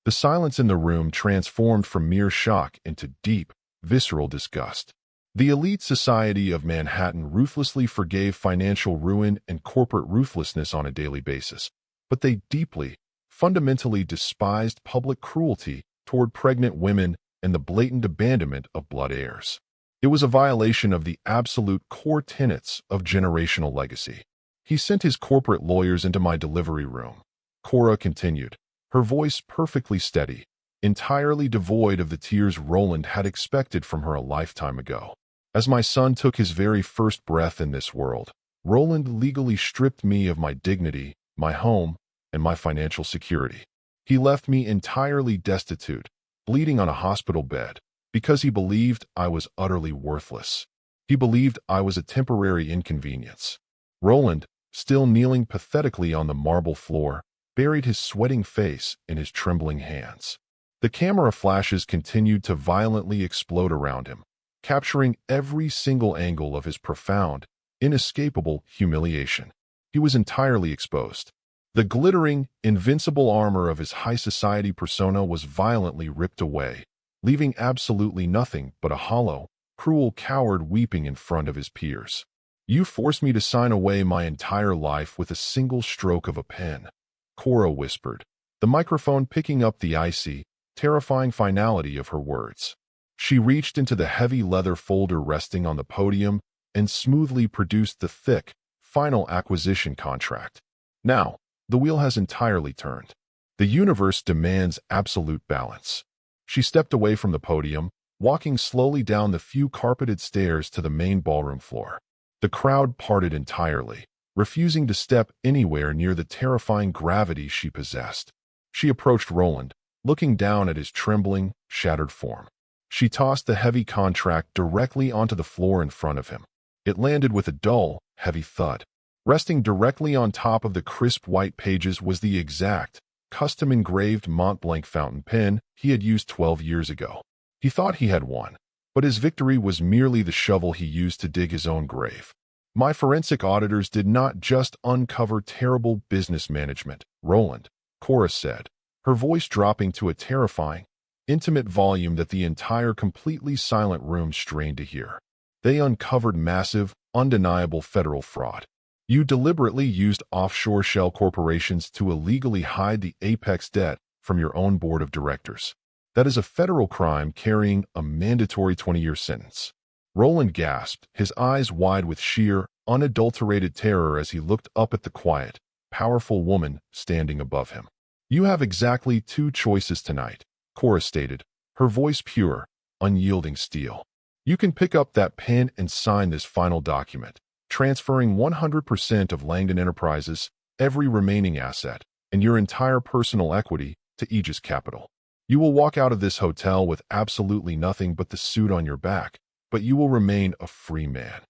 A: The silence in the room transformed from mere shock into deep, visceral disgust. The elite society of Manhattan ruthlessly forgave financial ruin and corporate ruthlessness on a daily basis, but they deeply, fundamentally despised public cruelty toward pregnant women and the blatant abandonment of blood heirs. It was a violation of the absolute core tenets of generational legacy. He sent his corporate lawyers into my delivery room. Cora continued, her voice perfectly steady, entirely devoid of the tears Roland had expected from her a lifetime ago. As my son took his very first breath in this world, Roland legally stripped me of my dignity, my home, and my financial security. He left me entirely destitute, bleeding on a hospital bed, because he believed I was utterly worthless. He believed I was a temporary inconvenience. Roland, still kneeling pathetically on the marble floor, buried his sweating face in his trembling hands. The camera flashes continued to violently explode around him, capturing every single angle of his profound, inescapable humiliation. He was entirely exposed. The glittering, invincible armor of his high society persona was violently ripped away, leaving absolutely nothing but a hollow, cruel coward weeping in front of his peers. You forced me to sign away my entire life with a single stroke of a pen, Cora whispered, the microphone picking up the icy, terrifying finality of her words. She reached into the heavy leather folder resting on the podium and smoothly produced the thick, final acquisition contract. Now, the wheel has entirely turned. The universe demands absolute balance. She stepped away from the podium, walking slowly down the few carpeted stairs to the main ballroom floor. The crowd parted entirely, refusing to step anywhere near the terrifying gravity she possessed. She approached Roland, looking down at his trembling, shattered form. She tossed the heavy contract directly onto the floor in front of him. It landed with a dull, heavy thud. Resting directly on top of the crisp white pages was the exact, custom-engraved Mont-Blanc fountain pen he had used 12 years ago. He thought he had won, but his victory was merely the shovel he used to dig his own grave. My forensic auditors did not just uncover terrible business management, Roland, Cora said, her voice dropping to a terrifying, intimate volume that the entire completely silent room strained to hear. They uncovered massive, undeniable federal fraud. You deliberately used offshore shell corporations to illegally hide the apex debt from your own board of directors. That is a federal crime carrying a mandatory 20-year sentence. Roland gasped, his eyes wide with sheer, unadulterated terror as he looked up at the quiet, powerful woman standing above him. You have exactly two choices tonight, Cora stated, her voice pure, unyielding steel. You can pick up that pen and sign this final document, transferring 100% of Langdon Enterprises, every remaining asset, and your entire personal equity to Aegis Capital. You will walk out of this hotel with absolutely nothing but the suit on your back, but you will remain a free man.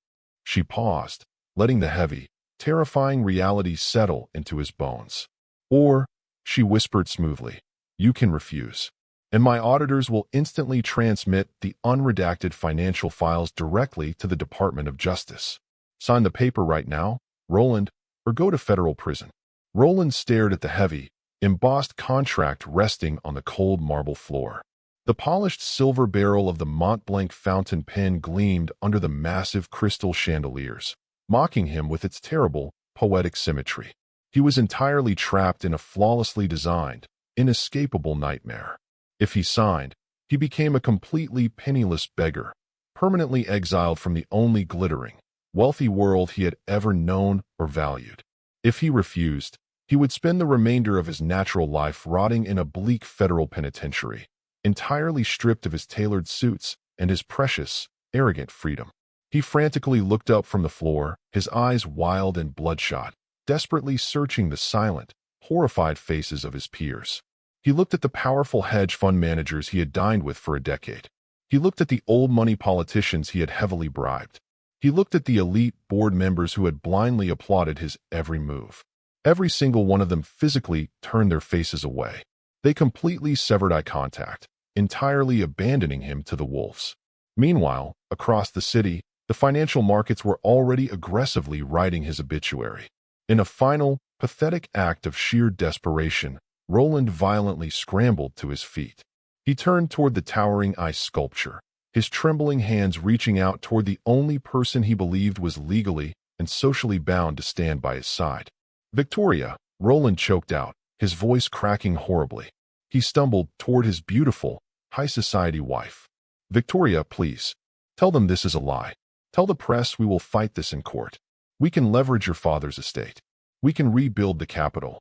A: She paused, letting the heavy, terrifying reality settle into his bones. Or, she whispered smoothly, you can refuse. And my auditors will instantly transmit the unredacted financial files directly to the Department of Justice. Sign the paper right now, Roland, or go to federal prison. Roland stared at the heavy, embossed contract resting on the cold marble floor. The polished silver barrel of the Mont-Blanc fountain pen gleamed under the massive crystal chandeliers, mocking him with its terrible, poetic symmetry. He was entirely trapped in a flawlessly designed, inescapable nightmare. If he signed, he became a completely penniless beggar, permanently exiled from the only glittering, wealthy world he had ever known or valued. If he refused, he would spend the remainder of his natural life rotting in a bleak federal penitentiary, entirely stripped of his tailored suits and his precious, arrogant freedom. He frantically looked up from the floor, his eyes wild and bloodshot, desperately searching the silent, horrified faces of his peers. He looked at the powerful hedge fund managers he had dined with for a decade. He looked at the old money politicians he had heavily bribed. He looked at the elite board members who had blindly applauded his every move. Every single one of them physically turned their faces away. They completely severed eye contact, entirely abandoning him to the wolves. Meanwhile, across the city, The financial markets were already aggressively writing his obituary. In a final, pathetic act of sheer desperation, Roland violently scrambled to his feet. He turned toward the towering ice sculpture, his trembling hands reaching out toward the only person he believed was legally and socially bound to stand by his side. "Victoria," Roland choked out, his voice cracking horribly. He stumbled toward his beautiful, high-society wife. "Victoria, please. Tell them this is a lie. Tell the press we will fight this in court. We can leverage your father's estate. We can rebuild the capital."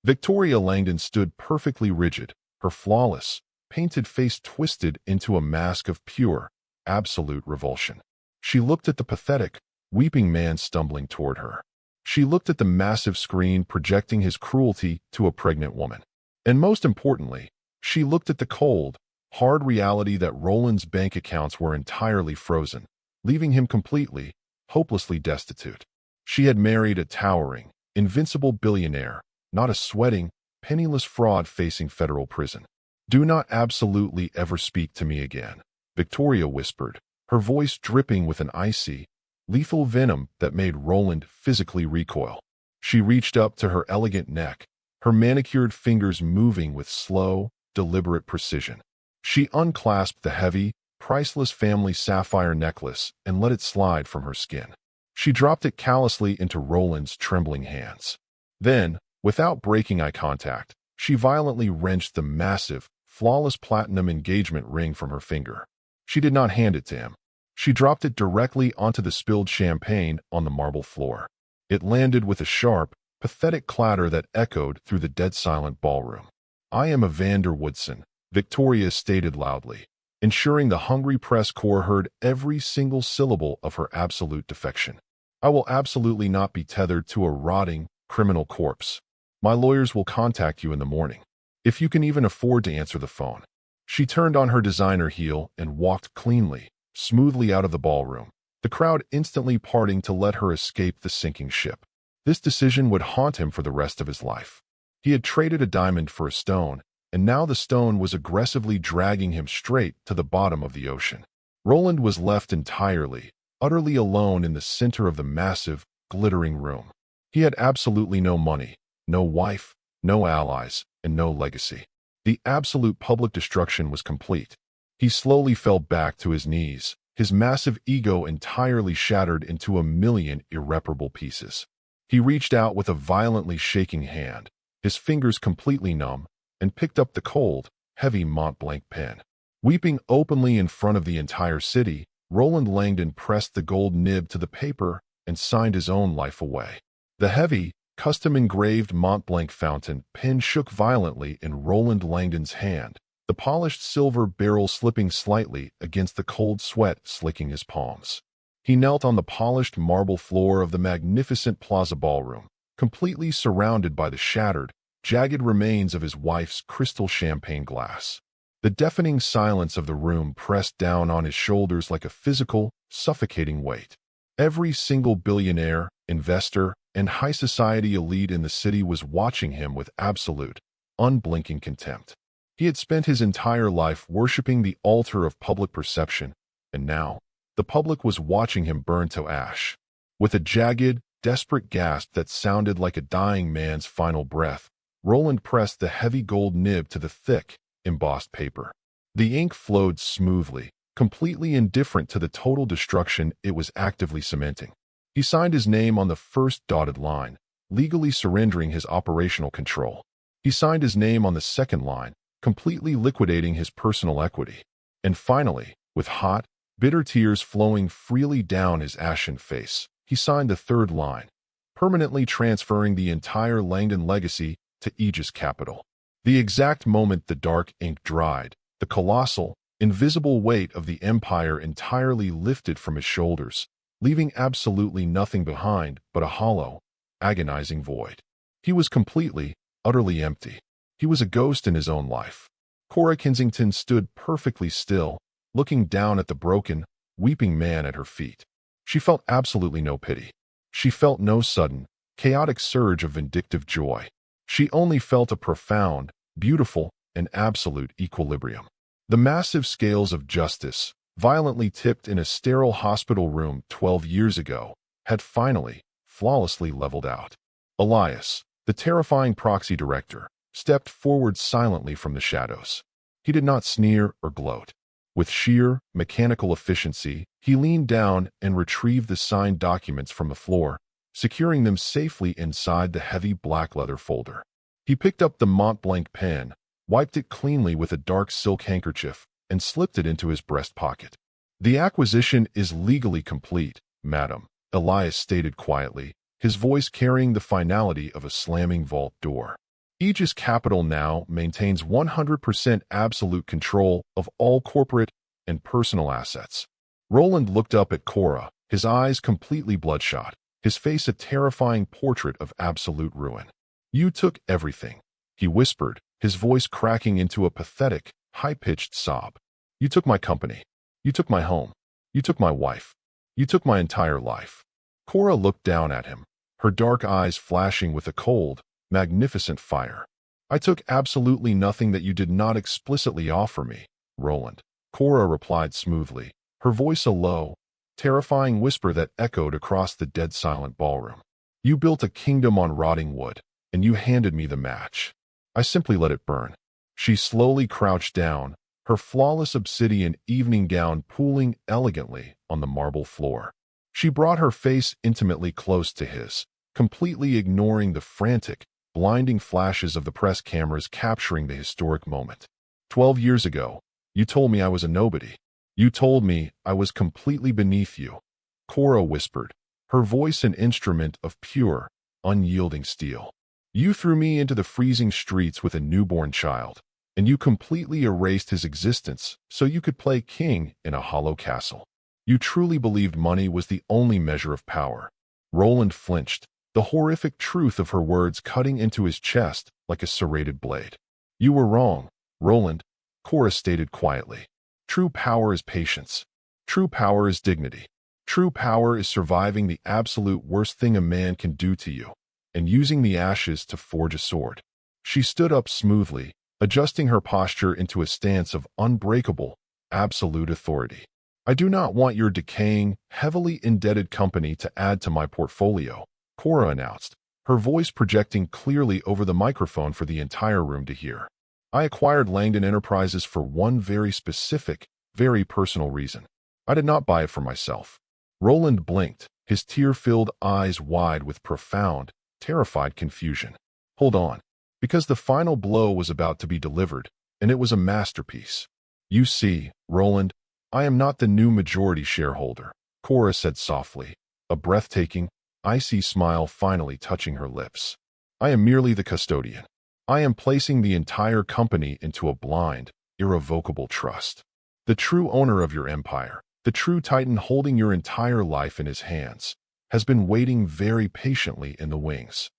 A: Victoria Langdon stood perfectly rigid, her flawless, painted face twisted into a mask of pure, absolute revulsion. She looked at the pathetic, weeping man stumbling toward her. She looked at the massive screen projecting his cruelty to a pregnant woman. And most importantly, she looked at the cold, hard reality that Roland's bank accounts were entirely frozen, leaving him completely, hopelessly destitute. She had married a towering, invincible billionaire, not a sweating, penniless fraud facing federal prison. "Do not absolutely ever speak to me again," Victoria whispered, her voice dripping with an icy, lethal venom that made Roland physically recoil. She reached up to her elegant neck, her manicured fingers moving with slow, deliberate precision. She unclasped the heavy, priceless family sapphire necklace and let it slide from her skin. She dropped it callously into Roland's trembling hands. Then, without breaking eye contact, she violently wrenched the massive, flawless platinum engagement ring from her finger. She did not hand it to him. She dropped it directly onto the spilled champagne on the marble floor. It landed with a sharp, pathetic clatter that echoed through the dead-silent ballroom. "I am Evander Woodson," Victoria stated loudly, ensuring the hungry press corps heard every single syllable of her absolute defection. "I will absolutely not be tethered to a rotting, criminal corpse. My lawyers will contact you in the morning, if you can even afford to answer the phone." She turned on her designer heel and walked cleanly, smoothly out of the ballroom, the crowd instantly parting to let her escape the sinking ship. This decision would haunt him for the rest of his life. He had traded a diamond for a stone, and now the stone was aggressively dragging him straight to the bottom of the ocean. Roland was left entirely, utterly alone in the center of the massive, glittering room. He had absolutely no money, no wife, no allies, and no legacy. The absolute public destruction was complete. He slowly fell back to his knees, his massive ego entirely shattered into a million irreparable pieces. He reached out with a violently shaking hand, his fingers completely numb, and picked up the cold, heavy Mont-Blanc pen. Weeping openly in front of the entire city, Roland Langdon pressed the gold nib to the paper and signed his own life away. The heavy, custom-engraved Mont-Blanc fountain pen shook violently in Roland Langdon's hand, the polished silver barrel slipping slightly against the cold sweat slicking his palms. He knelt on the polished marble floor of the magnificent Plaza Ballroom, completely surrounded by the shattered, jagged remains of his wife's crystal champagne glass. The deafening silence of the room pressed down on his shoulders like a physical, suffocating weight. Every single billionaire, investor, and high society elite in the city was watching him with absolute, unblinking contempt. He had spent his entire life worshiping the altar of public perception, and now, the public was watching him burn to ash. With a jagged, desperate gasp that sounded like a dying man's final breath, Roland pressed the heavy gold nib to the thick, embossed paper. The ink flowed smoothly, completely indifferent to the total destruction it was actively cementing. He signed his name on the first dotted line, legally surrendering his operational control. He signed his name on the second line, completely liquidating his personal equity. And finally, with hot, bitter tears flowing freely down his ashen face, he signed the third line, permanently transferring the entire Langdon legacy to Aegis Capital. The exact moment the dark ink dried, the colossal, invisible weight of the empire entirely lifted from his shoulders, leaving absolutely nothing behind but a hollow, agonizing void. He was completely, utterly empty. He was a ghost in his own life. Cora Kensington stood perfectly still, looking down at the broken, weeping man at her feet. She felt absolutely no pity. She felt no sudden, chaotic surge of vindictive joy. She only felt a profound, beautiful, and absolute equilibrium. The massive scales of justice, violently tipped in a sterile hospital room 12 years ago, had finally, flawlessly leveled out. Elias, the terrifying proxy director, stepped forward silently from the shadows. He did not sneer or gloat. With sheer, mechanical efficiency, he leaned down and retrieved the signed documents from the floor, securing them safely inside the heavy black leather folder. He picked up the Mont Blanc pen, wiped it cleanly with a dark silk handkerchief, and slipped it into his breast pocket. "The acquisition is legally complete, madam," Elias stated quietly, his voice carrying the finality of a slamming vault door. "Aegis Capital now maintains 100% absolute control of all corporate and personal assets." Roland looked up at Cora, his eyes completely bloodshot, his face a terrifying portrait of absolute ruin. "You took everything," he whispered, his voice cracking into a pathetic, high-pitched sob. "You took my company. You took my home. You took my wife. You took my entire life." Cora looked down at him, her dark eyes flashing with a cold, magnificent fire. "I took absolutely nothing that you did not explicitly offer me, Roland," Cora replied smoothly, her voice a low, terrifying whisper that echoed across the dead-silent ballroom. "You built a kingdom on rotting wood, and you handed me the match. I simply let it burn." She slowly crouched down, her flawless obsidian evening gown pooling elegantly on the marble floor. She brought her face intimately close to his, completely ignoring the frantic, blinding flashes of the press cameras capturing the historic moment. 12 years ago, you told me I was a nobody. You told me I was completely beneath you," Cora whispered, her voice an instrument of pure, unyielding steel. "You threw me into the freezing streets with a newborn child, and you completely erased his existence so you could play king in a hollow castle. You truly believed money was the only measure of power." Roland flinched, the horrific truth of her words cutting into his chest like a serrated blade. "You were wrong, Roland," Cora stated quietly. "True power is patience. True power is dignity. True power is surviving the absolute worst thing a man can do to you, and using the ashes to forge a sword." She stood up smoothly, adjusting her posture into a stance of unbreakable, absolute authority. "I do not want your decaying, heavily indebted company to add to my portfolio," Cora announced, her voice projecting clearly over the microphone for the entire room to hear. "I acquired Langdon Enterprises for one very specific, very personal reason. I did not buy it for myself." Roland blinked, his tear-filled eyes wide with profound, terrified confusion. "Hold on. Because the final blow was about to be delivered, and it was a masterpiece. You see, Roland, I am not the new majority shareholder," Cora said softly, a breathtaking, icy smile finally touching her lips. "I am merely the custodian. I am placing the entire company into a blind, irrevocable trust. The true owner of your empire, the true titan holding your entire life in his hands, has been waiting very patiently in the wings."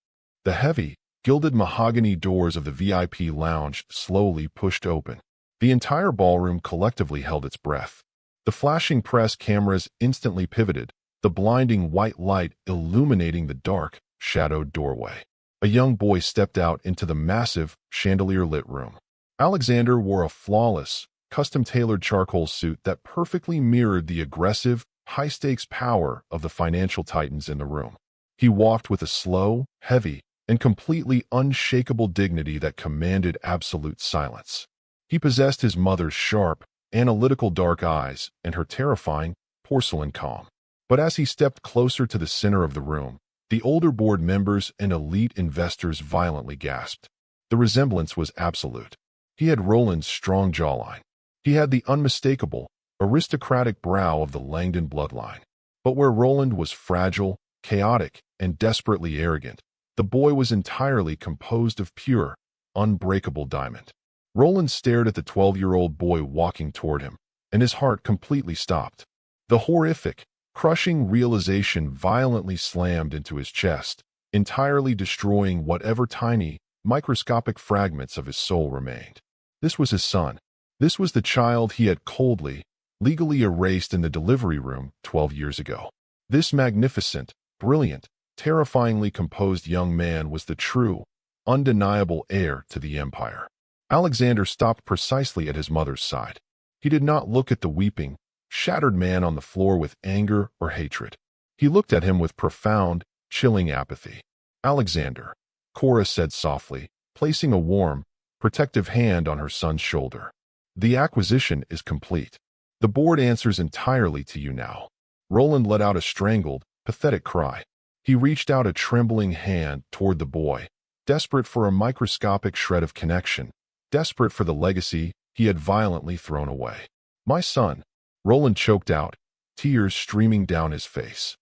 A: The heavy, gilded mahogany doors of the VIP lounge slowly pushed open. The entire ballroom collectively held its breath. The flashing press cameras instantly pivoted, the blinding white light illuminating the dark, shadowed doorway. A young boy stepped out into the massive, chandelier-lit room. Alexander wore a flawless, custom-tailored charcoal suit that perfectly mirrored the aggressive, high-stakes power of the financial titans in the room. He walked with a slow, heavy, and completely unshakable dignity that commanded absolute silence. He possessed his mother's sharp, analytical dark eyes and her terrifying, porcelain calm. But as he stepped closer to the center of the room, the older board members and elite investors violently gasped. The resemblance was absolute. He had Roland's strong jawline. He had the unmistakable, aristocratic brow of the Langdon bloodline. But where Roland was fragile, chaotic, and desperately arrogant, the boy was entirely composed of pure, unbreakable diamond. Roland stared at the 12-year-old boy walking toward him, and his heart completely stopped. The horrific, crushing realization violently slammed into his chest, entirely destroying whatever tiny, microscopic fragments of his soul remained. This was his son. This was the child he had coldly, legally erased in the delivery room 12 years ago. This magnificent, brilliant, terrifyingly composed young man was the true, undeniable heir to the empire. Alexander stopped precisely at his mother's side. He did not look at the weeping, shattered man on the floor with anger or hatred. He looked at him with profound, chilling apathy. "Alexander," Cora said softly, placing a warm, protective hand on her son's shoulder. "The acquisition is complete. The board answers entirely to you now." Roland let out a strangled, pathetic cry. He reached out a trembling hand toward the boy, desperate for a microscopic shred of connection, desperate for the legacy he had violently thrown away. "My son," Roland choked out, tears streaming down his face.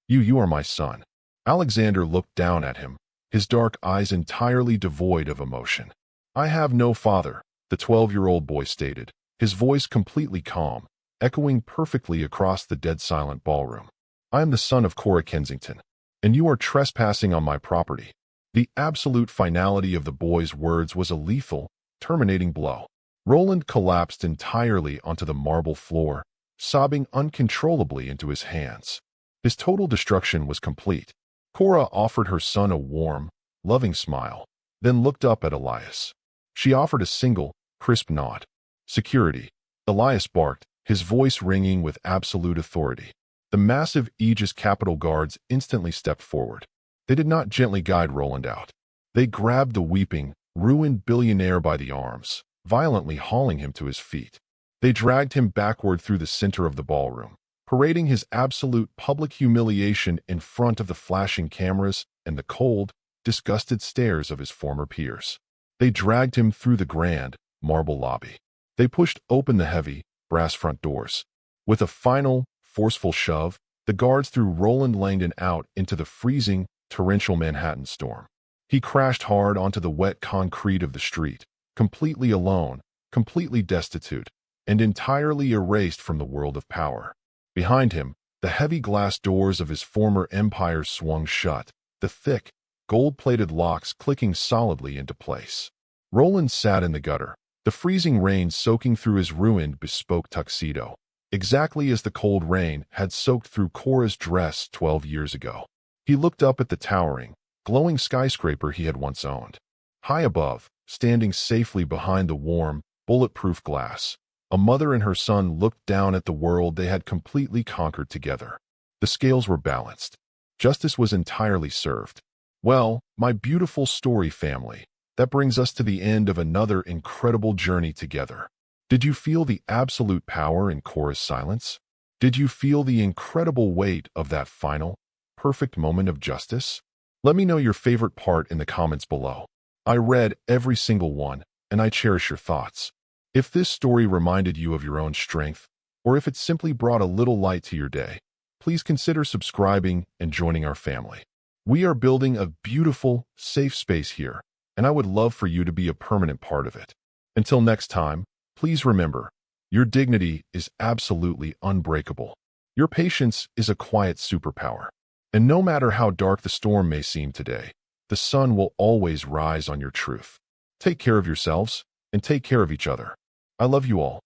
A: You are my son." Alexander looked down at him, his dark eyes entirely devoid of emotion. "I have no father," the 12-year-old boy stated, his voice completely calm, echoing perfectly across the dead-silent ballroom. "I am the son of Cora Kensington, and you are trespassing on my property." The absolute finality of the boy's words was a lethal, terminating blow. Roland collapsed entirely onto the marble floor, sobbing uncontrollably into his hands. His total destruction was complete. Cora offered her son a warm, loving smile, then looked up at Elias. She offered a single, crisp nod. "Security," Elias barked, his voice ringing with absolute authority. The massive Aegis Capital guards instantly stepped forward. They did not gently guide Roland out. They grabbed the weeping, ruined billionaire by the arms, violently hauling him to his feet. They dragged him backward through the center of the ballroom, parading his absolute public humiliation in front of the flashing cameras and the cold, disgusted stares of his former peers. They dragged him through the grand, marble lobby. They pushed open the heavy, brass front doors. With a final, forceful shove, the guards threw Roland Langdon out into the freezing, torrential Manhattan storm. He crashed hard onto the wet concrete of the street, completely alone, completely destitute, and entirely erased from the world of power. Behind him, the heavy glass doors of his former empire swung shut, the thick, gold-plated locks clicking solidly into place. Roland sat in the gutter, the freezing rain soaking through his ruined bespoke tuxedo, exactly as the cold rain had soaked through Cora's dress 12 years ago. He looked up at the towering, glowing skyscraper he had once owned. High above, standing safely behind the warm, bulletproof glass, a mother and her son looked down at the world they had completely conquered together. The scales were balanced. Justice was entirely served. Well, my beautiful story family, that brings us to the end of another incredible journey together. Did you feel the absolute power in Cora's silence? Did you feel the incredible weight of that final, perfect moment of justice? Let me know your favorite part in the comments below. I read every single one, and I cherish your thoughts. If this story reminded you of your own strength, or if it simply brought a little light to your day, please consider subscribing and joining our family. We are building a beautiful, safe space here, and I would love for you to be a permanent part of it. Until next time, please remember, your dignity is absolutely unbreakable. Your patience is a quiet superpower. And no matter how dark the storm may seem today, the sun will always rise on your truth. Take care of yourselves, and take care of each other. I love you all.